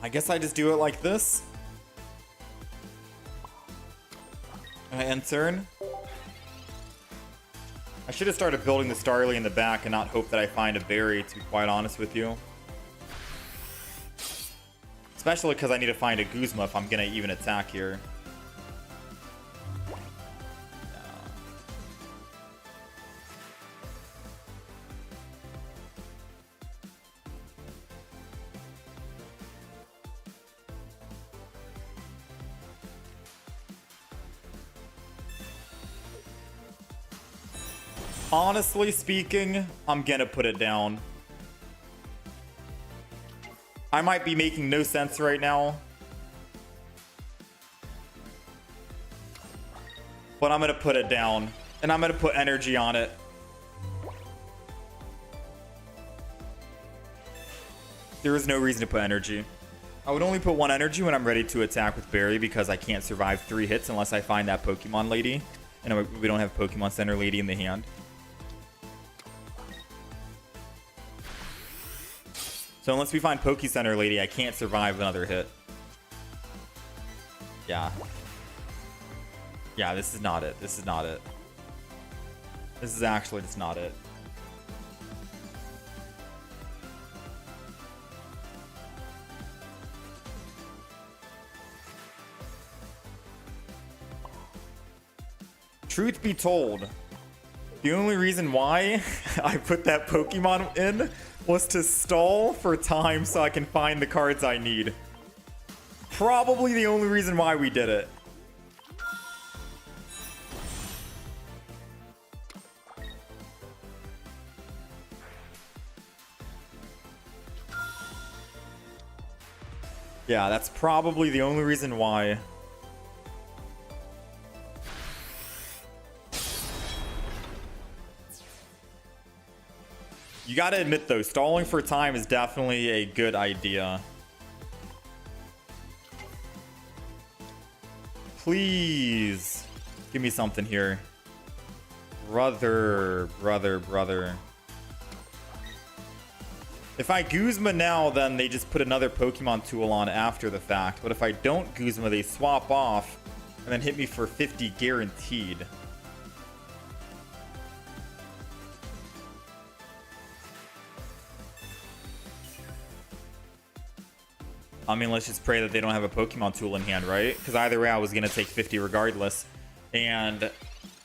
I guess I just do it like this. End turn. I should have started building the Starly in the back and not hope that I find a berry, to be quite honest with you. Especially because I need to find a Guzma if I'm going to even attack here. Honestly speaking, I'm gonna put it down. I might be making no sense right now, but I'm gonna put it down, and I'm gonna put energy on it. There is no reason to put energy. I would only put 1 energy when I'm ready to attack with Berry, because I can't survive 3 hits unless I find that Pokemon Lady, and we don't have Pokemon Center Lady in the hand. So unless we find Poke Center Lady, I can't survive another hit. Yeah. Yeah, this is not it. This is not it. This is actually just not it. Truth be told, the only reason why I put that Pokemon in was to stall for time so I can find the cards I need. Probably the only reason why we did it. Yeah, that's probably the only reason why. You gotta admit though, stalling for time is definitely a good idea. Please give me something here. Brother. If I Guzma now, then they just put another Pokemon tool on after the fact. But if I don't Guzma, they swap off and then hit me for 50 guaranteed. I mean, let's just pray that they don't have a Pokemon tool in hand, right? Because either way, I was going to take 50 regardless. And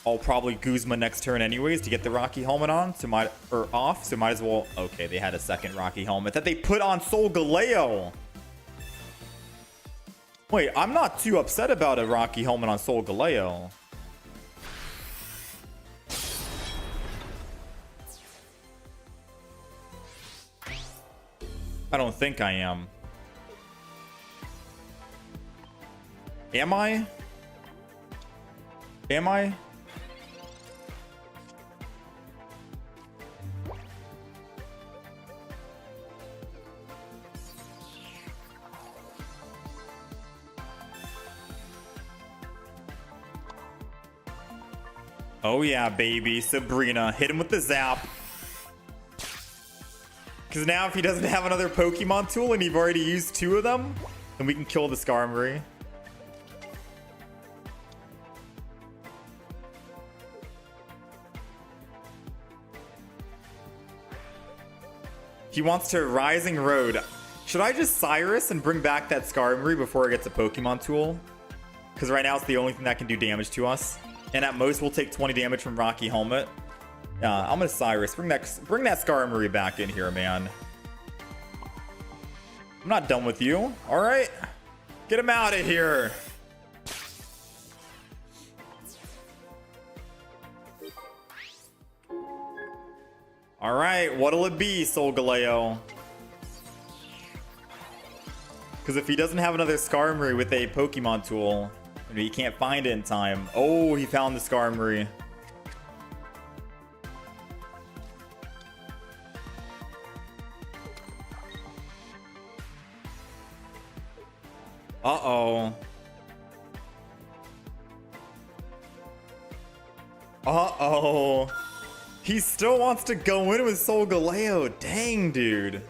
I'll probably Guzma next turn anyways to get the Rocky Helmet on. So might as well... Okay, they had a second Rocky Helmet that they put on Solgaleo. Wait, I'm not too upset about a Rocky Helmet on Solgaleo. I don't think I am. Am I? Am I? Oh yeah, baby. Sabrina. Hit him with the zap. Because now if he doesn't have another Pokemon tool and you've already used 2 of them, then we can kill the Skarmory. He wants to Rising Road. Should I just Cyrus and bring back that Skarmory before it gets a Pokemon tool? Because right now it's the only thing that can do damage to us. And at most we'll take 20 damage from Rocky Helmet. I'm gonna Cyrus. Bring that Skarmory back in here, man. I'm not done with you. Alright. Get him out of here. Alright, what'll it be, Solgaleo? Because if he doesn't have another Skarmory with a Pokemon tool, he can't find it in time. Oh, he found the Skarmory. Uh-oh. Uh-oh. He still wants to go in with Solgaleo. Dang, dude.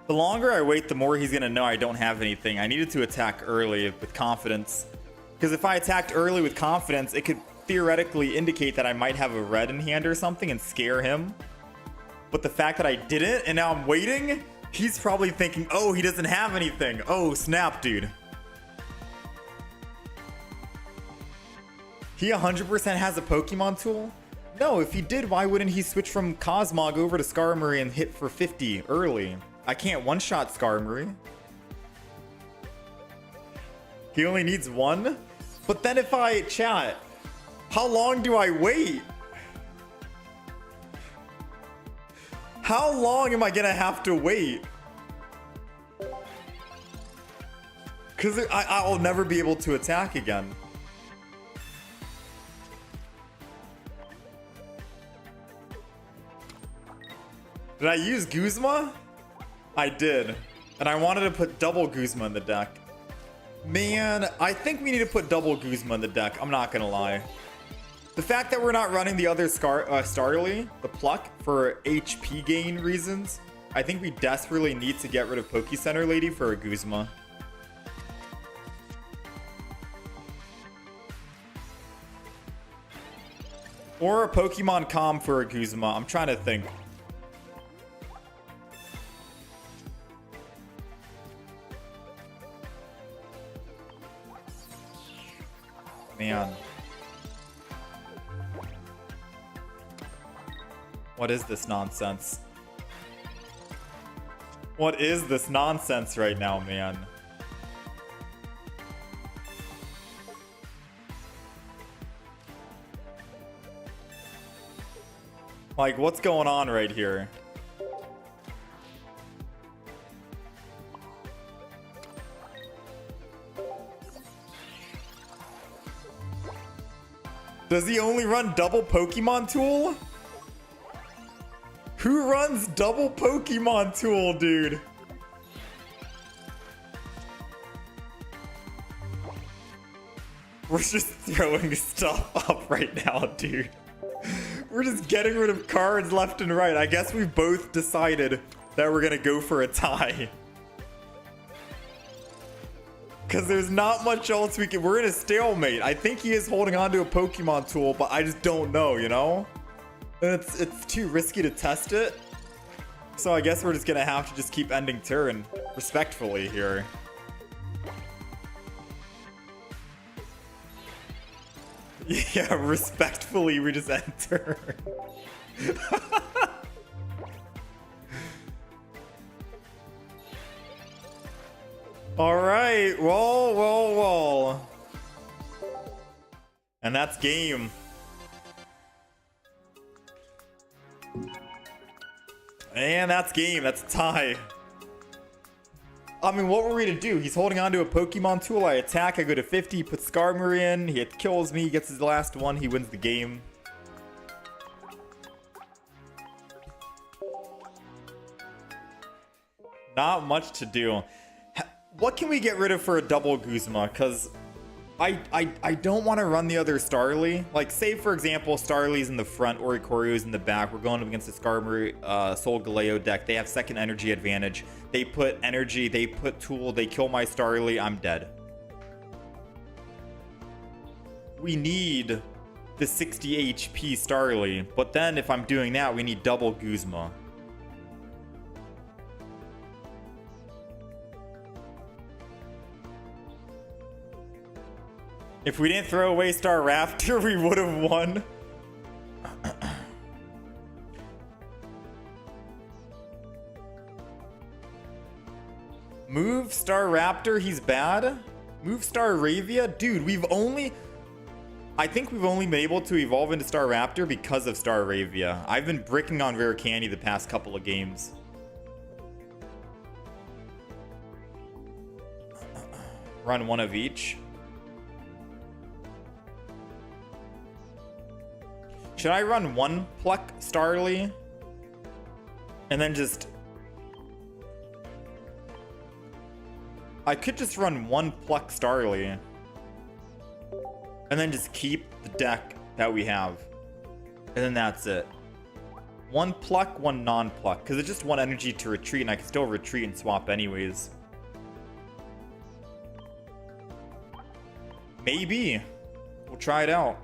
The longer I wait, the more he's going to know I don't have anything. I needed to attack early with confidence. Because if I attacked early with confidence, it could theoretically indicate that I might have a red in hand or something and scare him. But the fact that I didn't and now I'm waiting, he's probably thinking, oh, he doesn't have anything. Oh, snap, dude. He 100% has a Pokemon tool? No, if he did, why wouldn't he switch from Cosmog over to Skarmory and hit for 50 early? I can't one-shot Skarmory. He only needs 1? But then if I chat, how long do I wait? How long am I gonna have to wait? Because I'll never be able to attack again. Did I use Guzma? I did. And I wanted to put double Guzma in the deck. Man, I think we need to put double Guzma in the deck. I'm not gonna lie. The fact that we're not running the other Starly, the Pluck, for HP gain reasons, I think we desperately need to get rid of Poke Center Lady for a Guzma. Or a Pokemon Com for a Guzma. I'm trying to think. Man. What is this nonsense? What is this nonsense right now, man? Like, what's going on right here? Does he only run double Pokemon tool? Who runs double Pokemon tool, dude? We're just throwing stuff up right now, dude. We're just getting rid of cards left and right. I guess we've both decided that we're gonna go for a tie. Because there's not much else we can... We're in a stalemate. I think he is holding on to a Pokemon tool, but I just don't know, you know? And it's too risky to test it. So I guess we're just going to have to just keep ending turn respectfully here. Yeah, respectfully, we just end turn. Alright, well. And that's game. And that's game, that's a tie. I mean, what were we to do? He's holding on to a Pokemon tool. I attack. I go to 50. He puts Skarmory in. He kills me. He gets his last one. He wins the game. Not much to do. What can we get rid of for a double Guzma? Because I don't want to run the other Starly. Like, say, for example, Starly's in the front, Oricorio's in the back. We're going up against the Skarmory Solgaleo deck. They have second energy advantage. They put energy, they put tool, they kill my Starly, I'm dead. We need the 60 HP Starly, but then if I'm doing that, we need double Guzma. If we didn't throw away Star Raptor, we would have won. Move Star Raptor, he's bad. Move Star Ravia? Dude, I think we've only been able to evolve into Star Raptor because of Star Ravia. I've been bricking on Rare Candy the past couple of games. Run one of each. Should I run one Pluck Starly? And then just... I could just run one Pluck Starly. And then just keep the deck that we have. And then that's it. One Pluck, one non-Pluck. Because it's just one energy to retreat, and I can still retreat and swap anyways. Maybe. We'll try it out.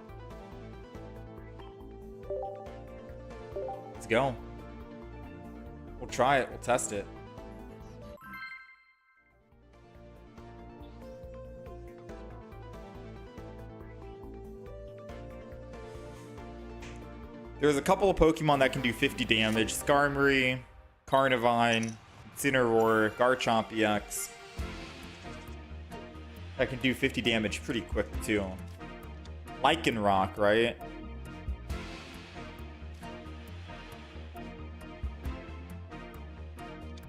Let's go. We'll try it. We'll test it. There's a couple of Pokemon that can do 50 damage. Skarmory, Carnivine, Incineroar, Garchomp EX. That can do 50 damage pretty quick too. Lycanroc, right?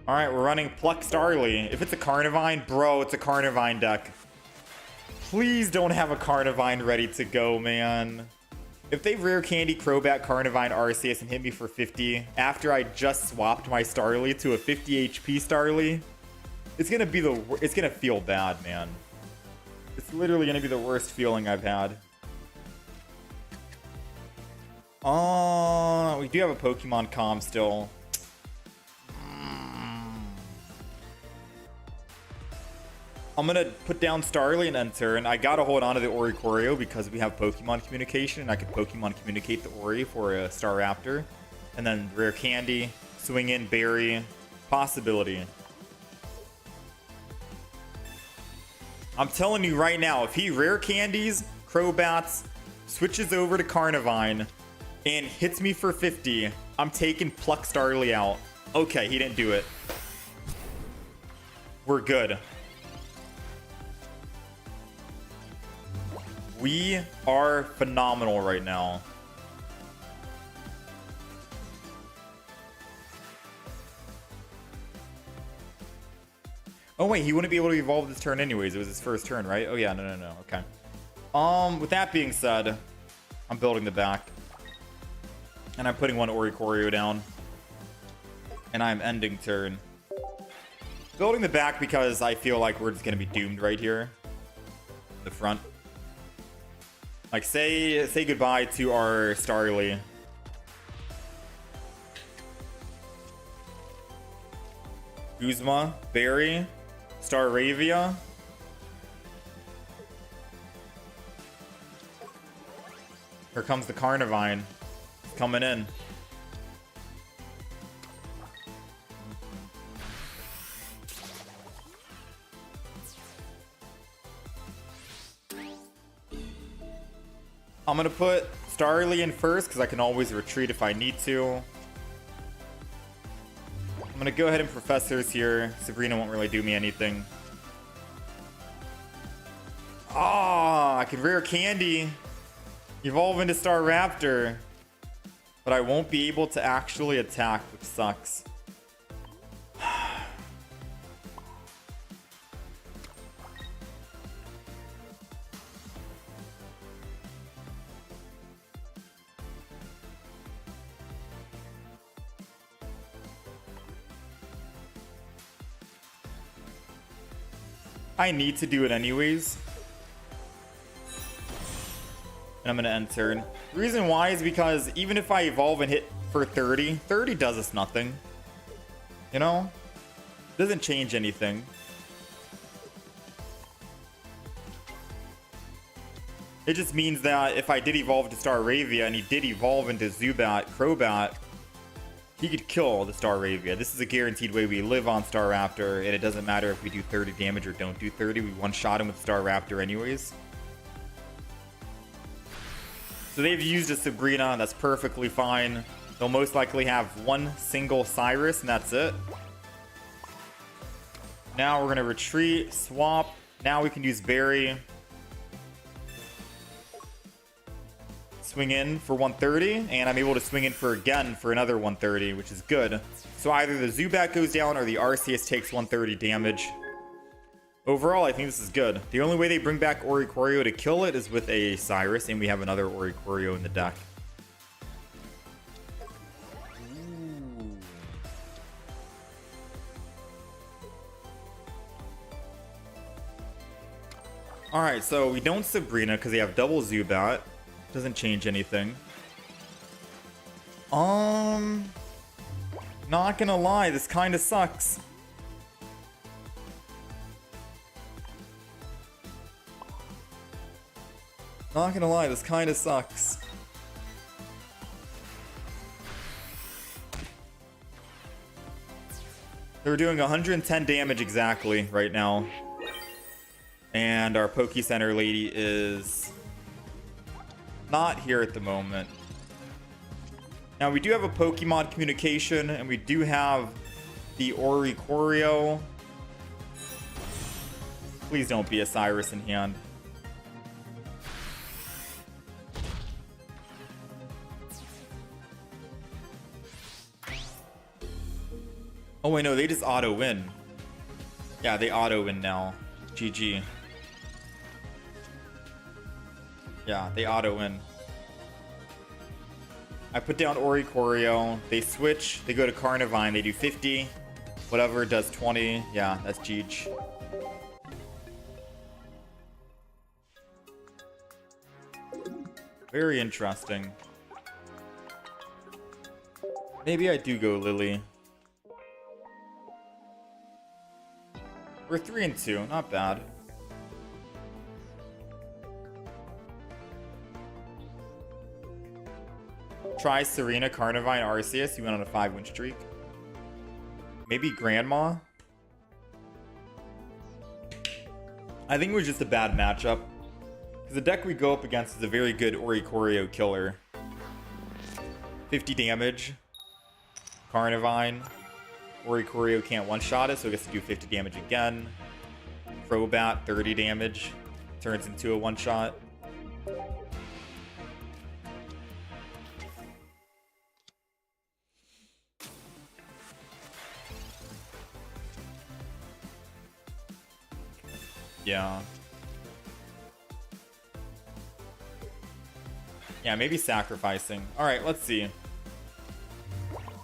Alright, we're running Pluck Starly. If it's a Carnivine, bro, it's a Carnivine deck. Please don't have a Carnivine ready to go, man. If they Rare Candy, Crobat, Carnivine, Arceus, and hit me for 50 after I just swapped my Starly to a 50 HP Starly, it's gonna feel bad, man. It's literally gonna be the worst feeling I've had. We do have a Pokemon Com still. I'm gonna put down Starly and enter, and I gotta hold on to the Oricorio because we have Pokemon communication, and I could Pokemon communicate the Ori for a Staraptor. And then Rare Candy, swing in Berry, possibility. I'm telling you right now, if he Rare Candies, Crobats, switches over to Carnivine, and hits me for 50, I'm taking Pluck Starly out. Okay, he didn't do it. We're good. We are phenomenal right now. Oh wait, he wouldn't be able to evolve this turn anyways. It was his first turn, right? Oh yeah, no. Okay. With that being said, I'm building the back. And I'm putting one Oricorio down. And I'm ending turn. Building the back because I feel like we're just gonna be doomed right here. The front. Like, say goodbye to our Starly. Guzma, Berry, Staravia. Here comes the Carnivine. It's coming in. I'm gonna put Starly in first because I can always retreat if I need to. I'm gonna go ahead and Professors here. Sabrina won't really do me anything. Ah, I can Rare Candy, evolve into Staraptor, but I won't be able to actually attack, which sucks. I need to do it anyways. And I'm going to end turn. The reason why is because even if I evolve and hit for 30, 30 does us nothing. You know? Doesn't change anything. It just means that if I did evolve to Staravia and he did evolve into Zubat, Crobat, he could kill the Staravia. This is a guaranteed way we live on Staraptor, and it doesn't matter if we do 30 damage or don't do 30. We one-shot him with Staraptor anyways. So they've used a Sabrina, and that's perfectly fine. They'll most likely have one single Cyrus, and that's it. Now we're going to retreat, swap. Now we can use Berry. Swing in for 130, and I'm able to swing in for again for another 130, which is good. So either the Zubat goes down or the Arceus takes 130 damage. Overall, I think this is good. The only way they bring back Oricorio to kill it is with a Cyrus, and we have another Oricorio in the deck. Alright, so we don't Sabrina because they have double Zubat. Doesn't change anything. Not gonna lie, this kind of sucks. Not gonna lie, this kind of sucks. They're doing 110 damage exactly right now. And our Poke Center lady is not here at the moment. Now we do have a Pokemon communication, and we do have the Oricorio. Please don't be a Cyrus in hand. Oh wait, no, they just auto win. Yeah, they auto win now. GG. Yeah, they auto win. I put down Oricorio. They switch. They go to Carnivine. They do 50. Whatever does 20. Yeah, that's GG. Very interesting. Maybe I do go Lily. We're 3-2. Not bad. Try Serena, Carnivine, Arceus. You went on a 5-win streak. Maybe Grandma. I think it was just a bad matchup. Because the deck we go up against is a very good Oricorio killer. 50 damage. Carnivine. Oricorio can't one-shot it, so it gets to do 50 damage again. Crobat, 30 damage. Turns into a one-shot. Yeah. Yeah, maybe sacrificing. Alright, let's see.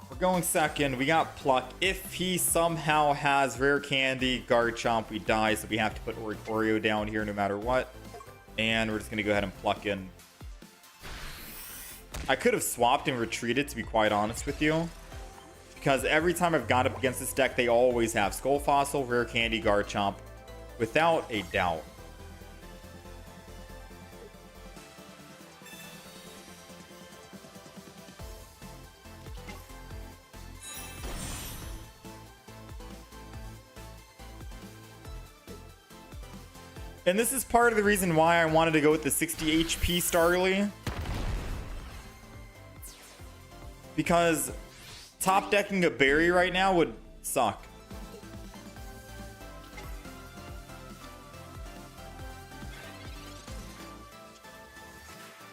We're going second. We got Pluck. If he somehow has Rare Candy, Garchomp, we die, so we have to put Oricorio down here no matter what. And we're just going to go ahead and pluck in. I could have swapped and retreated, to be quite honest with you. Because every time I've gone up against this deck, they always have Skull Fossil, Rare Candy, Garchomp. Without a doubt. And this is part of the reason why I wanted to go with the 60 HP Starly. Because top decking a Berry right now would suck.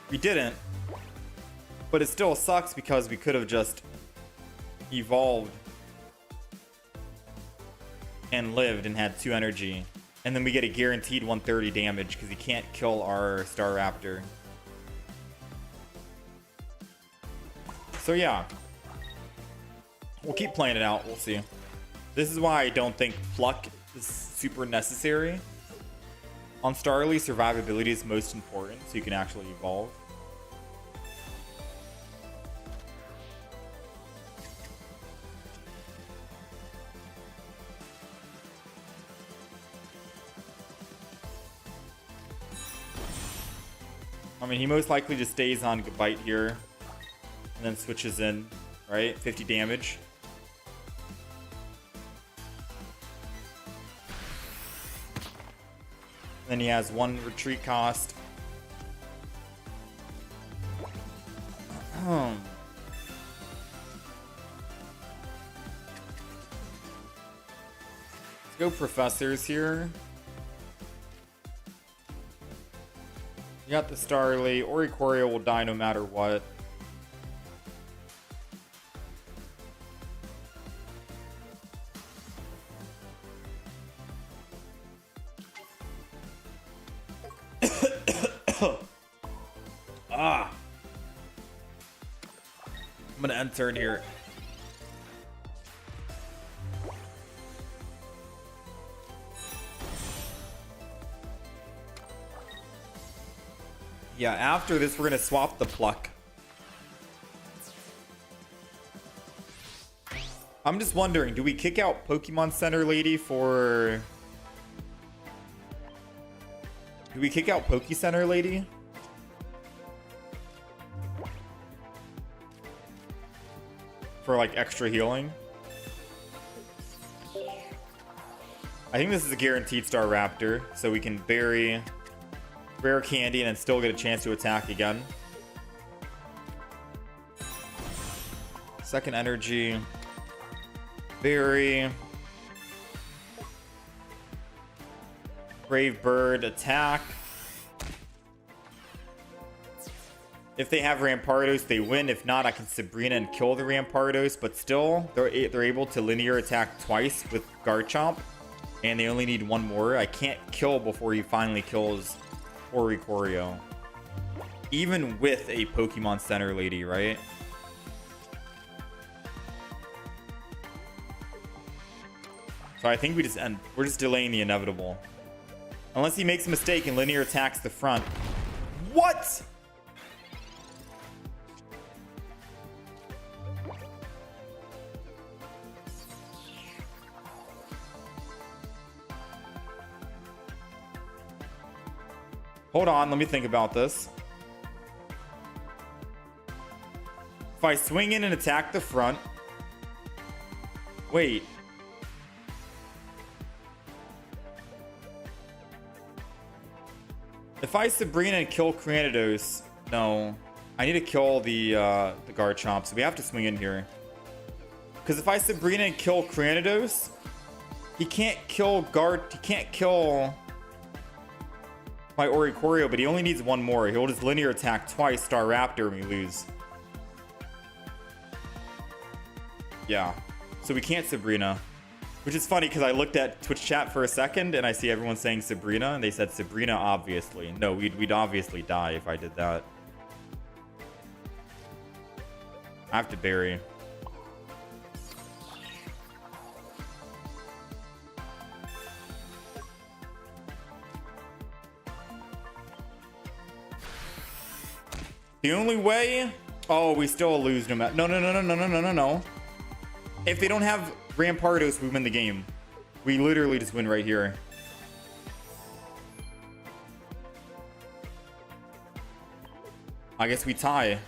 We didn't, but it still sucks because we could have just evolved and lived and had 2 energy, and then we get a guaranteed 130 damage because he can't kill our Staraptor. So yeah, we'll keep playing it out. We'll see. This is why I don't think Pluck is super necessary. On Starly, survivability is most important, so you can actually evolve. I mean, he most likely just stays on Bite here and then switches in, right? 50 damage. Then he has 1 retreat cost. Let's go professors here. You got the Starly. Oricorio will die no matter what. I'm gonna end turn here. Yeah, after this, we're gonna swap the pluck. I'm just wondering, do we kick out Pokemon Center Lady for... Do we kick out Poke Center Lady? For like extra healing? I think this is a guaranteed Star Raptor, so we can bury Rare Candy and then still get a chance to attack again. Second energy. Bury. Brave Bird, attack. If they have Rampardos, they win. If not, I can Sabrina and kill the Rampardos. But still, they're able to linear attack twice with Garchomp. And they only need 1 more. I can't kill before he finally kills Oricorio. Even with a Pokemon Center Lady, right? So I think we just end. We're just delaying the inevitable. Unless he makes a mistake and linear attacks the front. What? Hold on, let me think about this. If I swing in and attack the front... Wait. If I Sabrina and kill Cranidos... No. I need to kill the Garchomp, so we have to swing in here. Because if I Sabrina and kill Cranidos... He can't kill He can't kill... my Oricorio, but he only needs 1 more. He'll just linear attack twice, Star Raptor, and we lose. Yeah. So we can't Sabrina. Which is funny, because I looked at Twitch chat for a second, and I see everyone saying Sabrina, and they said Sabrina, obviously. No, we'd obviously die if I did that. I have to bury. The only way... Oh, we still lose no matter... No. If they don't have Rampardos, we win the game. We literally just win right here. I guess we tie.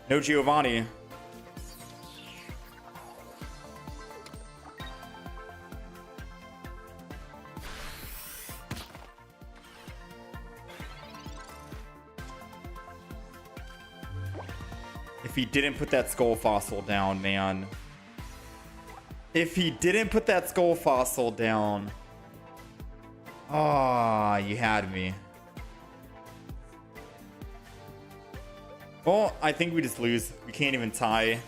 No Giovanni. If he didn't put that skull fossil down, man. If he didn't put that skull fossil down. Ah, you had me. Well, I think we just lose. We can't even tie.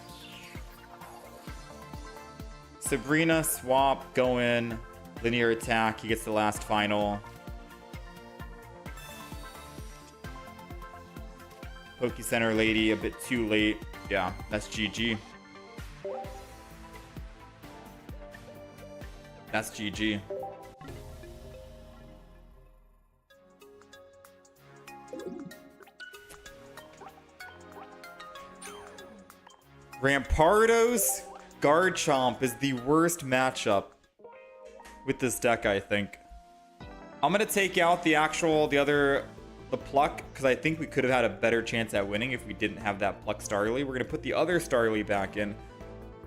Sabrina, swap, go in. Linear attack. He gets the last final. Poke Center Lady, a bit too late. Yeah, that's GG. That's GG. Rampardos Garchomp is the worst matchup with this deck, I think. I'm gonna take out the Pluck, because I think we could have had a better chance at winning if we didn't have that Pluck Starly. We're gonna put the other Starly back in.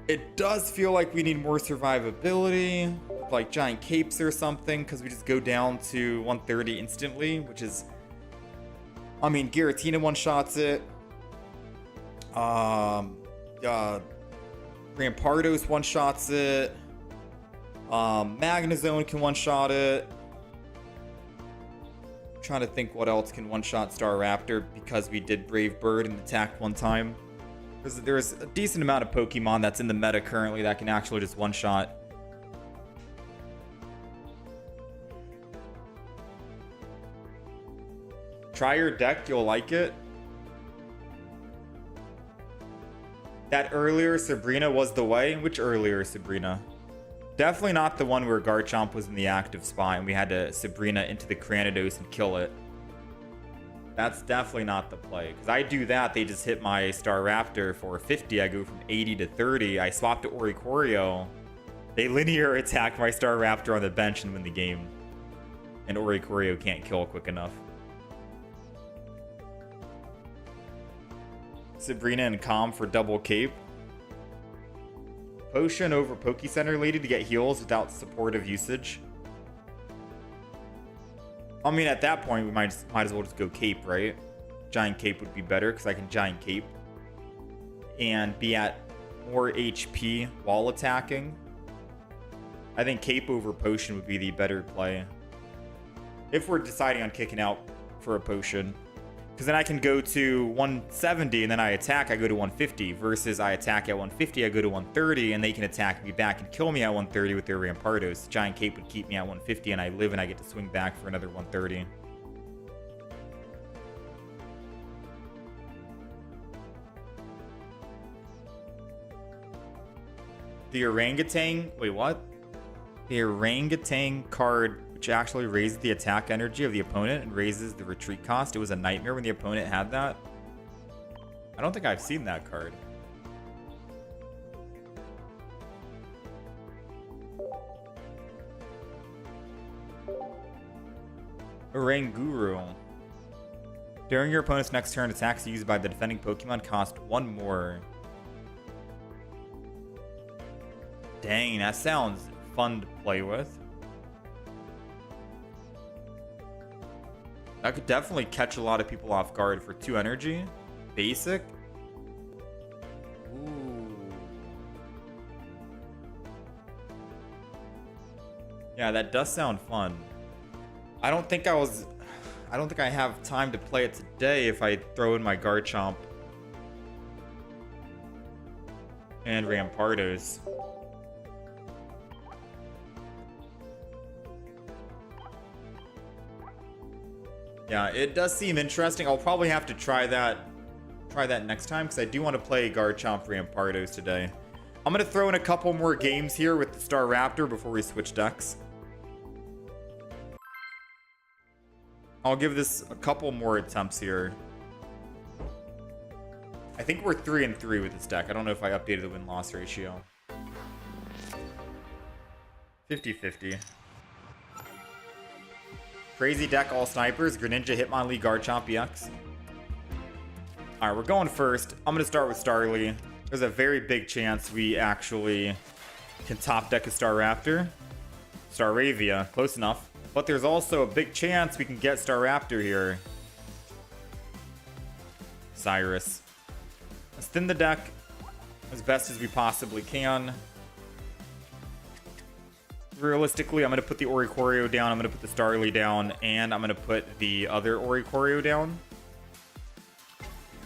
It does feel like we need more survivability, like Giant Capes or something, because we just go down to 130 instantly, which is, I mean, Giratina one-shots it. Rampardos one-shots it. Magnezone can one-shot it. I'm trying to think what else can one-shot Staraptor, because we did Brave Bird and attack one time. There's a decent amount of Pokemon that's in the meta currently that can actually just one-shot. Try your deck, you'll like it. That earlier Sabrina was the way. Which earlier Sabrina? Definitely not the one where Garchomp was in the active spot and we had to Sabrina into the Cranidos and kill it. That's definitely not the play. Because I do that, they just hit my Staraptor for 50. I go from 80 to 30. I swap to Oricorio. They linear attack my Staraptor on the bench and win the game. And Oricorio can't kill quick enough. Sabrina and Calm for double cape. Potion over Poke Center Lady to get heals without supportive usage. I mean, at that point, we might as well just go cape, right? Giant cape would be better because I can giant cape and be at more HP while attacking. I think cape over potion would be the better play if we're deciding on kicking out for a potion. Because then I can go to 170 and then I attack, I go to 150. Versus I attack at 150, I go to 130, and they can attack me back and kill me at 130 with their Rampardos. Giant Cape would keep me at 150 and I live and I get to swing back for another 130. The orangutan, wait, what? The orangutan card, which actually raises the attack energy of the opponent and raises the retreat cost. It was a nightmare when the opponent had that. I don't think I've seen that card. Oranguru. During your opponent's next turn, attacks used by the defending Pokemon cost 1 more. Dang, that sounds fun to play with. That could definitely catch a lot of people off guard for 2 energy. Basic. Ooh. Yeah, that does sound fun. I don't think I have time to play it today if I throw in my Garchomp and Rampardos. Yeah, it does seem interesting. I'll probably have to try that next time because I do want to play Garchomp Rampardos today. I'm going to throw in a couple more games here with the Staraptor before we switch decks. I'll give this a couple more attempts here. I think we're 3-3 with this deck. I don't know if I updated the win-loss ratio. 50-50. Crazy deck, all snipers. Greninja, Hitmonlee, Garchomp, EX. Alright, we're going first. I'm going to start with Starly. There's a very big chance we actually can top deck a Staraptor. Staravia, close enough. But there's also a big chance we can get Staraptor here. Cyrus. Let's thin the deck as best as we possibly can. Realistically, I'm going to put the Oricorio down, I'm going to put the Starly down, and I'm going to put the other Oricorio down.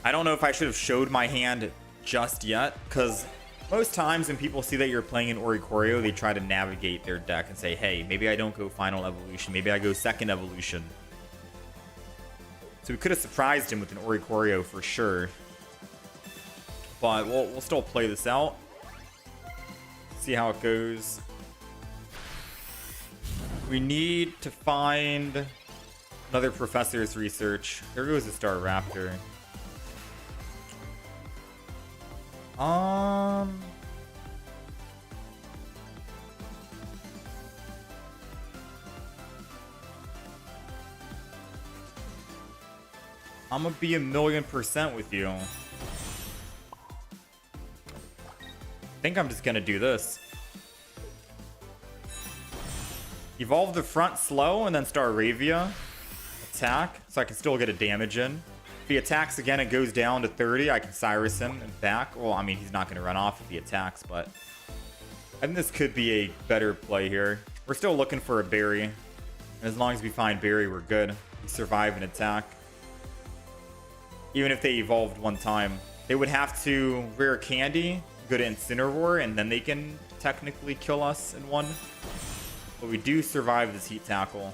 I don't know if I should have showed my hand just yet, because most times when people see that you're playing an Oricorio, they try to navigate their deck and say, hey, maybe I don't go Final Evolution, maybe I go Second Evolution. So we could have surprised him with an Oricorio for sure. But we'll still play this out. See how it goes. We need to find another professor's research. There goes the Star Raptor. I'm gonna be 1,000,000% with you. I think I'm just gonna do this. Evolve the front slow and then start Ravia. Attack, so I can still get a damage in. If he attacks again and goes down to 30, I can Cyrus him and back. Well, I mean, he's not going to run off if he attacks, but I think this could be a better play here. We're still looking for a berry. And as long as we find berry, we're good. We survive an attack. Even if they evolved one time. They would have to rare candy, go to Incineroar, and then they can technically kill us in one. But we do survive this heat tackle.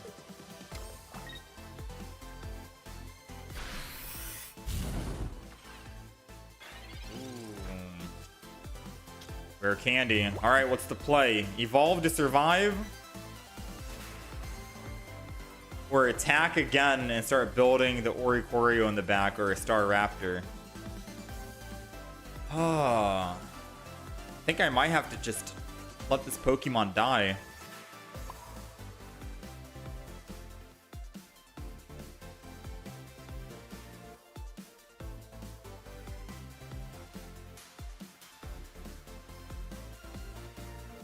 Rare candy. Alright, what's the play? Evolve to survive? Or attack again and start building the Oricorio in the back or a Star Raptor? I think I might have to just let this Pokemon die.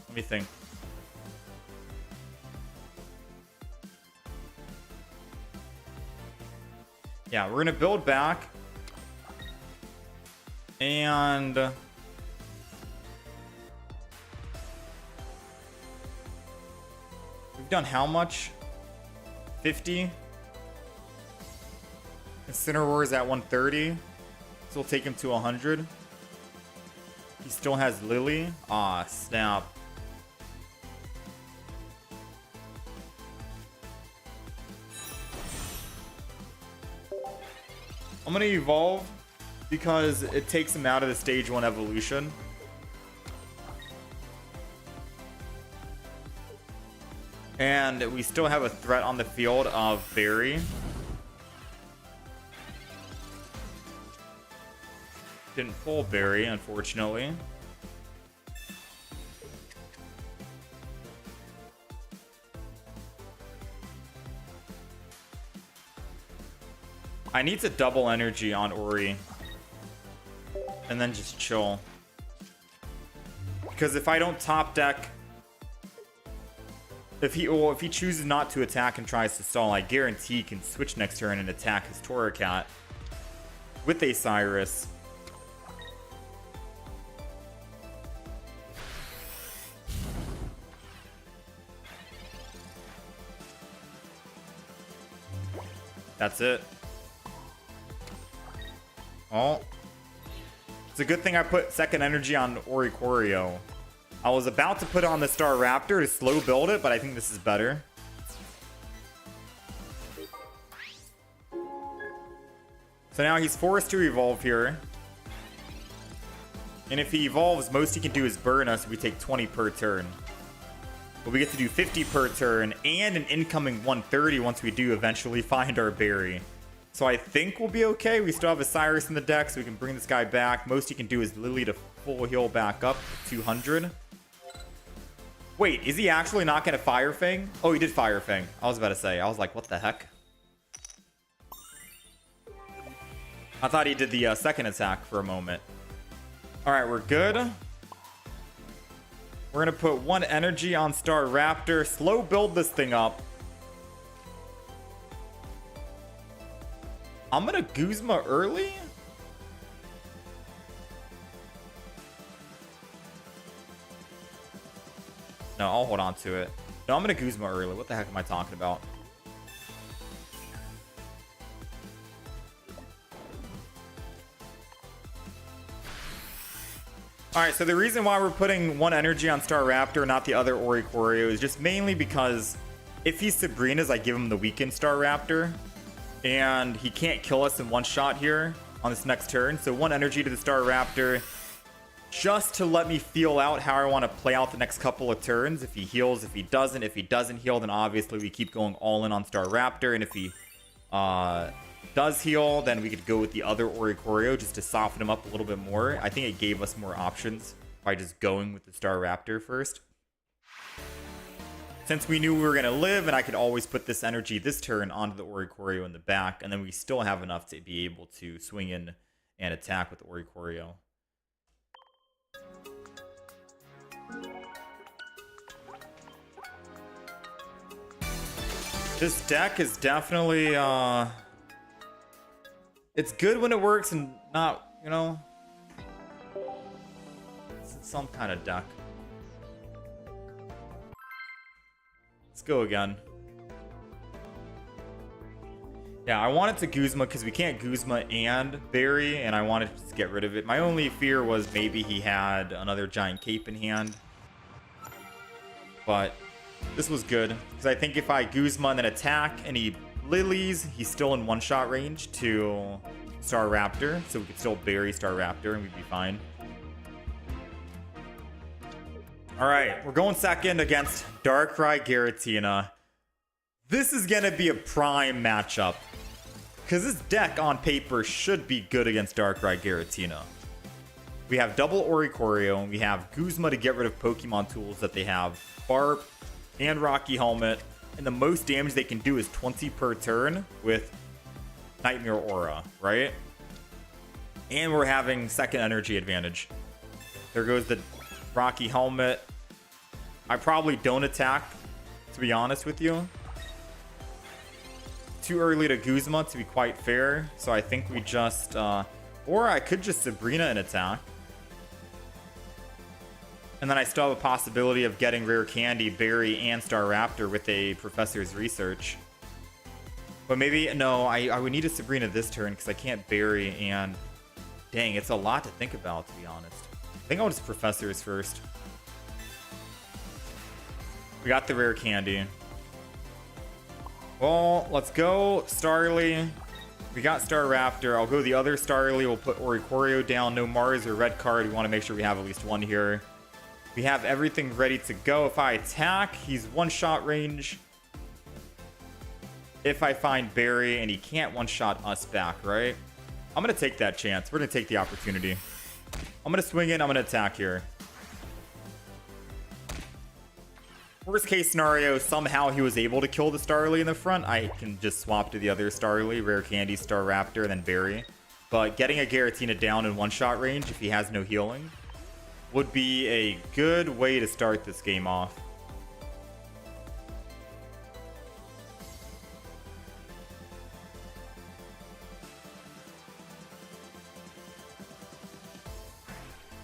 Let me think. Yeah, we're gonna build back. And we've done how much? 50? Incineroar is at 130. So we'll take him to 100. He still has Lily. Ah, snap. I'm gonna evolve because it takes him out of the stage 1 evolution. And we still have a threat on the field of Berry. Didn't pull Berry, unfortunately. I need to double energy on Ori. And then just chill. Because if I don't top deck... If he chooses not to attack and tries to stall, I guarantee he can switch next turn and attack his Torracat with a Cyrus. That's it. Oh. It's a good thing I put second energy on Oricorio. I was about to put on the Star Raptor to slow build it, but I think this is better. So now he's forced to evolve here. And if he evolves, most he can do is burn us if we take 20 per turn. But we get to do 50 per turn and an incoming 130 once we do eventually find our berry. So I think we'll be okay. We still have a Cyrus in the deck, so we can bring this guy back. Most he can do is Lily to full heal back up to 200. Wait, is he actually not going to Fire Fang? Oh, he did Fire Fang. I was about to say. I was like, what the heck? I thought he did the second attack for a moment. All right, we're good. We're going to put 1 energy on Star Raptor. Slow build this thing up. I'm going to Guzma early. No, I'll hold on to it. No, I'm going to Guzma early. What the heck am I talking about? Alright, so the reason why we're putting 1 energy on Star Raptor, not the other Oricorio, is just mainly because if he's Sabrina's, I give him the weakened Star Raptor. And he can't kill us in one shot here on this next turn. So 1 energy to the Star Raptor. just to let me feel out how I want to play out the next couple of turns. If he heals, if he doesn't heal, then obviously we keep going all in on Star Raptor. And if he does heal, then we could go with the other Oricorio just to soften him up a little bit more. I think it gave us more options by just going with the Star Raptor first. Since we knew we were going to live, and I could always put this energy this turn onto the Oricorio in the back, and then we still have enough to be able to swing in and attack with the Oricorio. This deck is definitely, it's good when it works and not, you know, it's some kind of deck. Let's go again. Yeah, I wanted to Guzma because we can't Guzma and Barry, and I wanted to just get rid of it. My only fear was maybe he had another giant cape in hand. But this was good, because I think if I Guzma and then attack and he Lilies, he's still in one-shot range to Star Raptor, so we could still bury Star Raptor and we'd be fine. Alright, we're going second against Darkrai Giratina. This is going to be a prime matchup, because this deck on paper should be good against Darkrai Giratina. We have double Oricorio, and we have Guzma to get rid of Pokemon tools that they have, Barb and Rocky Helmet, and the most damage they can do is 20 per turn with Nightmare Aura, right? And we're having second energy advantage. There goes the Rocky Helmet. I probably don't attack, to be honest with you. Too early to Guzma, to be quite fair. So I think we just... or I could just Sabrina and attack. And then I still have a possibility of getting Rare Candy, Berry, and Star Raptor with a Professor's Research. But maybe... No, I would need a Sabrina this turn because I can't Berry and... Dang, it's a lot to think about, to be honest. I think I'll just Professor's first. We got the Rare Candy. Well, let's go Starly. We got Star Raptor. I'll go the other Starly. We'll put Oricorio down. No Mars or red card. We want to make sure we have at least one here. We have everything ready to go. If I attack, he's one-shot range. If I find Barry, and he can't one-shot us back, right? I'm going to take that chance. We're going to take the opportunity. I'm going to swing in. I'm going to attack here. Worst case scenario, somehow he was able to kill the Starly in the front. I can just swap to the other Starly, Rare Candy, Star Raptor, and then Barry. But getting a Giratina down in one-shot range if he has no healing would be a good way to start this game off.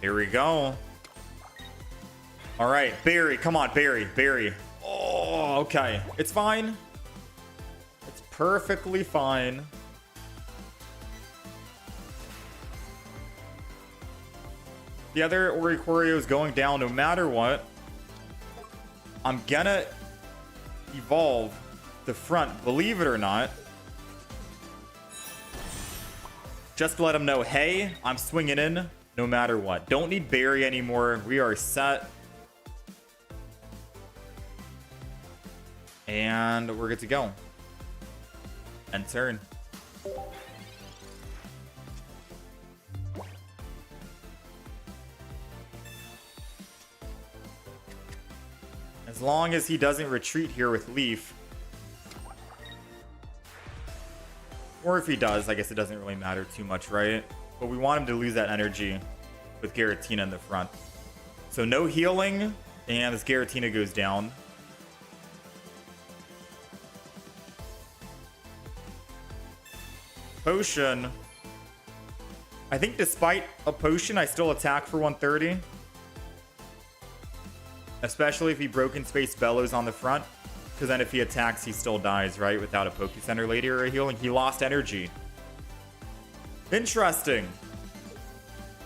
Here we go. All right, Barry. Come on, Barry. Barry. Oh, okay. It's fine. It's perfectly fine. The other Oricorio is going down no matter what. I'm gonna evolve the front, believe it or not. Just to let him know, hey, I'm swinging in no matter what. Don't need Barry anymore. We are set. And we're good to go. End turn. As long as he doesn't retreat here with Leaf. Or if he does, I guess it doesn't really matter too much, right? But we want him to lose that energy with Giratina in the front. So no healing, and this Giratina goes down. Potion. I think despite a potion, I still attack for 130. Especially if he Broken Space Bellows on the front. Because then if he attacks, he still dies, right? Without a Poke Center later or a healing. He lost energy. Interesting.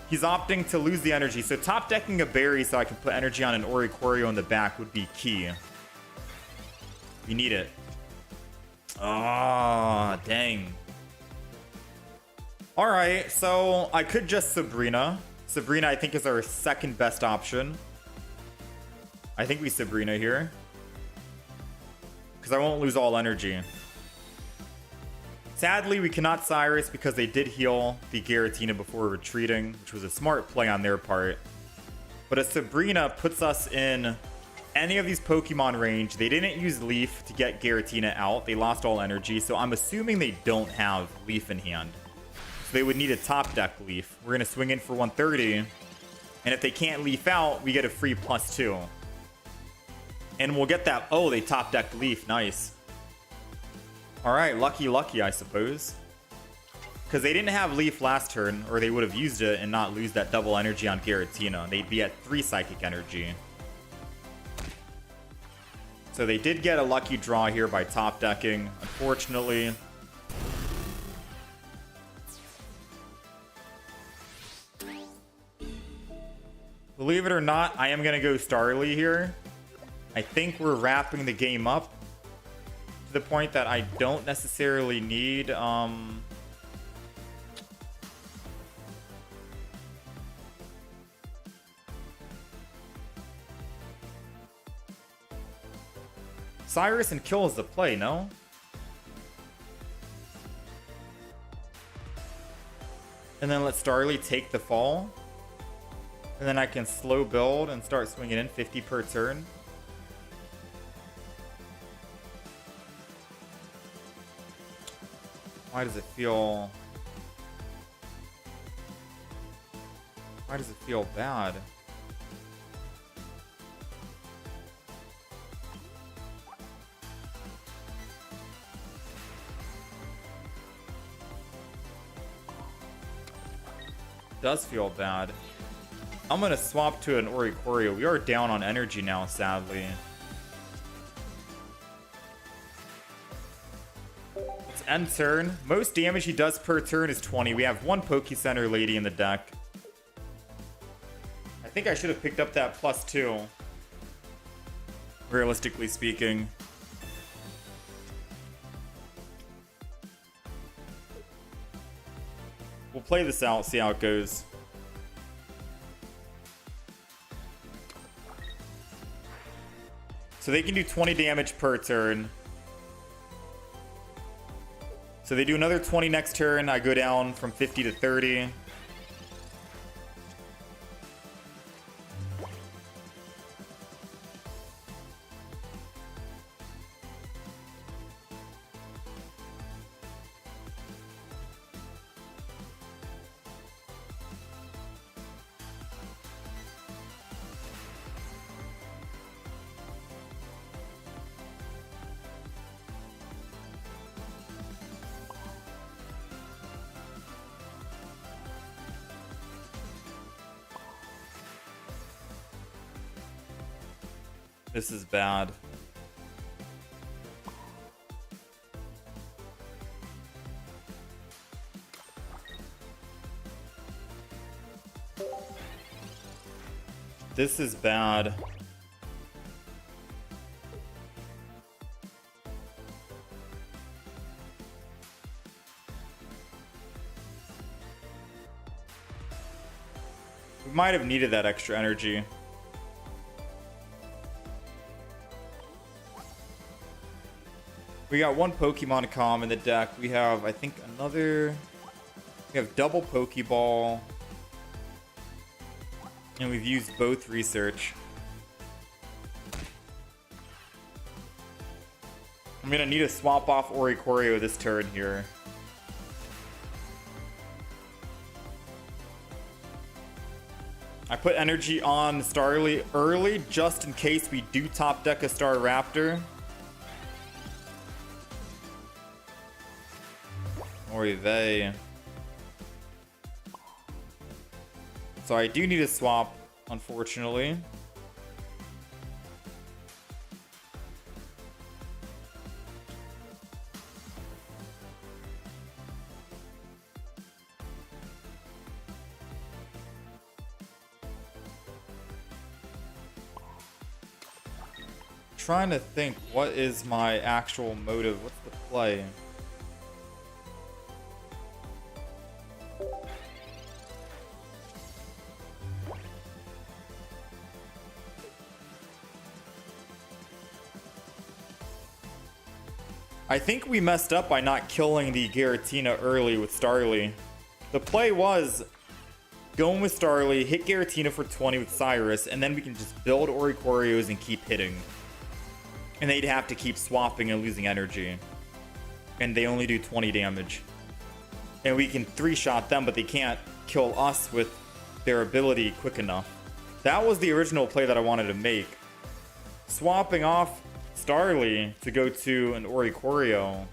He's opting to lose the energy. So top decking a Berry so I can put energy on an Oricorio in the back would be key. You need it. Ah, dang. Alright, so I could just Sabrina Sabrina, I think, is our second best option. I think we Sabrina here. Because I won't lose all energy. Sadly, we cannot Cyrus because they did heal the Giratina before retreating, which was a smart play on their part. But a Sabrina puts us in any of these Pokemon range. They didn't use Leaf to get Giratina out. They lost all energy, so I'm assuming they don't have Leaf in hand. So they would need a top deck Leaf. We're going to swing in for 130. And if they can't Leaf out, we get a free +2. And we'll get that. Oh, they top decked Leaf. Nice. All right, lucky, I suppose. Because they didn't have Leaf last turn, or they would have used it and not lose that double energy on Giratina. They'd be at 3 Psychic Energy. So they did get a lucky draw here by top decking, unfortunately. Believe it or not, I am going to go Starly here. I think we're wrapping the game up to the point that I don't necessarily need Cyrus and Kill is the play, no? And then let Starly take the fall. And then I can slow build and start swinging in 50 per turn. Why does it feel... Why does it feel bad? Does feel bad. I'm gonna swap to an Oricorio. We are down on energy now, sadly. Let's end turn. Most damage he does per turn is 20. We have one Poke Center Lady in the deck. I think I should have picked up that +2. Realistically speaking. We'll play this out, see how it goes. So they can do 20 damage per turn. So they do another 20 next turn. I go down from 50 to 30. This is bad. This is bad. We might have needed that extra energy. We got one Pokemon Calm in the deck. We have, I think, another... We have double Pokeball. And we've used both Research. I'm going to need to swap off Oricorio this turn here. I put energy on Starly early just in case we do top deck a Star Raptor. Or they. So I do need a swap, unfortunately. Trying to think, what is my actual motive? What's the play? I think we messed up by not killing the Giratina early with Starly. The play was going with Starly, hit Giratina for 20 with Cyrus, and then we can just build Oricorios and keep hitting. And they'd have to keep swapping and losing energy. And they only do 20 damage. And we can 3-shot them, but they can't kill us with their ability quick enough. That was the original play that I wanted to make. Swapping off Starly to go to an Oricorio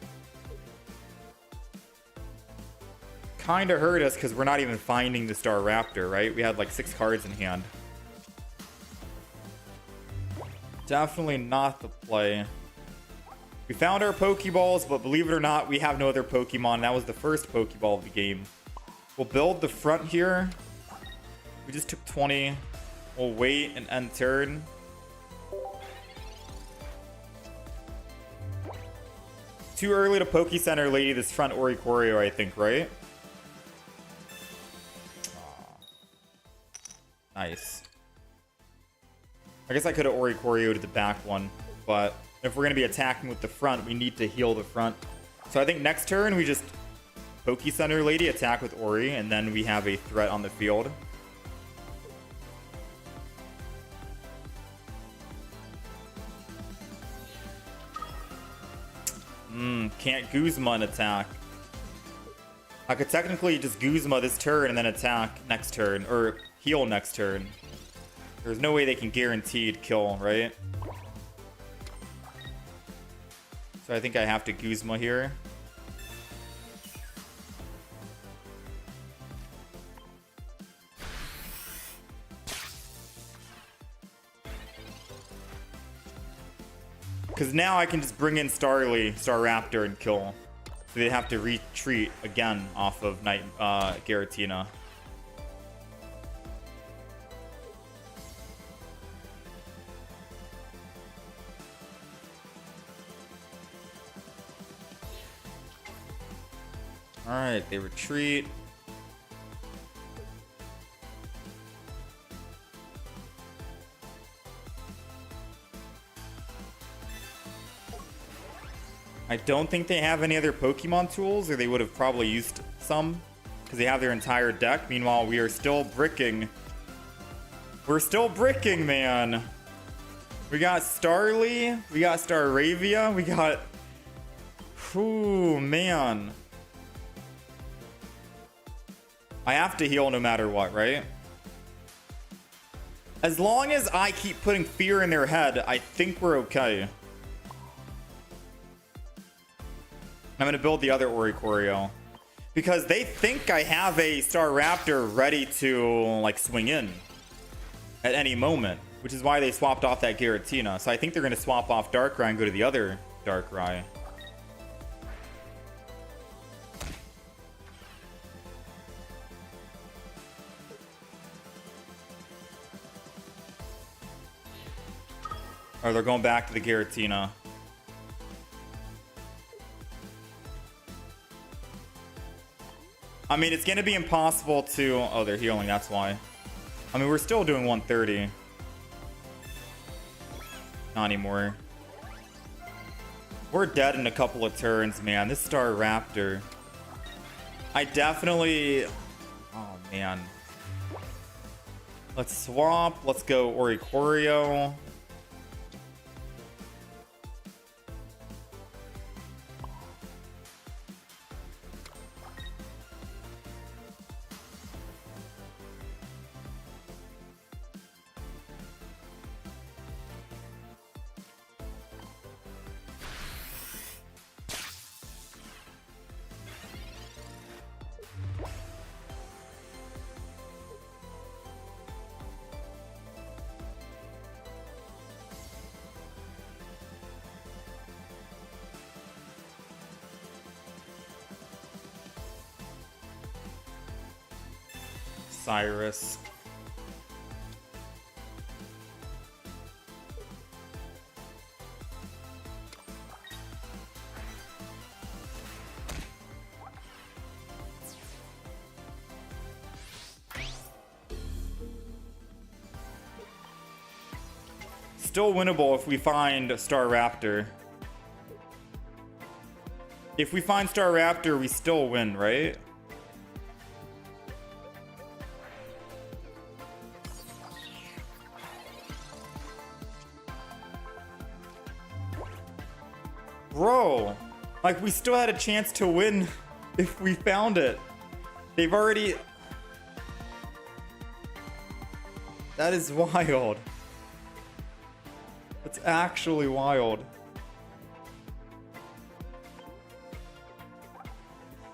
kind of hurt us because we're not even finding the Star Raptor, right? We had like 6 cards in hand. Definitely not the play. We found our Pokeballs, but believe it or not, we have no other Pokemon. That was the first Pokeball of the game. We'll build the front here. We just took 20. We'll wait and end turn. Too early to Poke Center Lady this front Oricorio, I think, right? Nice. I guess I could have Oricorio to the back one, but if we're going to be attacking with the front, we need to heal the front. So I think next turn we just Poke Center Lady, attack with Ori, and then we have a threat on the field. Can't Guzma an attack. I could technically just Guzma this turn and then attack next turn, or heal next turn. There's no way they can guaranteed kill, right? So I think I have to Guzma here. Because now I can just bring in Starly, Staraptor, and kill. So they have to retreat again off of Giratina. Alright, they retreat. I don't think they have any other Pokemon tools, or they would have probably used some, because they have their entire deck. Meanwhile, we are still bricking. We're still bricking, man. We got Starly, we got Staravia, we got... Ooh, man. I have to heal no matter what, right? As long as I keep putting fear in their head, I think we're okay. I'm going to build the other Oricorio. Because they think I have a Staraptor ready to, like, swing in at any moment. Which is why they swapped off that Giratina. So I think they're going to swap off Darkrai and go to the other Darkrai. Or they're going back to the Giratina. I mean, it's going to be impossible to... Oh, they're healing, that's why. I mean, we're still doing 130. Not anymore. We're dead in a couple of turns, man. This Staraptor. I definitely... Oh, man. Let's swap. Let's go Oricorio. Cyrus. Still winnable if we find Staraptor. If we find Star Raptor, we still win, right? Bro, like we still had a chance to win if we found it. They've already... That is wild. That's actually wild.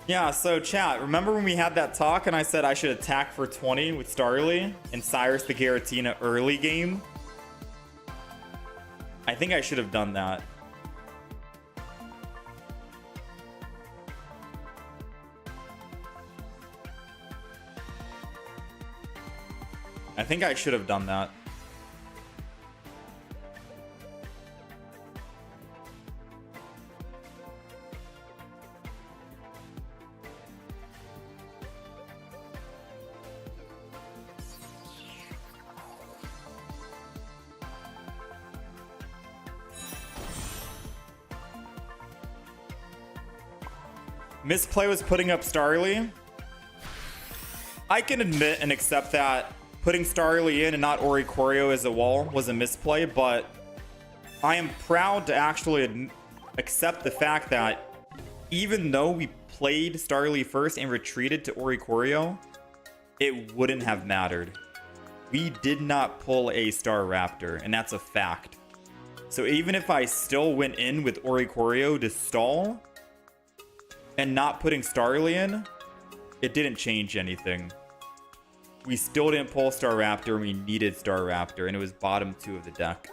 Yeah, so chat, remember when we had that talk and I said I should attack for 20 with Starly and Cyrus the Giratina early game? I think I should have done that. I think I should have done that. Misplay was putting up Starly. I can admit and accept that putting Starly in and not Oricorio as a wall was a misplay, but I am proud to actually accept the fact that even though we played Starly first and retreated to Oricorio, it wouldn't have mattered. We did not pull a Star Raptor, and that's a fact. So even if I still went in with Oricorio to stall and not putting Starly in, it didn't change anything. We still didn't pull Star Raptor, and we needed Star Raptor, and it was bottom 2 of the deck.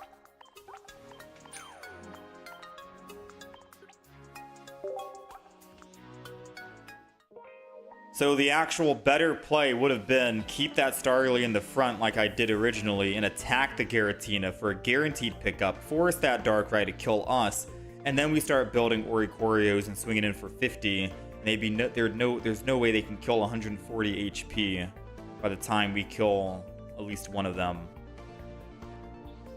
So the actual better play would have been keep that Starly in the front like I did originally and attack the Giratina for a guaranteed pickup, force that Darkrai to kill us, and then we start building Oricorios and swinging in for 50. Maybe there's no way they can kill 140 HP by the time we kill at least one of them.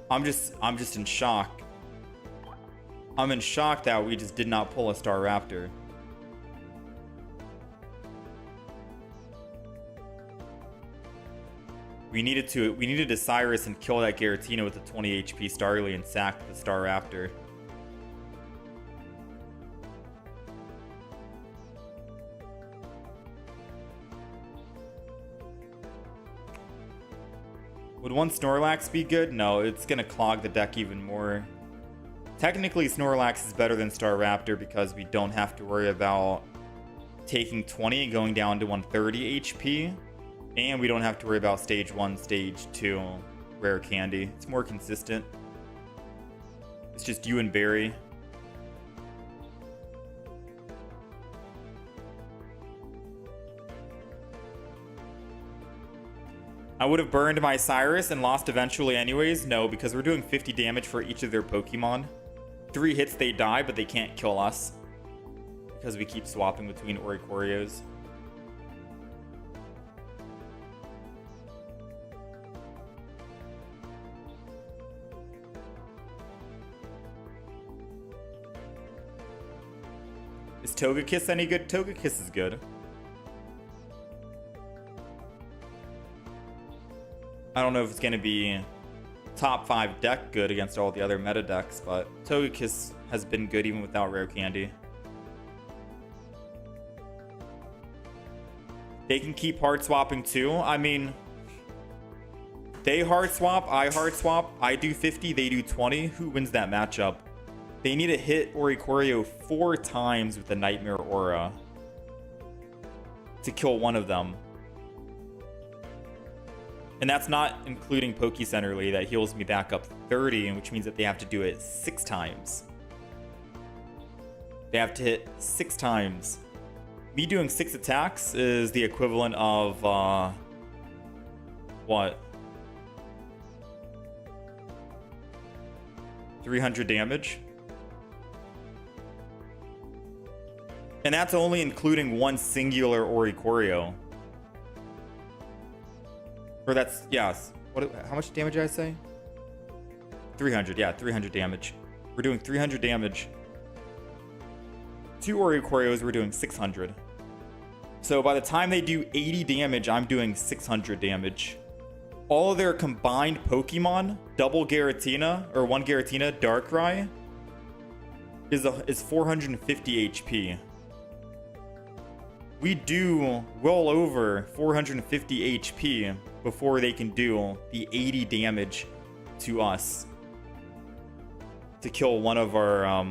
I'm just in shock. I'm in shock that we just did not pull a Star Raptor. We needed to Cyrus and kill that Giratina with a 20 HP Starly and sack the Star Raptor. Would one Snorlax be good? No, it's going to clog the deck even more. Technically, Snorlax is better than Star Raptor because we don't have to worry about taking 20 and going down to 130 HP. And we don't have to worry about stage 1, stage 2 rare candy. It's more consistent. It's just you and Barry. I would have burned my Cyrus and lost eventually anyways. No, because we're doing 50 damage for each of their Pokemon. 3 hits they die, but they can't kill us. Because we keep swapping between Oricorios. Is Togekiss any good? Togekiss is good. I don't know if it's going to be top 5 deck good against all the other meta decks, but Togekiss has been good even without rare candy. They can keep hard swapping too. I mean, they hard swap, I hard swap. I do 50, they do 20. Who wins that matchup? They need to hit Oricorio 4 times with the Nightmare Aura to kill one of them. And that's not including Pokecenterly that heals me back up 30, which means that they have to do it 6 times. They have to hit 6 times. Me doing 6 attacks is the equivalent of, what? 300 damage? And that's only including one singular Oricorio. Or that's, yes. How much damage did I say? 300, yeah, 300 damage. We're doing 300 damage 2 Oricorios, we're doing 600. So by the time they do 80 damage, I'm doing 600 damage. All of their combined Pokemon, double Giratina, or 1 Giratina, Darkrai, is 450 HP. We do well over 450 HP before they can do the 80 damage to us to kill one of our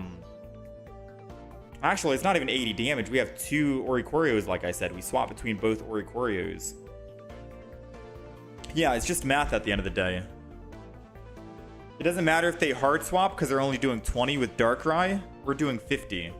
actually, it's not even 80 damage. We have 2 Oricorios, like I said. We swap between both Oricorios. Yeah, it's just math at the end of the day. It doesn't matter if they hard swap because they're only doing 20 with Darkrai. We're doing 50.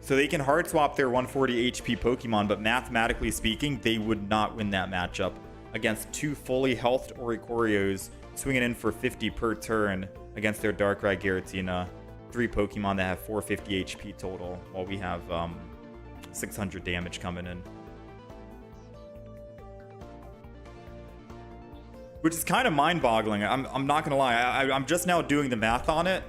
So they can hard swap their 140 HP Pokemon, but mathematically speaking, they would not win that matchup against 2 fully healthed Oricorios swinging in for 50 per turn against their Darkrai, Giratina. 3 Pokemon that have 450 HP total, while we have 600 damage coming in. Which is kind of mind-boggling. I'm not gonna lie. I'm just now doing the math on it,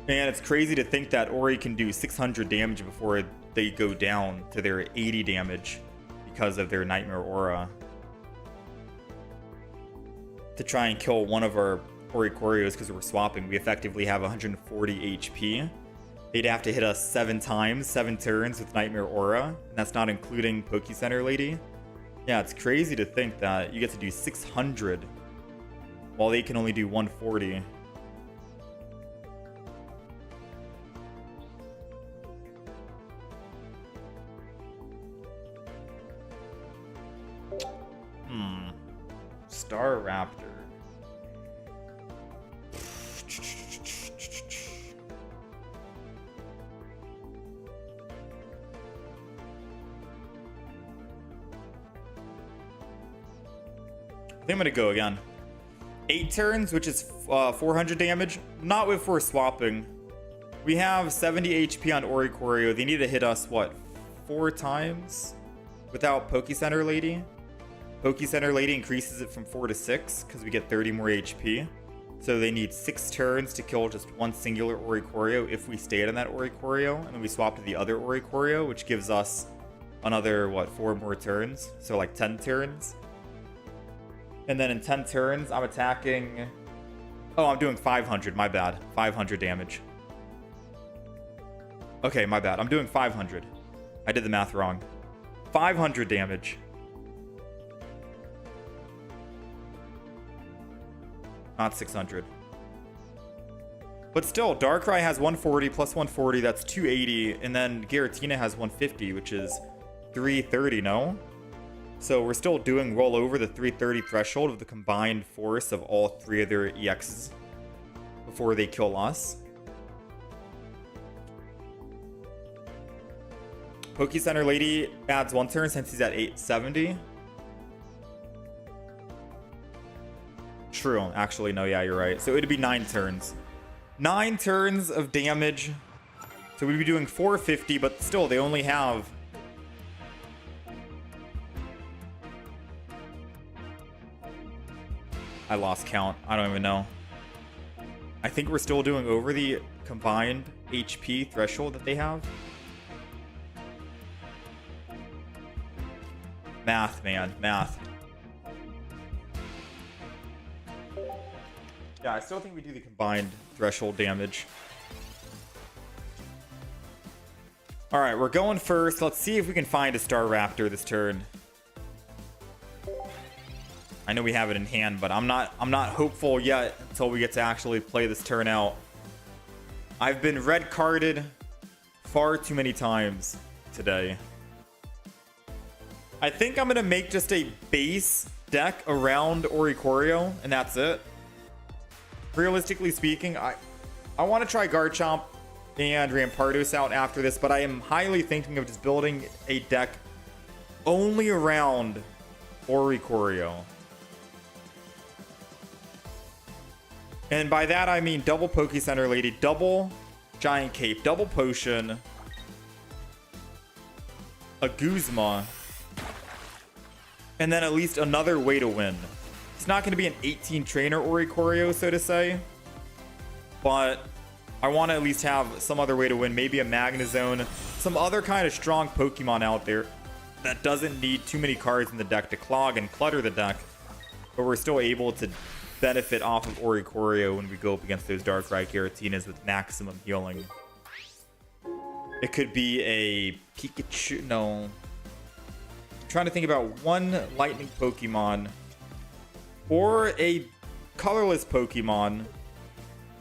and it's crazy to think that Ori can do 600 damage before they go down to their 80 damage because of their Nightmare Aura to try and kill one of our Oricorios. Because we're swapping, we effectively have 140 HP. They'd have to hit us 7 times, 7 turns with Nightmare Aura, and that's not including Pokecenter Lady. Yeah, it's crazy to think that you get to do 600 while they can only do 140. Star Raptor. I think I'm gonna go again. 8 turns, which is 400 damage. Not if we're swapping. We have 70 HP on Oricorio. They need to hit us, what, 4 times without Pokecenter Lady? Pokecenter Lady increases it from 4 to 6 because we get 30 more HP. So they need 6 turns to kill just 1 singular Oricorio if we stayed on that Oricorio. And then we swap to the other Oricorio, which gives us another, what, 4 more turns? So like 10 turns. And then in 10 turns, I'm attacking... Oh, I'm doing 500. My bad. 500 damage. Okay, my bad. I'm doing 500. I did the math wrong. 500 damage. Not 600. But still, Darkrai has 140 plus 140. That's 280. And then Giratina has 150, which is 330, no? So we're still doing well over the 330 threshold of the combined force of all 3 of their EXs before they kill us. Pokecenter Lady adds 1 turn since he's at 870. True. Actually, no, yeah, you're right. So it'd be 9 turns. 9 turns of damage. So we'd be doing 450, but still, they only have... I lost count. I don't even know. I think we're still doing over the combined HP threshold that they have. Math, man. Math. Yeah, I still think we do the combined threshold damage. Alright, we're going first. Let's see if we can find a Star Raptor this turn. I know we have it in hand, but I'm not hopeful yet until we get to actually play this turn out. I've been red carded far too many times today. I think I'm gonna make just a base deck around Oricorio, and that's it. Realistically speaking, I want to try Garchomp and Rampardos out after this, but I am highly thinking of just building a deck only around Oricorio. And by that, I mean double Pokecenter Lady, double Giant Cape, double Potion, a Guzma, and then at least another way to win. It's not going to be an 18 trainer Oricorio, so to say, but I want to at least have some other way to win. Maybe a Magnezone, some other kind of strong Pokemon out there that doesn't need too many cards in the deck to clog and clutter the deck, but we're still able to benefit off of Oricorio when we go up against those Darkrai Giratinas with maximum healing. It could be a Pikachu. No. I'm trying to think about one lightning Pokemon or a colorless Pokemon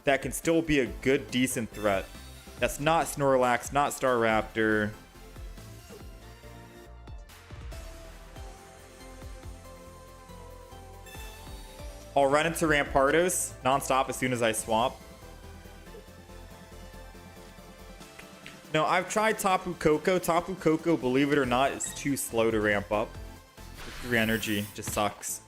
that can still be a good, decent threat. That's not Snorlax, not Staraptor. I'll run into Rampardos nonstop as soon as I swap. No, I've tried Tapu Koko. Tapu Koko, believe it or not, is too slow to ramp up. The 3 energy just sucks.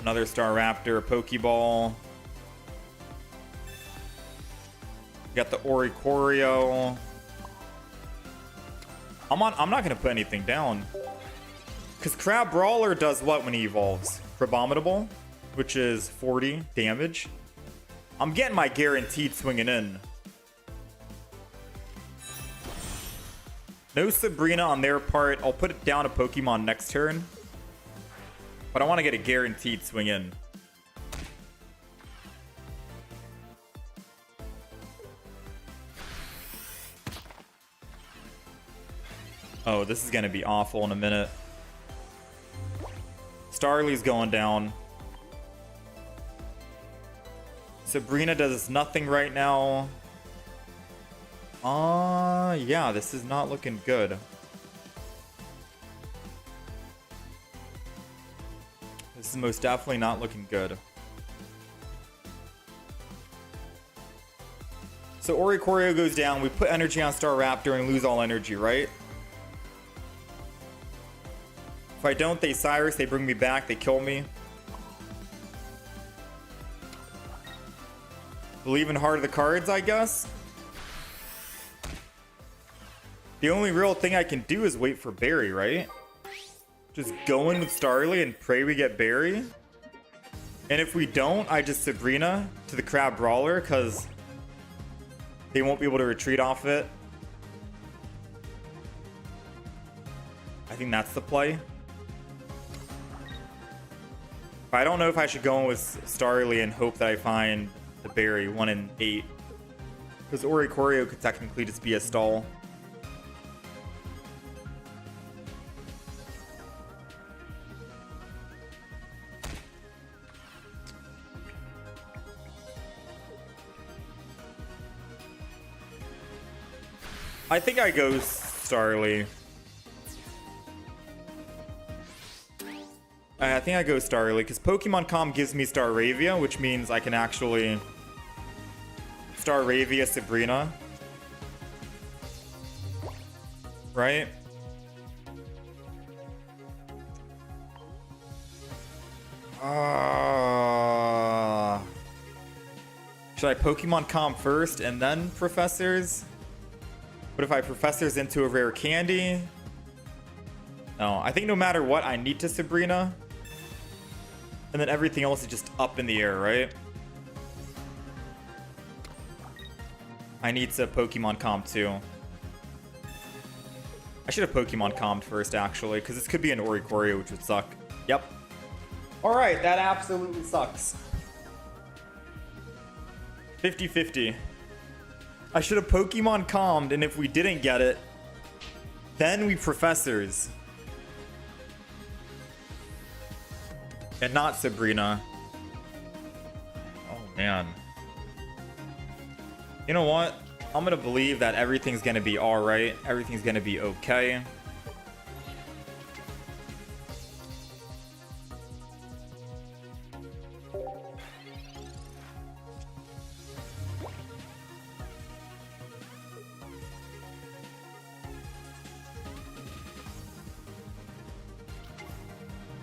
Another Staraptor, a Pokeball. Got the Oricorio. I'm not gonna put anything down. Because Crab Brawler does what when he evolves? Crabominable, which is 40 damage. I'm getting my guaranteed swinging in. No Sabrina on their part. I'll put it down a Pokemon next turn. But I want to get a guaranteed swing in. Oh, this is going to be awful in a minute. Starly's going down. Sabrina does nothing right now. Yeah, this is not looking good. This is most definitely not looking good. So Oricorio goes down. We put energy on Staraptor and lose all energy, right? If I don't, they Cyrus, they bring me back, they kill me. Believe in heart of the cards, I guess. The only real thing I can do is wait for Barry, right? Just go in with Starly and pray we get Barry. And if we don't, I just Sabrina to the Crab Brawler because they won't be able to retreat off it. I think that's the play. I don't know if I should go in with Starly and hope that I find the Barry 1 in 8. Because Oricorio could technically just be a stall. I think I go Starly. I think I go Starly because Pokemon Com gives me Staravia, which means I can actually Staravia Sabrina. Right? Should I Pokemon Com first and then Professors? What if I Professors into a rare candy? No, I think no matter what, I need to Sabrina. And then everything else is just up in the air, right? I need to Pokemon Comp too. I should have Pokemon Comped first, actually, because this could be an Oricorio, which would suck. Yep. Alright, that absolutely sucks. 50-50. I should have Pokemon Calmed, and if we didn't get it, then we Professors. And not Sabrina. Oh, man. You know what? I'm gonna believe that everything's gonna be alright. Everything's gonna be okay.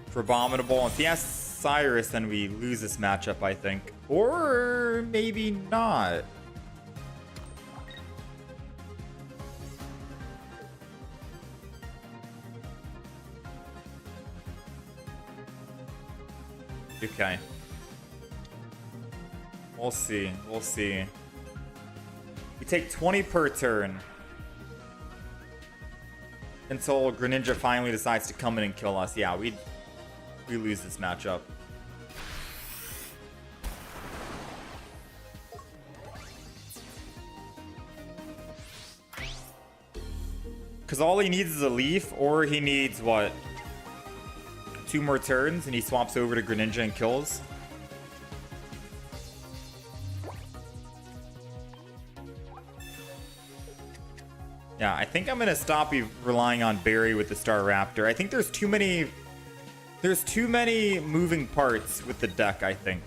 For Abominable. If he has Cyrus, then we lose this matchup, I think. Or maybe not. Okay. We'll see. We'll see. We take 20 per turn. Until Greninja finally decides to come in and kill us. Yeah, we lose this matchup. Because all he needs is a leaf, or he needs, what? 2 more turns, and he swaps over to Greninja and kills. Yeah, I think I'm gonna stop relying on Barry with the Staraptor. I think there's too many moving parts with the deck, I think.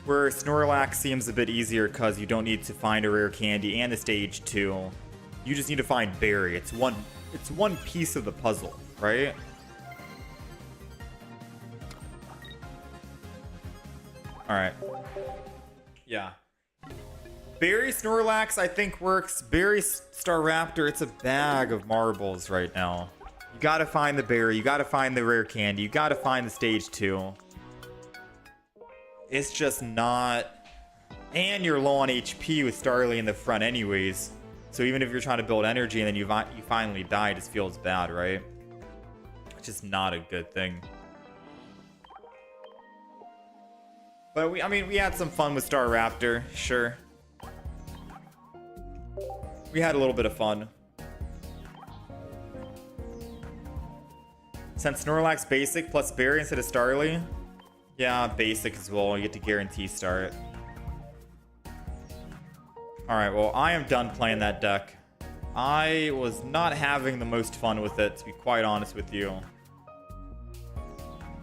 Where Snorlax seems a bit easier because you don't need to find a rare candy and a stage 2. You just need to find Barry. It's one piece of the puzzle, right? Alright. Yeah. Barry Snorlax, I think, works. Barry Staraptor, it's a bag of marbles right now. You gotta find the berry. You gotta find the rare candy. You gotta find the stage 2. It's just not... And you're low on HP with Starly in the front anyways. So even if you're trying to build energy and then you finally die, it just feels bad, right? It's just not a good thing. But we had some fun with Staraptor, sure. We had a little bit of fun. Since Snorlax basic plus Barry instead of Starly. Yeah, basic as well. You get to guarantee start. Alright, well, I am done playing that deck. I was not having the most fun with it, to be quite honest with you.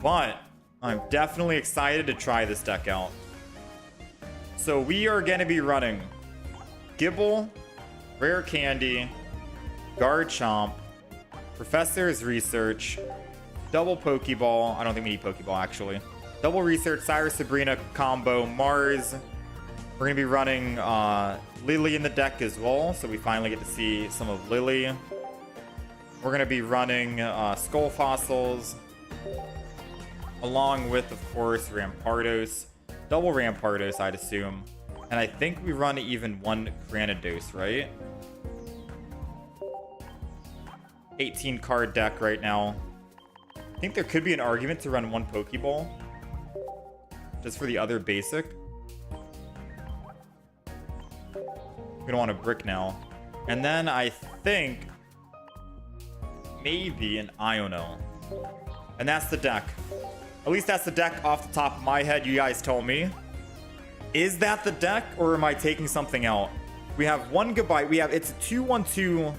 But I'm definitely excited to try this deck out. So we are going to be running Gible, Rare Candy, Garchomp, Professor's Research, Double Pokeball. I don't think we need Pokeball, actually. Double Research, Cyrus Sabrina combo, Mars. We're going to be running Lily in the deck as well, so we finally get to see some of Lily. We're going to be running Skull Fossils, along with, of course, Rampardos. Double Rampardos, I'd assume. And I think we run even one Granados, right? 18 card deck right now. I think there could be an argument to run one Pokeball. Just for the other basic. We don't want a brick now. And then I think maybe an Iono. And that's the deck. At least that's the deck off the top of my head. You guys told me. Is that the deck, or am I taking something out? We have one Goodbye. It's a 2-1-2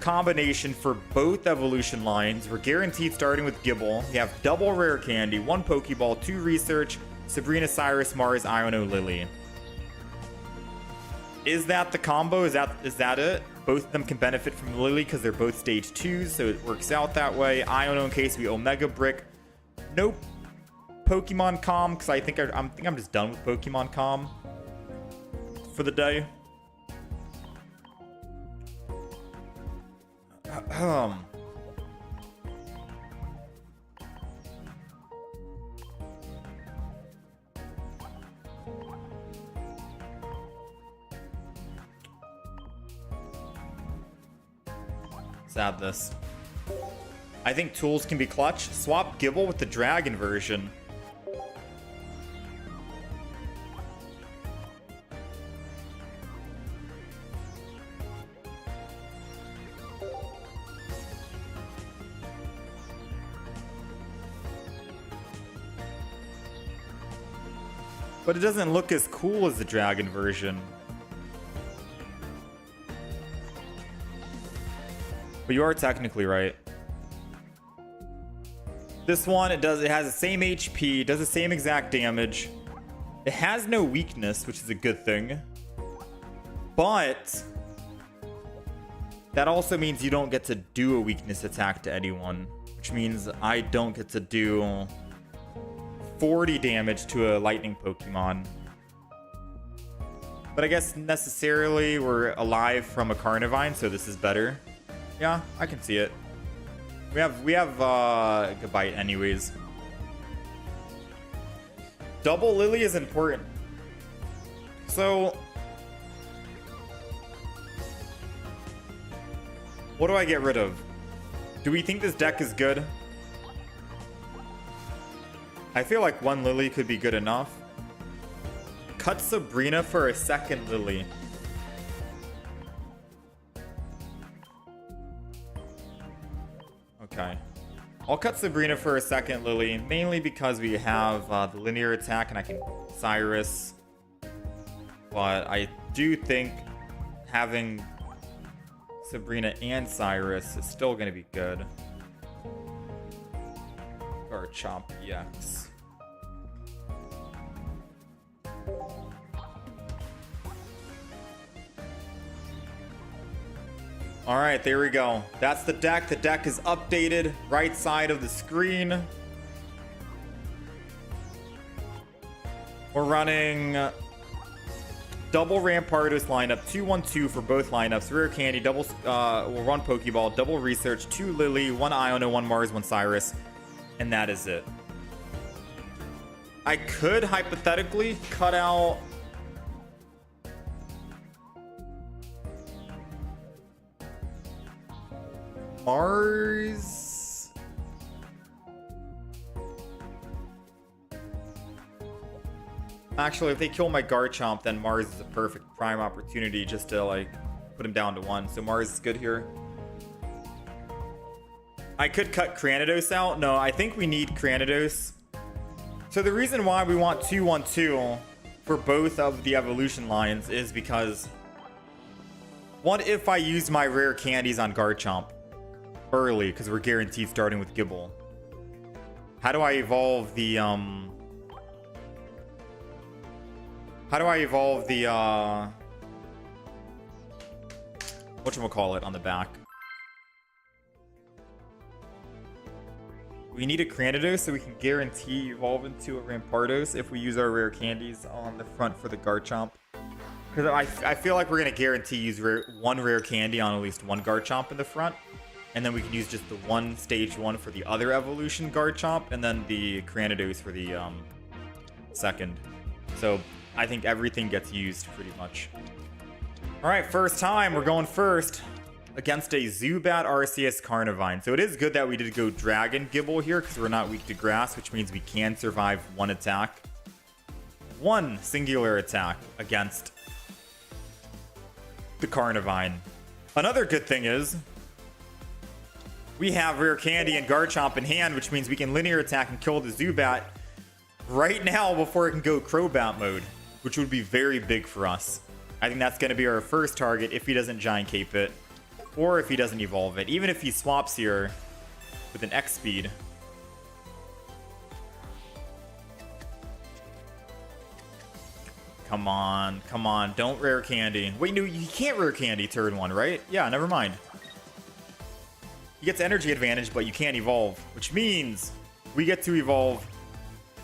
combination for both evolution lines. We're guaranteed starting with Gible. We have double Rare Candy, one Pokeball, 2 Research, Sabrina, Cyrus, Mars, Iono, Lily. Is that the combo? Is that it? Both of them can benefit from Lily because they're both stage 2s, so it works out that way. Iono in case we Omega Brick. Nope. Pokemon Com, because I think I'm just done with Pokemon Com for the day. Let's add this. I think tools can be clutch. Swap Gible with the dragon version. But it doesn't look as cool as the dragon version. But you are technically right. This one, it has the same HP, does the same exact damage. It has no weakness, which is a good thing. But that also means you don't get to do a weakness attack to anyone, which means I don't get to do 40 damage to a lightning Pokemon. But I guess necessarily we're alive from a Carnivine, so this is better. Yeah, I can see it. We have Goodbye anyways. Double Lily is important. So what do I get rid of? Do we think this deck is good? I feel like one Lily could be good enough. Cut Sabrina for a second Lily. Okay. I'll cut Sabrina for a second Lily, mainly because we have the linear attack and I can Cyrus. But I do think having Sabrina and Cyrus is still going to be good. Or Chomp EX. All right, there we go. That's the deck. The deck is updated. Right side of the screen. We're running double Rampardos lineup, 2-1-2 for both lineups. Rare Candy, double, we'll run Pokeball, double Research, 2 Lily, 1 Iono, 1 Mars, 1 Cyrus. And that is it. I could hypothetically cut out Mars. Actually, if they kill my Garchomp, then Mars is a perfect prime opportunity just to like put him down to 1. So Mars is good here. I could cut Cranidos out. No, I think we need Cranidos. So the reason why we want 2-1-2 for both of the evolution lines is because what if I use my rare candies on Garchomp early because we're guaranteed starting with Gible? How do I evolve the whatchamacallit on the back? We need a Cranidos so we can guarantee evolve into a Rampardos if we use our rare candies on the front for the Garchomp. Because I feel like we're going to guarantee use one rare candy on at least one Garchomp in the front. And then we can use just the one stage 1 for the other evolution Garchomp. And then the Cranidos for the second. So I think everything gets used pretty much. Alright, first time. We're going first against a Zubat Arceus Carnivine. So it is good that we did go Dragon Gible here because we're not weak to grass, which means we can survive one attack. One singular attack against the Carnivine. Another good thing is we have Rare Candy and Garchomp in hand, which means we can linear attack and kill the Zubat right now before it can go Crobat mode, which would be very big for us. I think that's going to be our first target if he doesn't Giant Cape it. Or if he doesn't evolve it. Even if he swaps here with an X speed. Come on. Come on. Don't rare candy. Wait, no, you can't rare candy turn 1, right? Yeah, never mind. He gets energy advantage, but you can't evolve. Which means we get to evolve.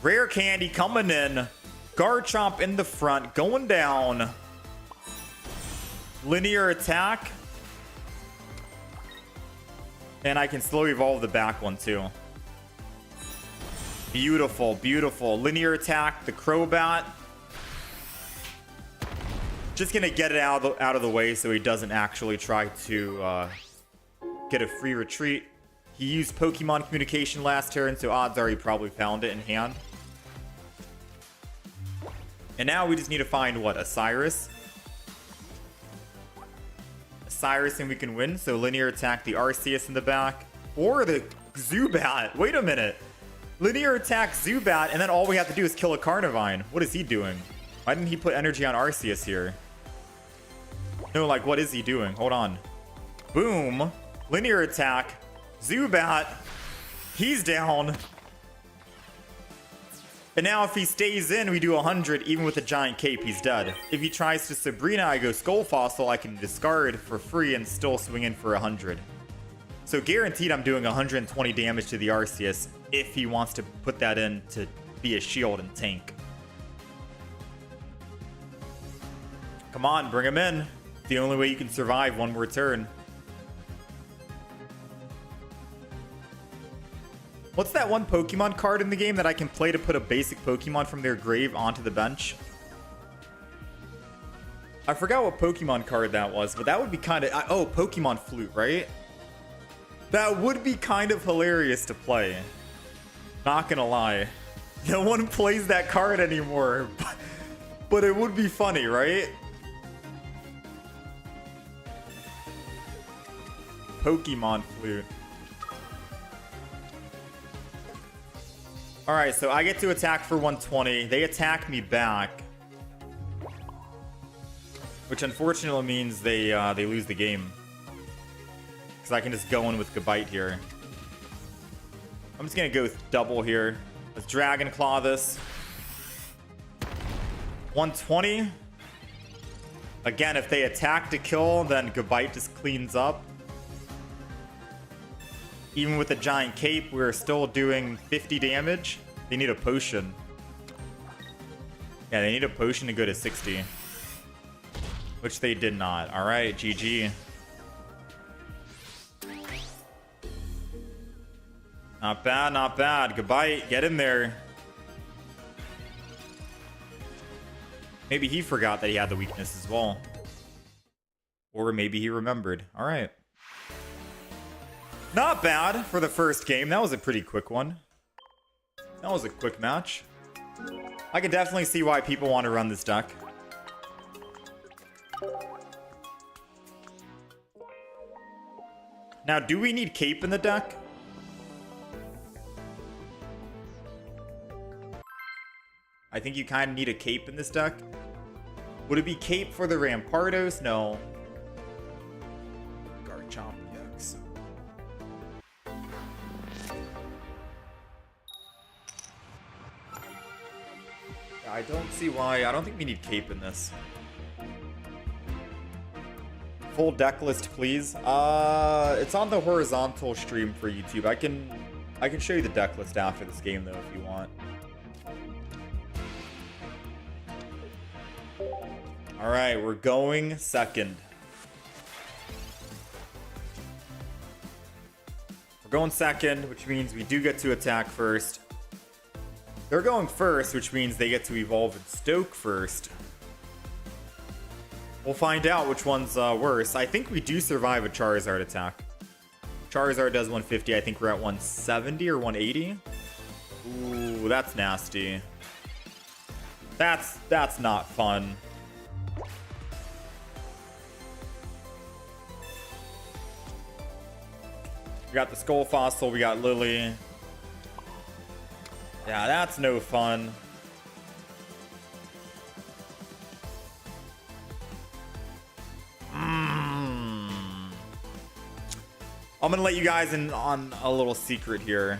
Rare candy coming in. Garchomp in the front. Going down. Linear attack. And I can slow evolve the back one too. Beautiful, beautiful. Linear attack, the Crobat. Just gonna get it out of the way so he doesn't actually try to get a free retreat. He used Pokemon Communication last turn, so odds are he probably found it in hand. And now we just need to find, what, a Cyrus? Cyrus and we can win. So linear attack the Arceus in the back or the Zubat. Wait a minute. Linear attack Zubat and then all we have to do is kill a Carnivine. What is he doing? Why didn't he put energy on Arceus here? No, like what is he doing? Hold on. Boom. Linear attack Zubat. He's down. And now if he stays in, we do 100. Even with a Giant Cape, he's dead. If he tries to Sabrina, I go Skull Fossil. I can discard for free and still swing in for 100. So guaranteed I'm doing 120 damage to the Arceus if he wants to put that in to be a shield and tank. Come on, bring him in. The only way you can survive one more turn. What's that one Pokemon card in the game that I can play to put a basic Pokemon from their grave onto the bench? I forgot what Pokemon card that was, but that would be kind of... Oh, Pokemon Flute, right? That would be kind of hilarious to play. Not gonna lie. No one plays that card anymore. But it would be funny, right? Pokemon Flute. Alright, so I get to attack for 120. They attack me back. Which unfortunately means they lose the game. Because I can just go in with Gabite here. I'm just going to go with double here. Let's Dragon Claw this. 120. Again, if they attack to kill, then Gabite just cleans up. Even with a giant cape, we're still doing 50 damage. They need a potion. Yeah, they need a potion to go to 60. Which they did not. Alright, GG. Not bad, not bad. Gabite, get in there. Maybe he forgot that he had the weakness as well. Or maybe he remembered. Alright. Not bad for the first game. That was a pretty quick one. That was a quick match. I can definitely see why people want to run this deck. Now, do we need Cape in the deck? I think you kind of need a Cape in this deck. Would it be Cape for the Rampardos? No. Garchomp EX. I don't see why. I don't think we need Cape in this. Full deck list, please. It's on the horizontal stream for YouTube. I can show you the deck list after this game though if you want. All right, we're going second. We're going second, which means we do get to attack first. They're going first, which means they get to evolve and stoke first. We'll find out which one's worse. I think we do survive a Charizard attack. Charizard does 150. I think we're at 170 or 180. Ooh, that's nasty. That's not fun. We got the Skull Fossil. We got Lily. Yeah, that's no fun. I'm gonna let you guys in on a little secret here.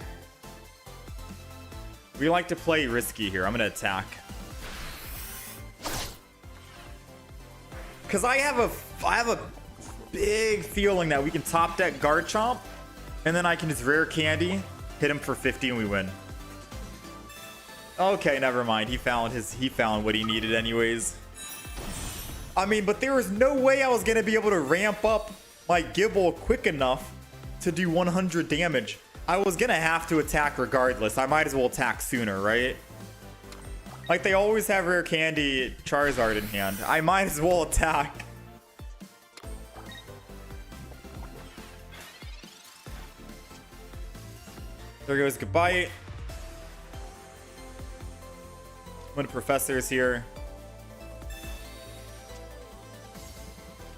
We like to play risky here. I'm gonna attack. Cause I have a big feeling that we can top deck Garchomp, and then I can just rare candy, hit him for 50, and we win. Okay, never mind. He found what he needed anyways. I mean, but there was no way I was gonna be able to ramp up my Gibble quick enough to do 100 damage. I was gonna have to attack regardless. I might as well attack sooner, right? Like they always have rare candy Charizard in hand. I might as well attack. There goes Gabite. When Professor's here.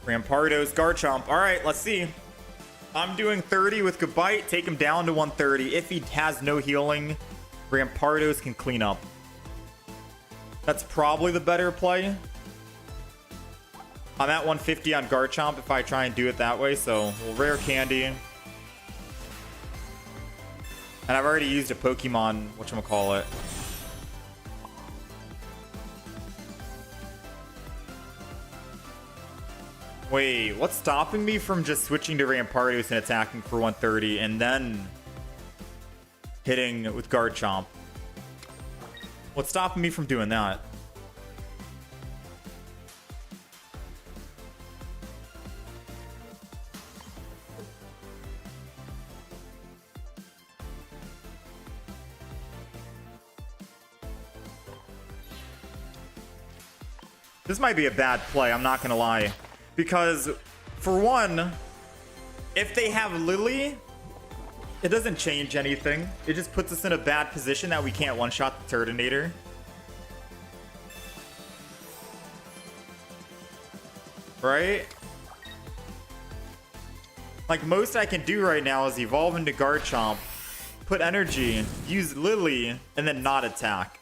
Rampardos, Garchomp. Alright, let's see. I'm doing 30 with Gabite. Take him down to 130. If he has no healing, Rampardos can clean up. That's probably the better play. I'm at 150 on Garchomp if I try and do it that way, so we'll rare candy. And I've already used a Pokemon, whatchamacallit. Wait, what's stopping me from just switching to Rampardos and attacking for 130 and then hitting with Garchomp? What's stopping me from doing that? This might be a bad play, I'm not gonna lie. Because, for one, if they have Lily, it doesn't change anything. It just puts us in a bad position that we can't one-shot the Turtonator. Right? Like, most I can do right now is evolve into Garchomp, put energy, use Lily, and then not attack.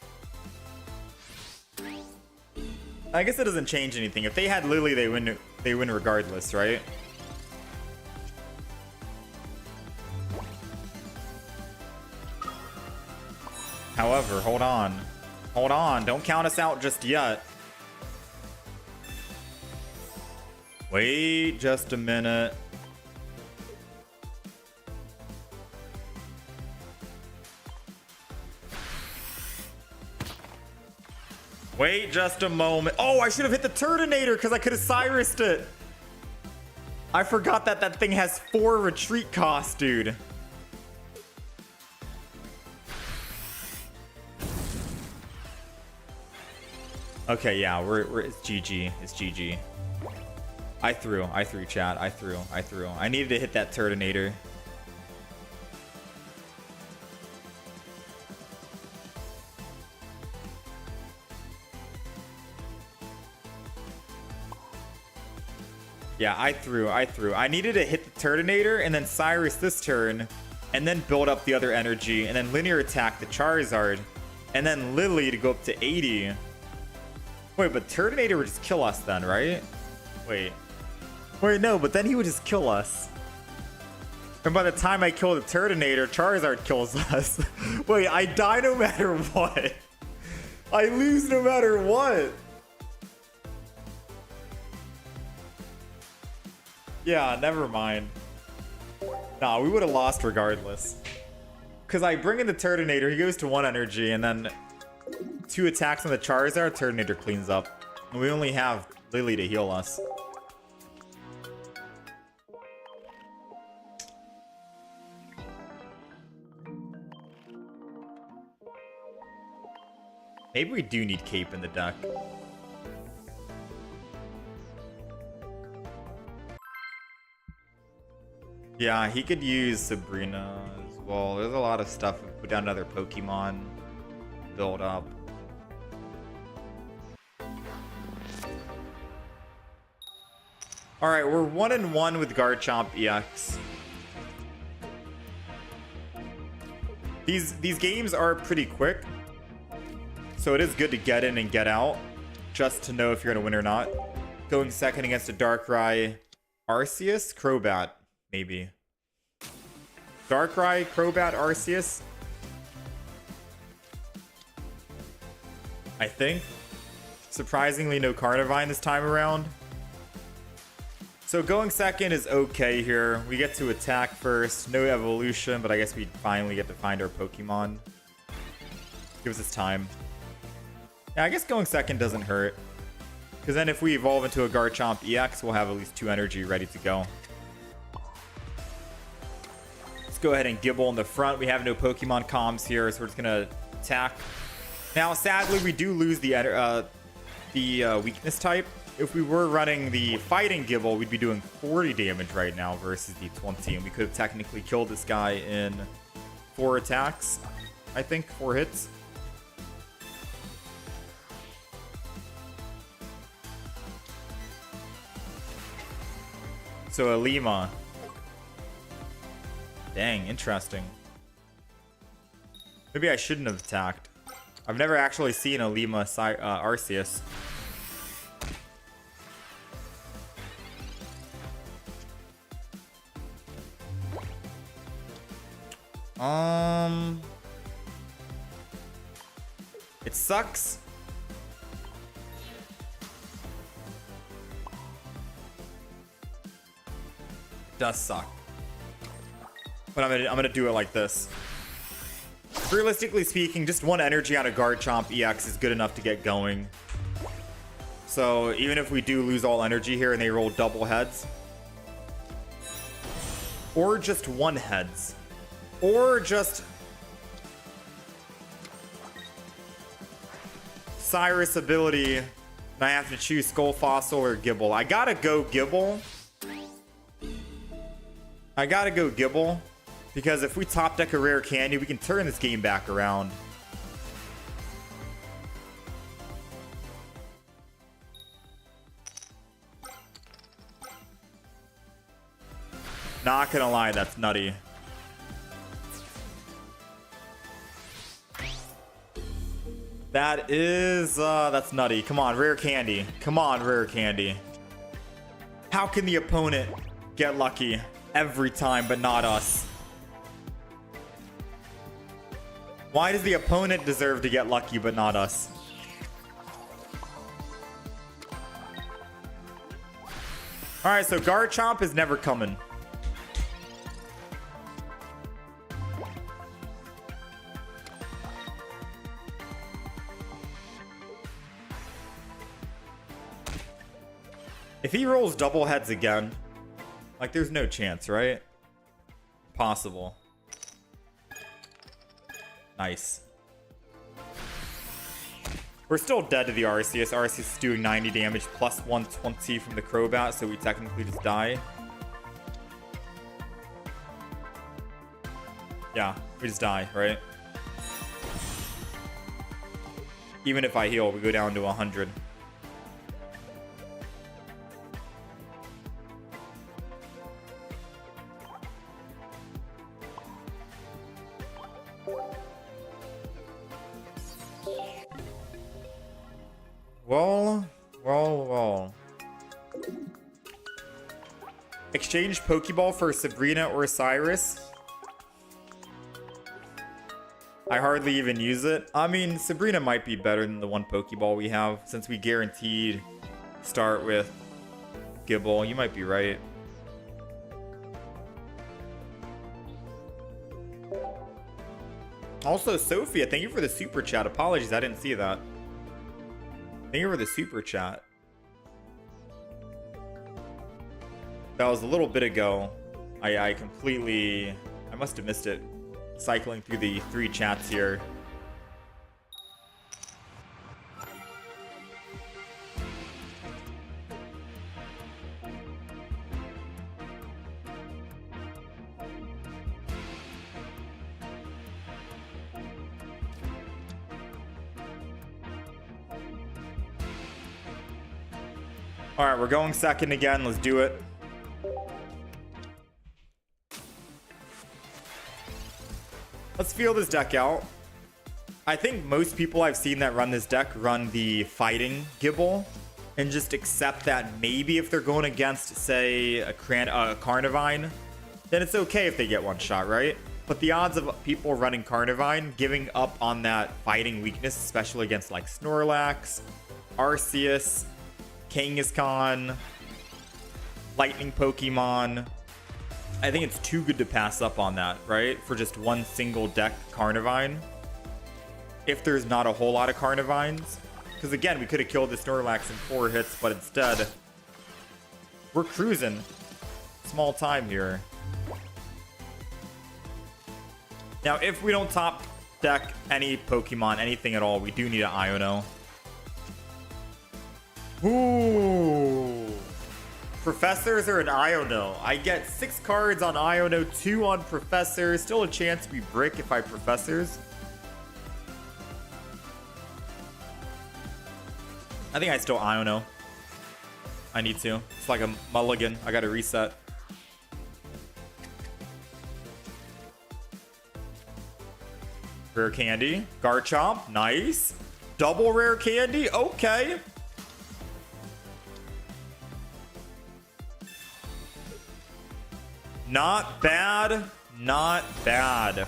I guess it doesn't change anything. If they had Lily, they win regardless, right? However, hold on. Hold on, don't count us out just yet. Wait just a minute. Wait just a moment. Oh, I should have hit the Turtonator because I could have Cyrused it. I forgot that that thing has 4 retreat costs, dude. Okay, yeah, it's GG. It's GG. I threw, chat. I threw. I needed to hit that Turtonator. Yeah, I threw. I needed to hit the Turtonator and then Cyrus this turn, and then build up the other energy, and then linear attack the Charizard, and then Lily to go up to 80. Wait, but Turtonator would just kill us then, right? Wait, no, but then he would just kill us. And by the time I kill the Turtonator, Charizard kills us. Wait, I die no matter what. I lose no matter what. Yeah, never mind. Nah, we would have lost regardless. Because I bring in the Turtonator, he goes to 1 energy, and then 2 attacks on the Charizard, Turtonator cleans up. And we only have Lily to heal us. Maybe we do need Cape in the deck. Yeah, he could use Sabrina as well. There's a lot of stuff. Put down another Pokemon. Build up. Alright, we're 1-1 with Garchomp EX. These games are pretty quick. So it is good to get in and get out. Just to know if you're going to win or not. Going second against a Darkrai Arceus? Crobat. Maybe. Darkrai, Crobat, Arceus. I think. Surprisingly, no Carnivine this time around. So going second is okay here. We get to attack first. No evolution, but I guess we finally get to find our Pokemon. Gives us time. Yeah, I guess going second doesn't hurt. Because then if we evolve into a Garchomp EX, we'll have at least 2 energy ready to go. Go ahead and Gibble in the front. We have no Pokemon comms here, so we're just gonna attack. Now, sadly, we do lose the weakness type. If we were running the fighting Gibble, we'd be doing 40 damage right now versus the 20, and we could have technically killed this guy in 4 attacks. I think 4 hits. So Alima. Dang, interesting. Maybe I shouldn't have attacked. I've never actually seen a Lima Arceus. It sucks. It does suck. But I'm gonna do it like this. Realistically speaking, just 1 energy on a Garchomp EX is good enough to get going. So even if we do lose all energy here and they roll double heads, or just 1 heads, or just Cyrus ability And I have to choose Skull Fossil or Gibble. I gotta go Gibble. Because if we top deck a rare candy, we can turn this game back around. Not gonna lie, that's nutty. That is, that's nutty. Come on, rare candy. Come on, rare candy. How can the opponent get lucky every time, but not us? Why does the opponent deserve to get lucky, but not us? Alright, so Garchomp is never coming. If he rolls double heads again, like there's no chance, right? Possible. Nice. We're still dead to the Arceus. Arceus is doing 90 damage plus 120 from the Crobat, so we technically just die. Yeah, we just die, right? Even if I heal, we go down to 100. Well. Exchange Pokeball for Sabrina or Cyrus. I hardly even use it. I mean, Sabrina might be better than the one Pokeball we have, since we guaranteed start with Gibble. You might be right. Also, Sophia, thank you for the super chat. Apologies, I didn't see that. Thank you for the super chat. That was a little bit ago. I must have missed it. Cycling through the 3 chats here. All right, we're going second again. Let's do it. Let's feel this deck out. I think most people I've seen that run this deck run the fighting Gibble and just accept that maybe if they're going against, say, a Carnivine, then it's okay if they get one shot, right? But the odds of people running Carnivine giving up on that fighting weakness, especially against like Snorlax, Arceus, Kangaskhan, Lightning Pokemon, I think it's too good to pass up on that, right? For just one single deck Carnivine. If there's not a whole lot of Carnivines. Because again, we could have killed the Snorlax in 4 hits, but instead, we're cruising. Small time here. Now, if we don't top deck any Pokemon, anything at all, we do need an Iono. Ooh. Professors or an Iono? I get 6 cards on Iono, 2 on Professors. Still a chance to be brick if I Professors. I think I still Iono. I need to. It's like a mulligan. I gotta reset. Rare candy. Garchomp. Nice. Double rare candy. Okay. Not bad. Not bad.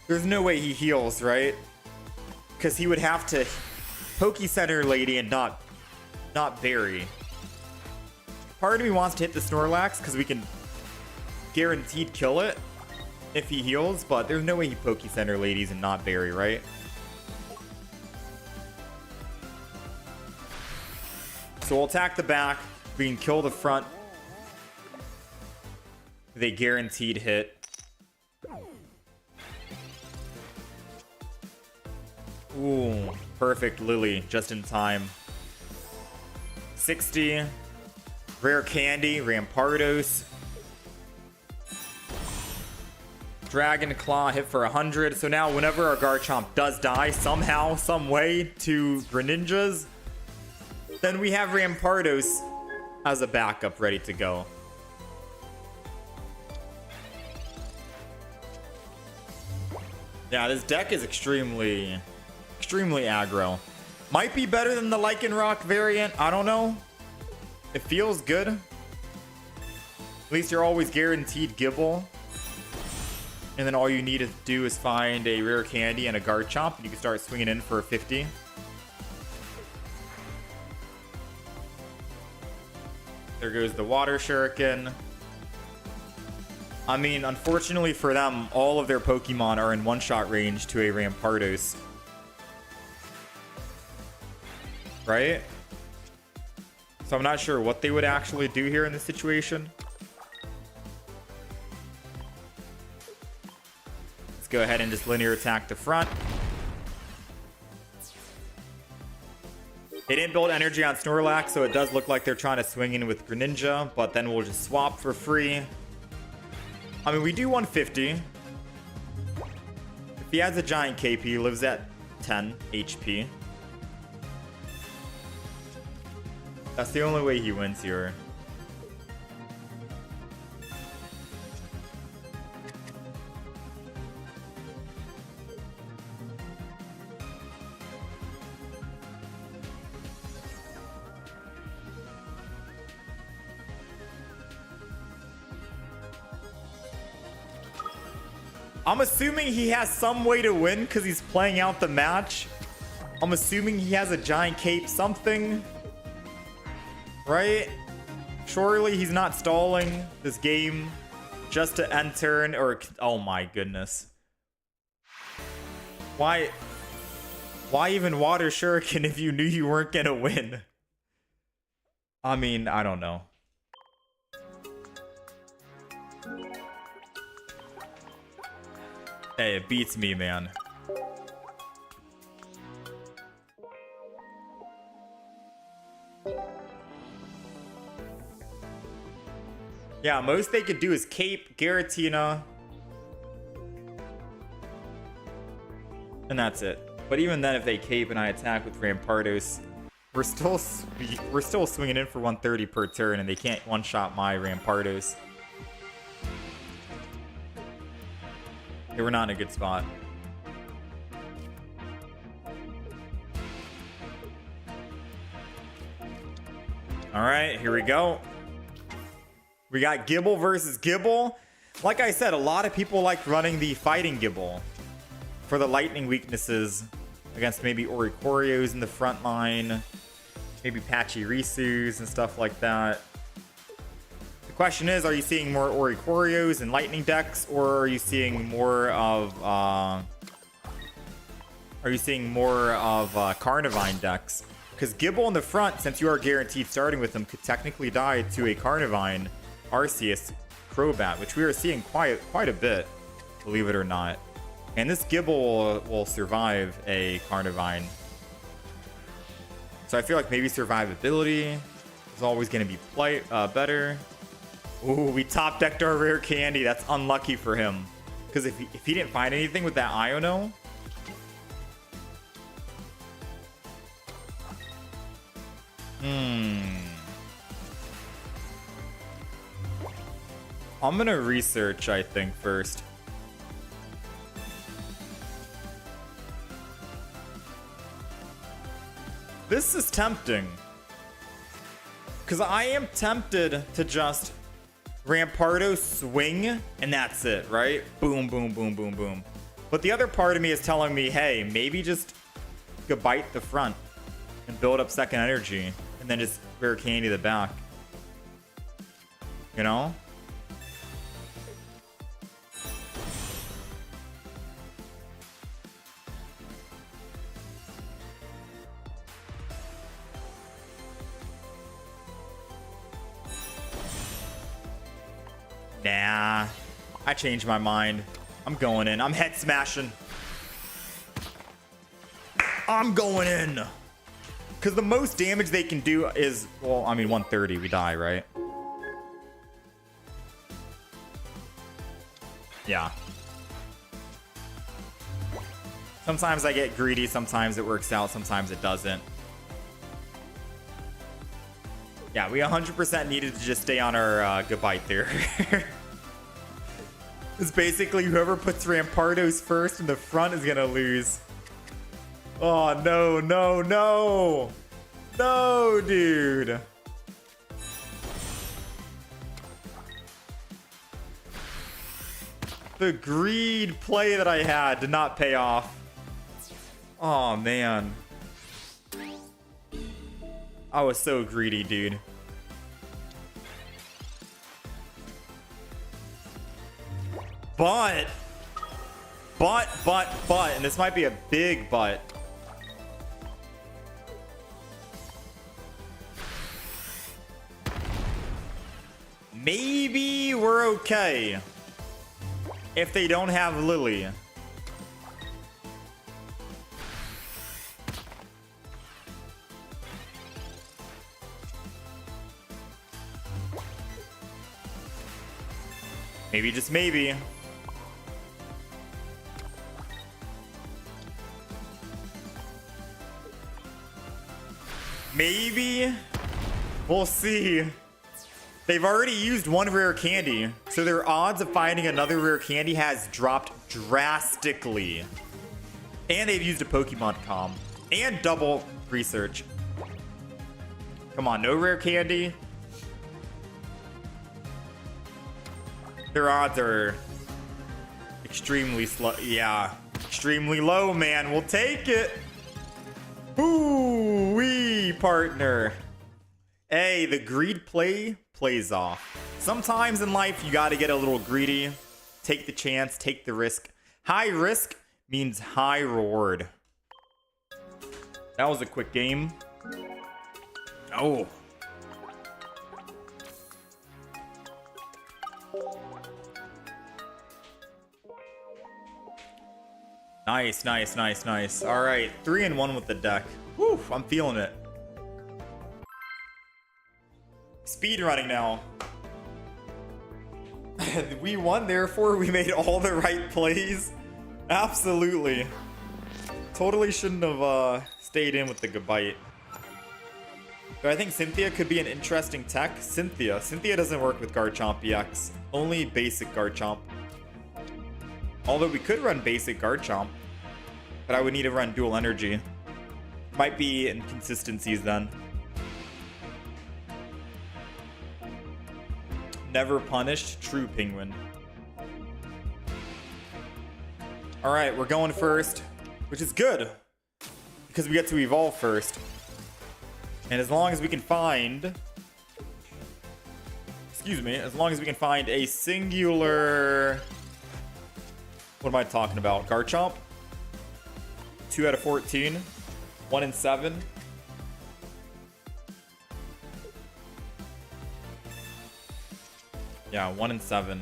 There's no way he heals, right? Because he would have to Poke Center Lady and not Berry. Part of me wants to hit the Snorlax because we can guaranteed kill it. if he heals, but there's no way he Poke Center ladies and not bury, right? So we'll attack the back. We can kill the front with a guaranteed hit. Ooh, perfect Lily, just in time. 60. Rare Candy, Rampardos. Dragon Claw hit for 100. So now whenever our Garchomp does die somehow, some way to Greninjas, then we have Rampardos as a backup ready to go. Yeah, this deck is extremely aggro. Might be better than the Lycanroc variant. I don't know. It feels good. At least you're always guaranteed Gibble. And then all you need to do is find a Rare Candy and a Garchomp, and you can start swinging in for a 50. There goes the Water Shuriken. I mean, unfortunately for them, all of their Pokemon are in one-shot range to a Rampardos. Right? So I'm not sure what they would actually do here in this situation. Let's go ahead and just linear attack the front. They didn't build energy on Snorlax, so it does look like they're trying to swing in with Greninja, but then we'll just swap for free. I mean, we do 150. If he has a giant KP, he lives at 10 HP. That's the only way he wins here. I'm assuming he has some way to win because he's playing out the match. I'm assuming he has a giant cape something. Right? Surely he's not stalling this game just to end turn or... Oh my goodness. Why even Water Shuriken if you knew you weren't gonna win? I mean, I don't know. Hey, it beats me, man. Yeah, most they could do is Cape, Giratina. And that's it. But even then, if they Cape and I attack with Rampardos, we're still swinging in for 130 per turn, and they can't one-shot my Rampardos. They were not in a good spot. Alright, here we go. We got Gibble versus Gibble. Like I said, a lot of people like running the Fighting Gibble for the lightning weaknesses against maybe Oricorios in the front line, maybe Pachirisus and stuff like that. The question is, are you seeing more Oricorios and lightning decks, or are you seeing more of Carnivine decks? Because Gibble in the front, since you are guaranteed starting with them, could technically die to a Carnivine Arceus Crobat, which we are seeing quite a bit, believe it or not. And this Gibble will survive a Carnivine. So I feel like maybe survivability is always going to be better. Ooh, we top decked our Rare Candy. That's unlucky for him. Because if he didn't find anything with that Iono, I'm gonna research, I think, first. This is tempting. Because I am tempted to just Rampardos swing, and that's it, right? Boom, boom, boom, boom, boom. But the other part of me is telling me, hey, maybe just go bite the front and build up second energy, and then just Rare Candy the back. You know? Nah. I changed my mind. I'm going in. I'm head smashing. I'm going in. Because the most damage they can do is, well, I mean, 130. We die, right? Yeah. Sometimes I get greedy. Sometimes it works out. Sometimes it doesn't. Yeah, we 100% needed to just stay on our goodbye there. It's basically whoever puts Rampardos first in the front is going to lose. Oh, no, no, no. No, dude. The greed play that I had did not pay off. Oh, man. I was so greedy, dude. But, and this might be a big but. Maybe we're okay if they don't have Lily. Maybe, just maybe. Maybe. We'll see. They've already used one rare candy, so their odds of finding another rare candy has dropped drastically. And they've used a Pokemon comm and double research. Come on, no rare candy. Their odds are extremely slow. Yeah, extremely low, man. We'll take it. Ooh, wee, partner. Hey, the greed play plays off. Sometimes in life, you got to get a little greedy. Take the chance, take the risk. High risk means high reward. That was a quick game. Oh. Nice, nice, nice, nice. All right, 3-1 with the deck. Whew, I'm feeling it. Speed running now. We won, therefore we made all the right plays. Absolutely. Totally shouldn't have stayed in with the Gabite. So I think Cynthia could be an interesting tech. Cynthia doesn't work with Garchomp EX. Only basic Garchomp. Although we could run basic Garchomp, but I would need to run dual energy. Might be inconsistencies then. Never punished, true penguin. All right, we're going first, which is good because we get to evolve first. And as long as we can find, as long as we can find a singular, what am I talking about? Garchomp? 2 out of 14. 1 in 7. Yeah, 1 in 7.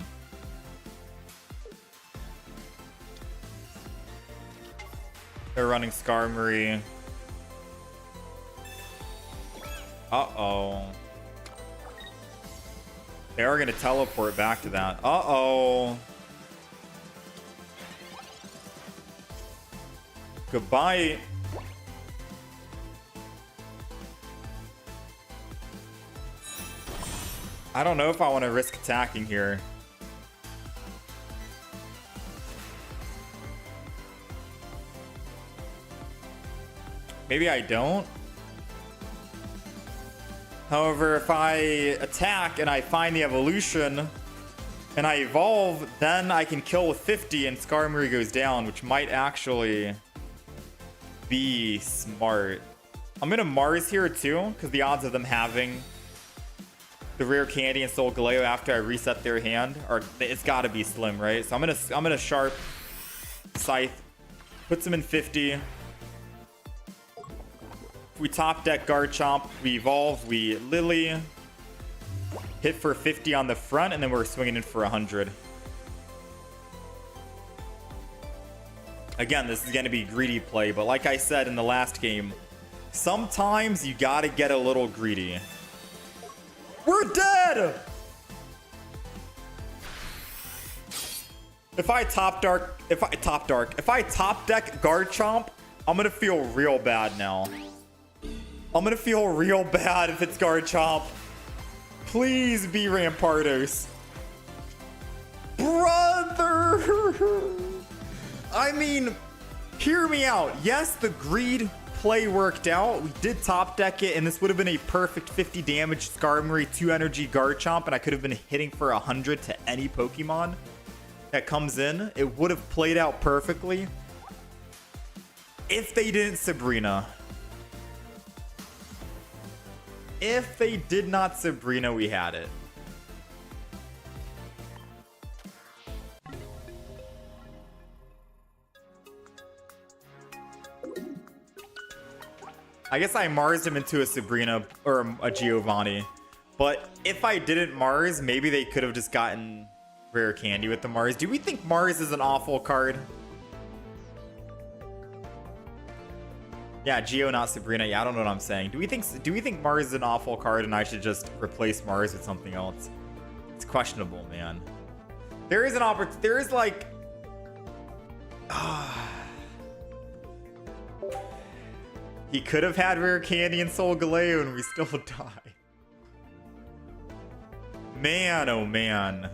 They're running Skarmory. Uh-oh. They are going to teleport back to that. Uh-oh. Goodbye. I don't know if I want to risk attacking here. Maybe I don't. However, if I attack and I find the evolution and I evolve, then I can kill with 50 and Skarmory goes down, which might actually be smart. I'm going to Mars here too, because the odds of them having the rare candy and Soul Galeo after I reset their hand are, it's got to be slim, right? So I'm gonna Sharp Scythe, puts them in 50. If we top deck Garchomp, we evolve, we Lily. hit for 50 on the front, and then we're swinging in for 100. Again, this is going to be greedy play, but like I said in the last game, sometimes you got to get a little greedy. We're dead! If I top deck Garchomp, I'm going to feel real bad now. I'm going to feel real bad if it's Garchomp. Please be Rampardos. Brother! I mean, hear me out. Yes, the greed play worked out. We did top deck it, and this would have been a perfect 50 damage Skarmory 2 energy Garchomp, and I could have been hitting for 100 to any Pokemon that comes in. It would have played out perfectly if they didn't Sabrina. If they did not Sabrina, we had it. I guess I Marsed him into a Sabrina or a Giovanni. But if I didn't Mars, maybe they could have just gotten rare candy with the Mars. Do we think Mars is an awful card? Yeah, Geo, not Sabrina. Yeah, I don't know what I'm saying. Do we think Mars is an awful card and I should just replace Mars with something else? It's questionable, man. There is an opportunity. There is like... He could have had rare candy and Soul Galeo and we still die. Man, oh man.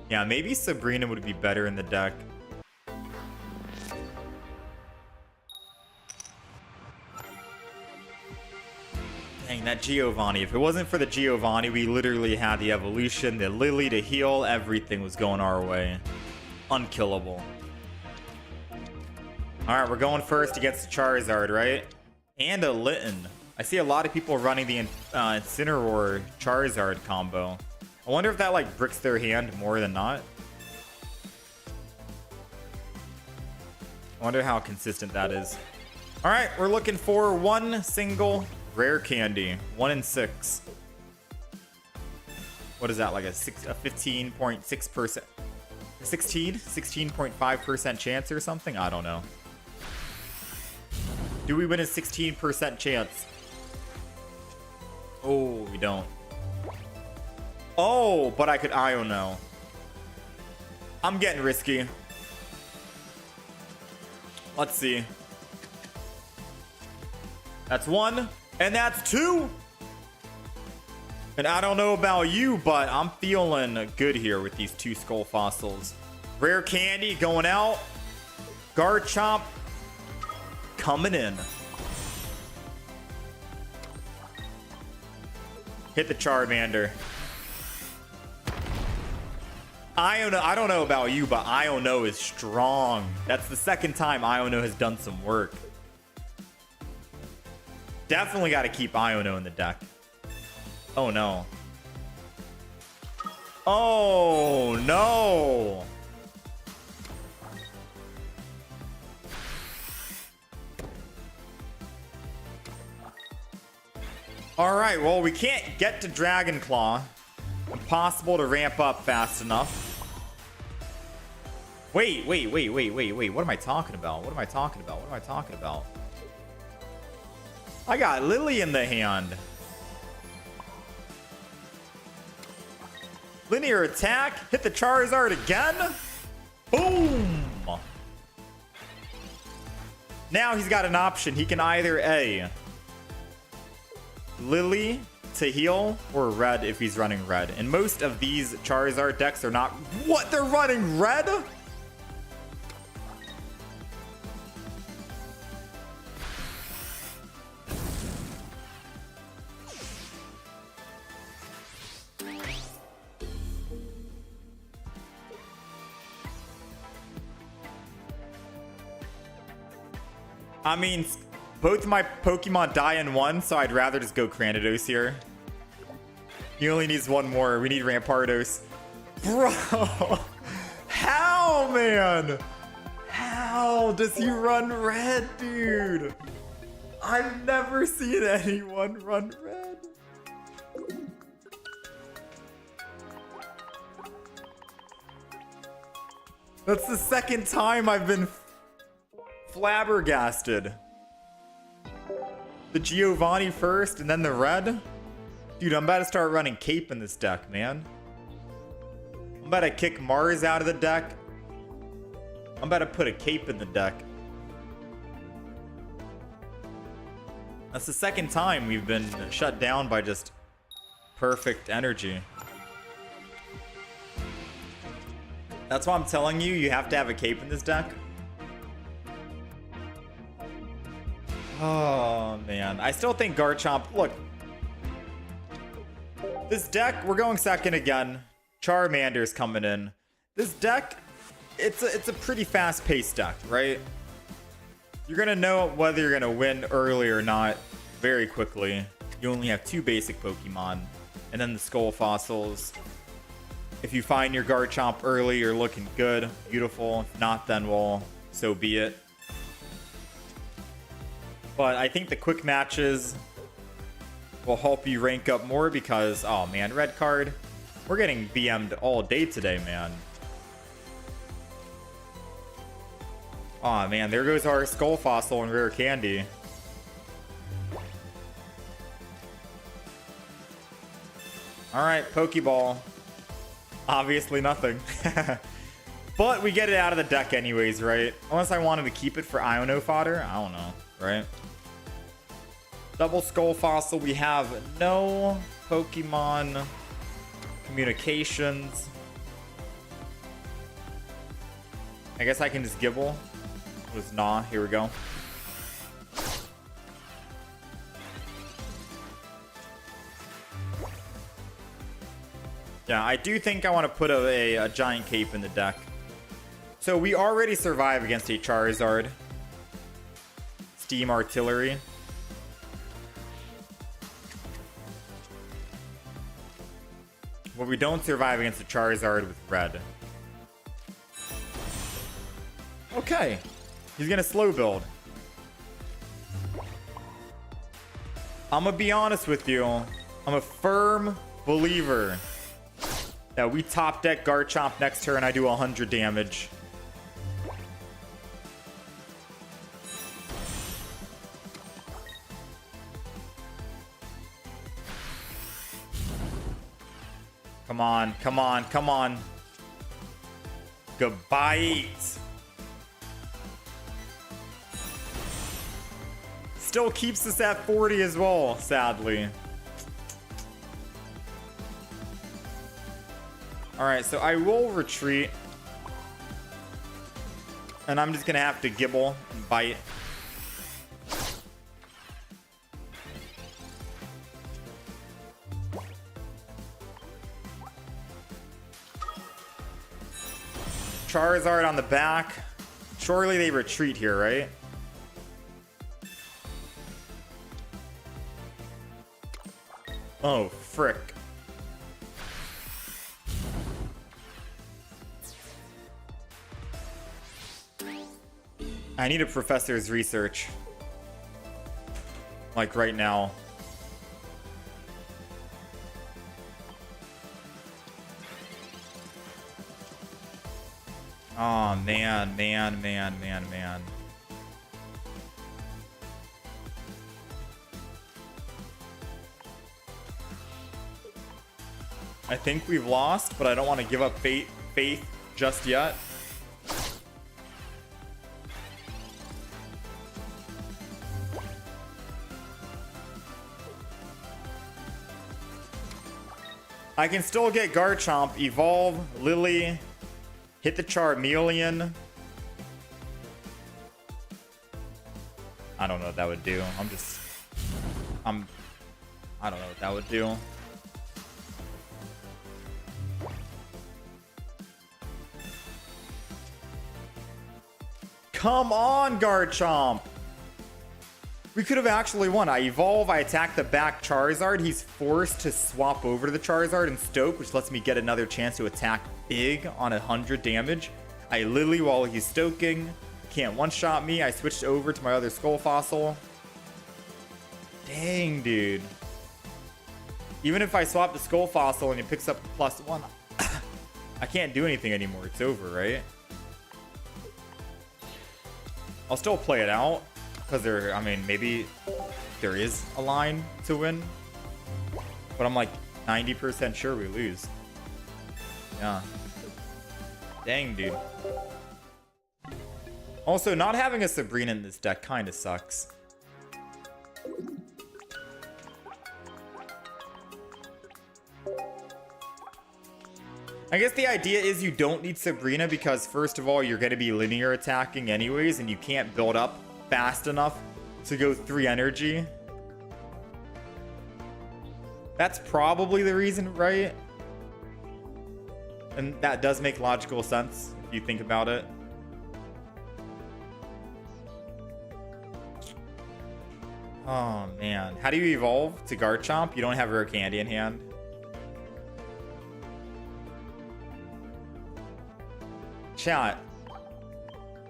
Yeah, maybe Sabrina would be better in the deck. Dang, that Giovanni. If it wasn't for the Giovanni, we literally had the evolution, the Lily to heal, everything was going our way. Unkillable. Alright, we're going first against the Charizard, right? And a Litten. I see a lot of people running the Incineroar Charizard combo. I wonder if that like bricks their hand more than not. I wonder how consistent that is. Alright, we're looking for one single rare candy. 1 in 6. What is that, like a 15.6%? 16.5% chance or something? I don't know. Do we win a 16% chance? Oh, we don't. Oh, but I could Iono. I'm getting risky. Let's see. That's 1, and that's 2. And I don't know about you, but I'm feeling good here with these 2 Skull Fossils. Rare candy going out. Garchomp coming in. Hit the Charmander. Iono, I don't know about you, but Iono is strong. That's the second time Iono has done some work. Definitely got to keep Iono in the deck. Oh no. Oh no. All right, well, we can't get to Dragon Claw. Impossible to ramp up fast enough. Wait. What am I talking about? I got Lily in the hand. Linear attack. Hit the Charizard again. Boom. Now he's got an option. He can either A, Lily to heal, or red if he's running red. And most of these Charizard decks are not... What? They're running red? I mean, both my Pokemon die in 1, so I'd rather just go Cranidos here. He only needs 1 more. We need Rampardos. Bro! How, man? How does he run red, dude? I've never seen anyone run red. That's the second time I've been flabbergasted. The Giovanni first and then the red? Dude, I'm about to start running Cape in this deck, man. I'm about to kick Mars out of the deck. I'm about to put a Cape in the deck. That's the second time we've been shut down by just perfect energy. That's why I'm telling you, you have to have a Cape in this deck. Oh, man. I still think Garchomp... Look. This deck, we're going second again. Charmander's coming in. This deck, it's a pretty fast-paced deck, right? You're going to know whether you're going to win early or not very quickly. You only have 2 basic Pokemon. And then the Skull Fossils. If you find your Garchomp early, you're looking good. Beautiful. If not, then, well, so be it. But I think the quick matches will help you rank up more because, oh man, red card. We're getting BM'd all day today, man. Oh man, there goes our Skull Fossil and Rare Candy. Alright, Pokeball. Obviously nothing. But we get it out of the deck anyways, right? Unless I wanted to keep it for Iono fodder. I don't know, right? Double Skull Fossil. We have no Pokemon communications. I guess I can just Gibble. It was nah. Here we go. Yeah, I do think I want to put a Giant Cape in the deck. So we already survive against a Charizard. Steam Artillery. But we don't survive against a Charizard with red. Okay. He's gonna slow build. I'm gonna be honest with you. I'm a firm believer that we top deck Garchomp next turn. I do 100 damage. Come on, come on, come on. Goodbye. Still keeps us at 40 as well, sadly. Alright, so I will retreat. And I'm just gonna have to Gibble and bite. Charizard on the back. Surely they retreat here, right? Oh, frick. I need a professor's research. Like right now. Oh, man, man, man, man, man. I think we've lost, but I don't want to give up faith just yet. I can still get Garchomp, evolve, Lily, hit the Charmeleon. I don't know what that would do. I don't know what that would do. Come on, Garchomp! We could have actually won. I evolve, I attack the back Charizard. He's forced to swap over to the Charizard and Stoke, which lets me get another chance to attack big on 100 damage. I Lily while he's stoking. Can't one-shot me. I switched over to my other Skull Fossil. Dang, dude. Even if I swap the Skull Fossil and he picks up +1, I can't do anything anymore. It's over, right? I'll still play it out because I mean, maybe there is a line to win, but I'm like 90% sure we lose. Yeah. Dang, dude. Also, not having a Sabrina in this deck kind of sucks. I guess the idea is you don't need Sabrina because, first of all, you're going to be linear attacking anyways, and you can't build up fast enough to go 3 energy. That's probably the reason, right? And that does make logical sense if you think about it. Oh, man. How do you evolve to Garchomp? You don't have Rare Candy in hand. Chat,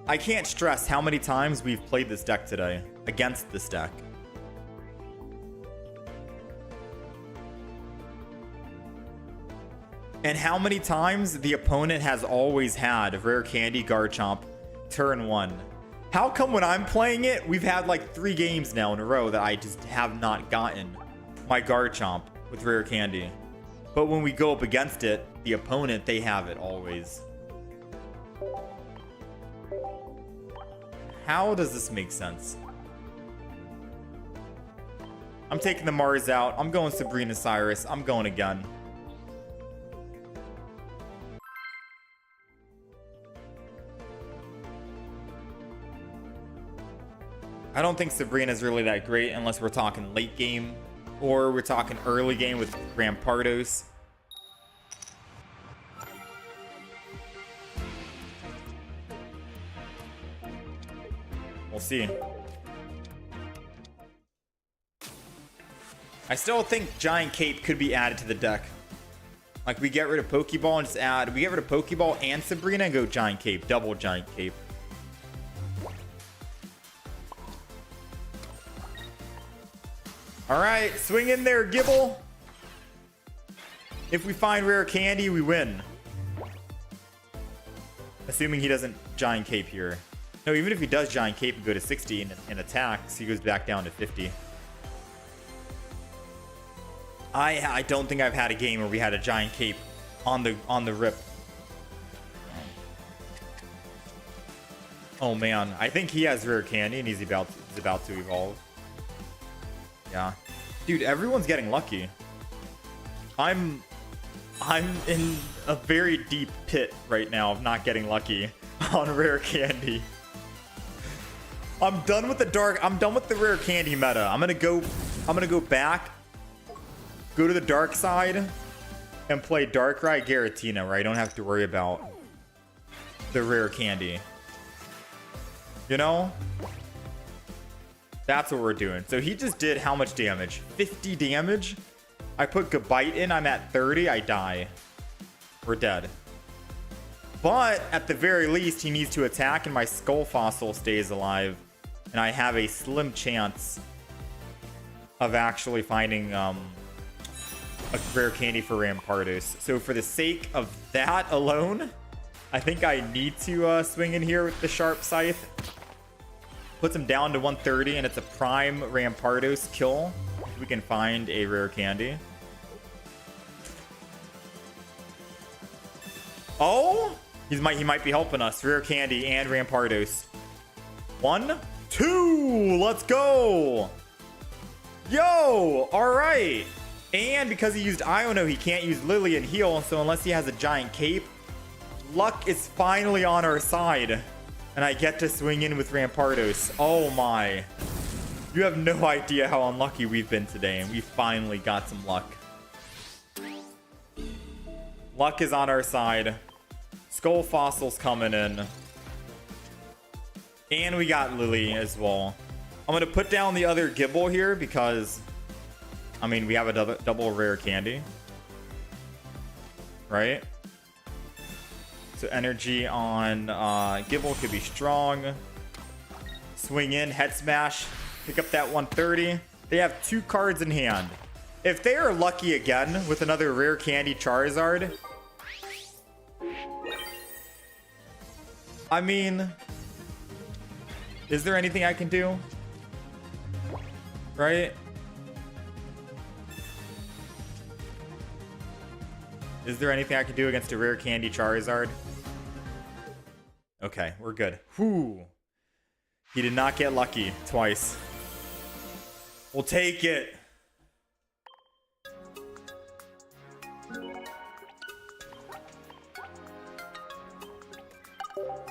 I can't stress how many times we've played this deck today against this deck. And how many times the opponent has always had Rare Candy Garchomp turn 1. How come when I'm playing it, we've had like 3 games now in a row that I just have not gotten my Garchomp with Rare Candy. But when we go up against it, the opponent, they have it always. How does this make sense? I'm taking the Mars out. I'm going Sabrina Cyrus. I'm going again. I don't think Sabrina's really that great unless we're talking late game or we're talking early game with Rampardos. We'll see. I still think Giant Cape could be added to the deck. Like, we get rid of Pokeball and just add... We get rid of Pokeball and Sabrina and go Giant Cape. Double Giant Cape. Alright, swing in there, Gibble. If we find Rare Candy, we win. Assuming he doesn't Giant Cape here. No, even if he does Giant Cape and go to 60 and attacks, he goes back down to 50. I don't think I've had a game where we had a Giant Cape on the rip. Oh man, I think he has Rare Candy and he's about to evolve. Yeah, dude, everyone's getting lucky. I'm in a very deep pit right now of not getting lucky on Rare Candy. I'm done with the Rare Candy meta. I'm gonna go back, go to the dark side, and play Darkrai Giratina, where I don't have to worry about the Rare Candy. You know? That's what we're doing. So he just did how much damage? 50 damage? I put Gabite in, I'm at 30, I die. We're dead. But at the very least, he needs to attack and my Skull Fossil stays alive. And I have a slim chance of actually finding a Rare Candy for Rampardos. So for the sake of that alone, I think I need to swing in here with the Sharp Scythe. Puts him down to 130, and it's a prime Rampardos kill. We can find a Rare Candy. Oh! He might be helping us. Rare Candy and Rampardos. 1, 2! Let's go! Yo! Alright! And because he used Iono, he can't use Lily and heal, so unless he has a Giant Cape, luck is finally on our side. And I get to swing in with Rampardos. Oh my. You have no idea how unlucky we've been today, and we finally got some luck. Luck is on our side. Skull Fossil's coming in. And we got Lily as well. I'm going to put down the other Gibble here because, I mean, we have a double Rare Candy. Right? So energy on Gibble could be strong. Swing in, Head Smash. Pick up that 130. They have 2 cards in hand. If they are lucky again with another Rare Candy Charizard, I mean, Is there anything I can do? Right? Is there anything I can do against a rare candy Charizard? Okay, we're good. Whew. He did not get lucky twice. We'll take it.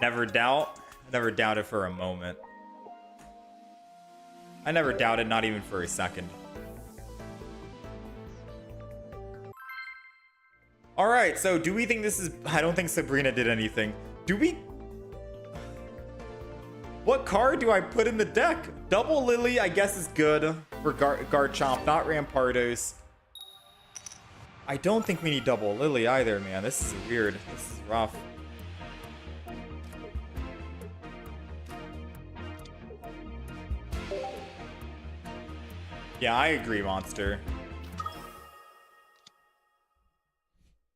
Never doubt. Never doubted for a moment. I never doubted, not even for a second. Alright, so do we think this is... I don't think Sabrina did anything. Do we... What card do I put in the deck? Double Lily, I guess, is good for Garchomp, not Rampardos. I don't think we need double Lily either, man. This is weird. This is rough. Yeah, I agree, Monster.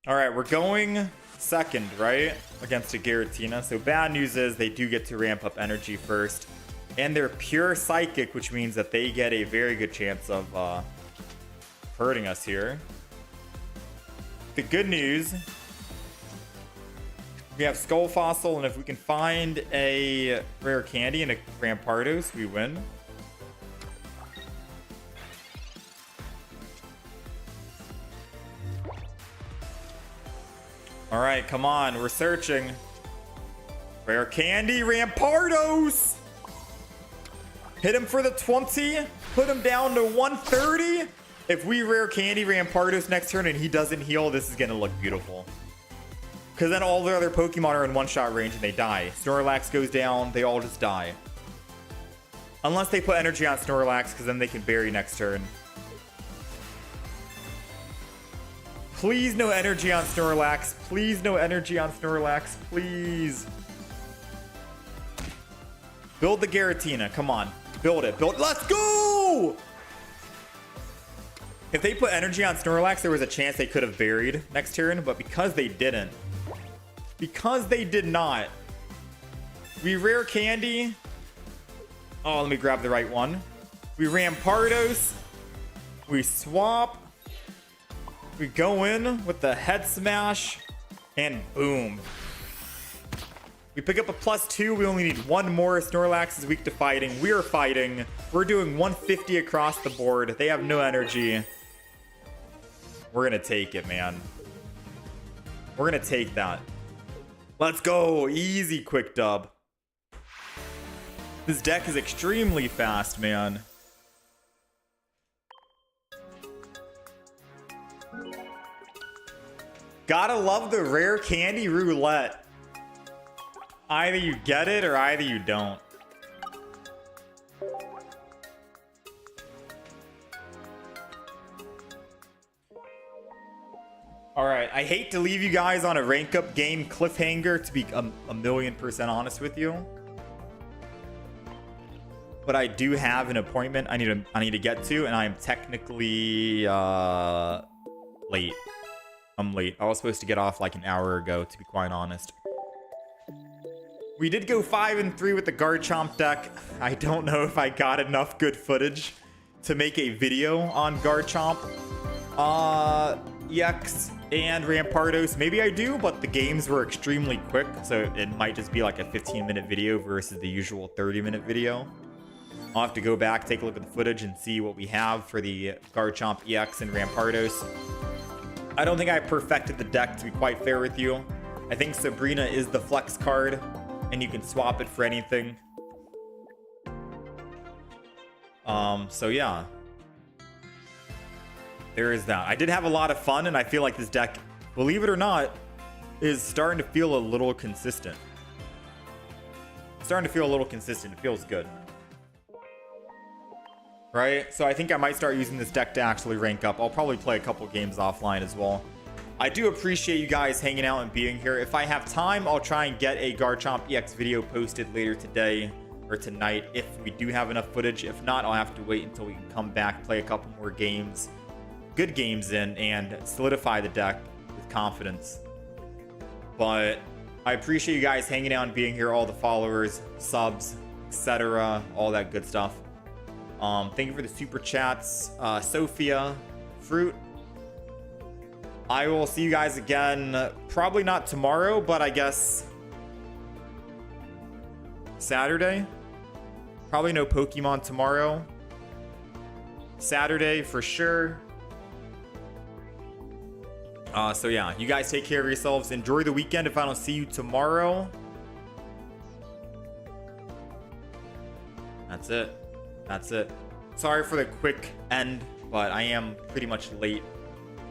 Alright, we're going second, right? Against a Giratina. So bad news is they do get to ramp up energy first. And they're pure psychic, which means that they get a very good chance of hurting us here. The good news, we have Skull Fossil, and if we can find a rare candy and a Rampardos, we win. All right, come on, we're searching. Rare candy, Rampardos. Hit him for the 20. Put him down to 130. If we rare candy Rampardos next turn and he doesn't heal, this is gonna look beautiful. Because then all the other Pokemon are in one-shot range and they die. Snorlax goes down, they all just die. Unless they put energy on Snorlax, because then they can bury next turn. Please no energy on Snorlax. Please no energy on Snorlax. Please. Build the Giratina. Come on. Build it. Build it. Let's go! If they put energy on Snorlax, there was a chance they could have buried next turn. But because they didn't. Because they did not. We rare candy. Oh, let me grab the right one. We Rampardos. We swap. We go in with the head smash, and boom. We pick up a +2. We only need one more. Snorlax is weak to fighting. We are fighting. We're doing 150 across the board. They have no energy. We're gonna take it, man. We're gonna take that. Let's go. Easy quick dub. This deck is extremely fast, man. Gotta love the rare candy roulette. Either you get it or either you don't. Alright, I hate to leave you guys on a rank up game cliffhanger, to be a 1,000,000% honest with you. But I do have an appointment I need to get to, and I am technically late. I'm late. I was supposed to get off like an hour ago, to be quite honest. We did go 5-3 with the Garchomp deck. I don't know if I got enough good footage to make a video on Garchomp, EX, and Rampardos. Maybe I do, but the games were extremely quick, so it might just be like a 15-minute video versus the usual 30-minute video. I'll have to go back, take a look at the footage, and see what we have for the Garchomp EX and Rampardos. I don't think I perfected the deck, to be quite fair with you. I think Sabrina is the flex card, and you can swap it for anything. So yeah. There is that. I did have a lot of fun, and I feel like this deck, believe it or not, is starting to feel a little consistent. It's starting to feel a little consistent. It feels good. Right? So I think I might start using this deck to actually rank up. I'll probably play a couple games offline as well. I do appreciate you guys hanging out and being here. If I have time, I'll try and get a Garchomp EX video posted later today or tonight if we do have enough footage. If not, I'll have to wait until we can come back, play a couple more games, good games in, and solidify the deck with confidence. But I appreciate you guys hanging out and being here, all the followers, subs, etc. All that good stuff. Thank you for the super chats, Sophia, Fruit. I will see you guys again, probably not tomorrow, but I guess Saturday. Probably no Pokemon tomorrow. Saturday for sure. So yeah, you guys take care of yourselves. Enjoy the weekend if I don't see you tomorrow. That's it. Sorry for the quick end, but I am pretty much late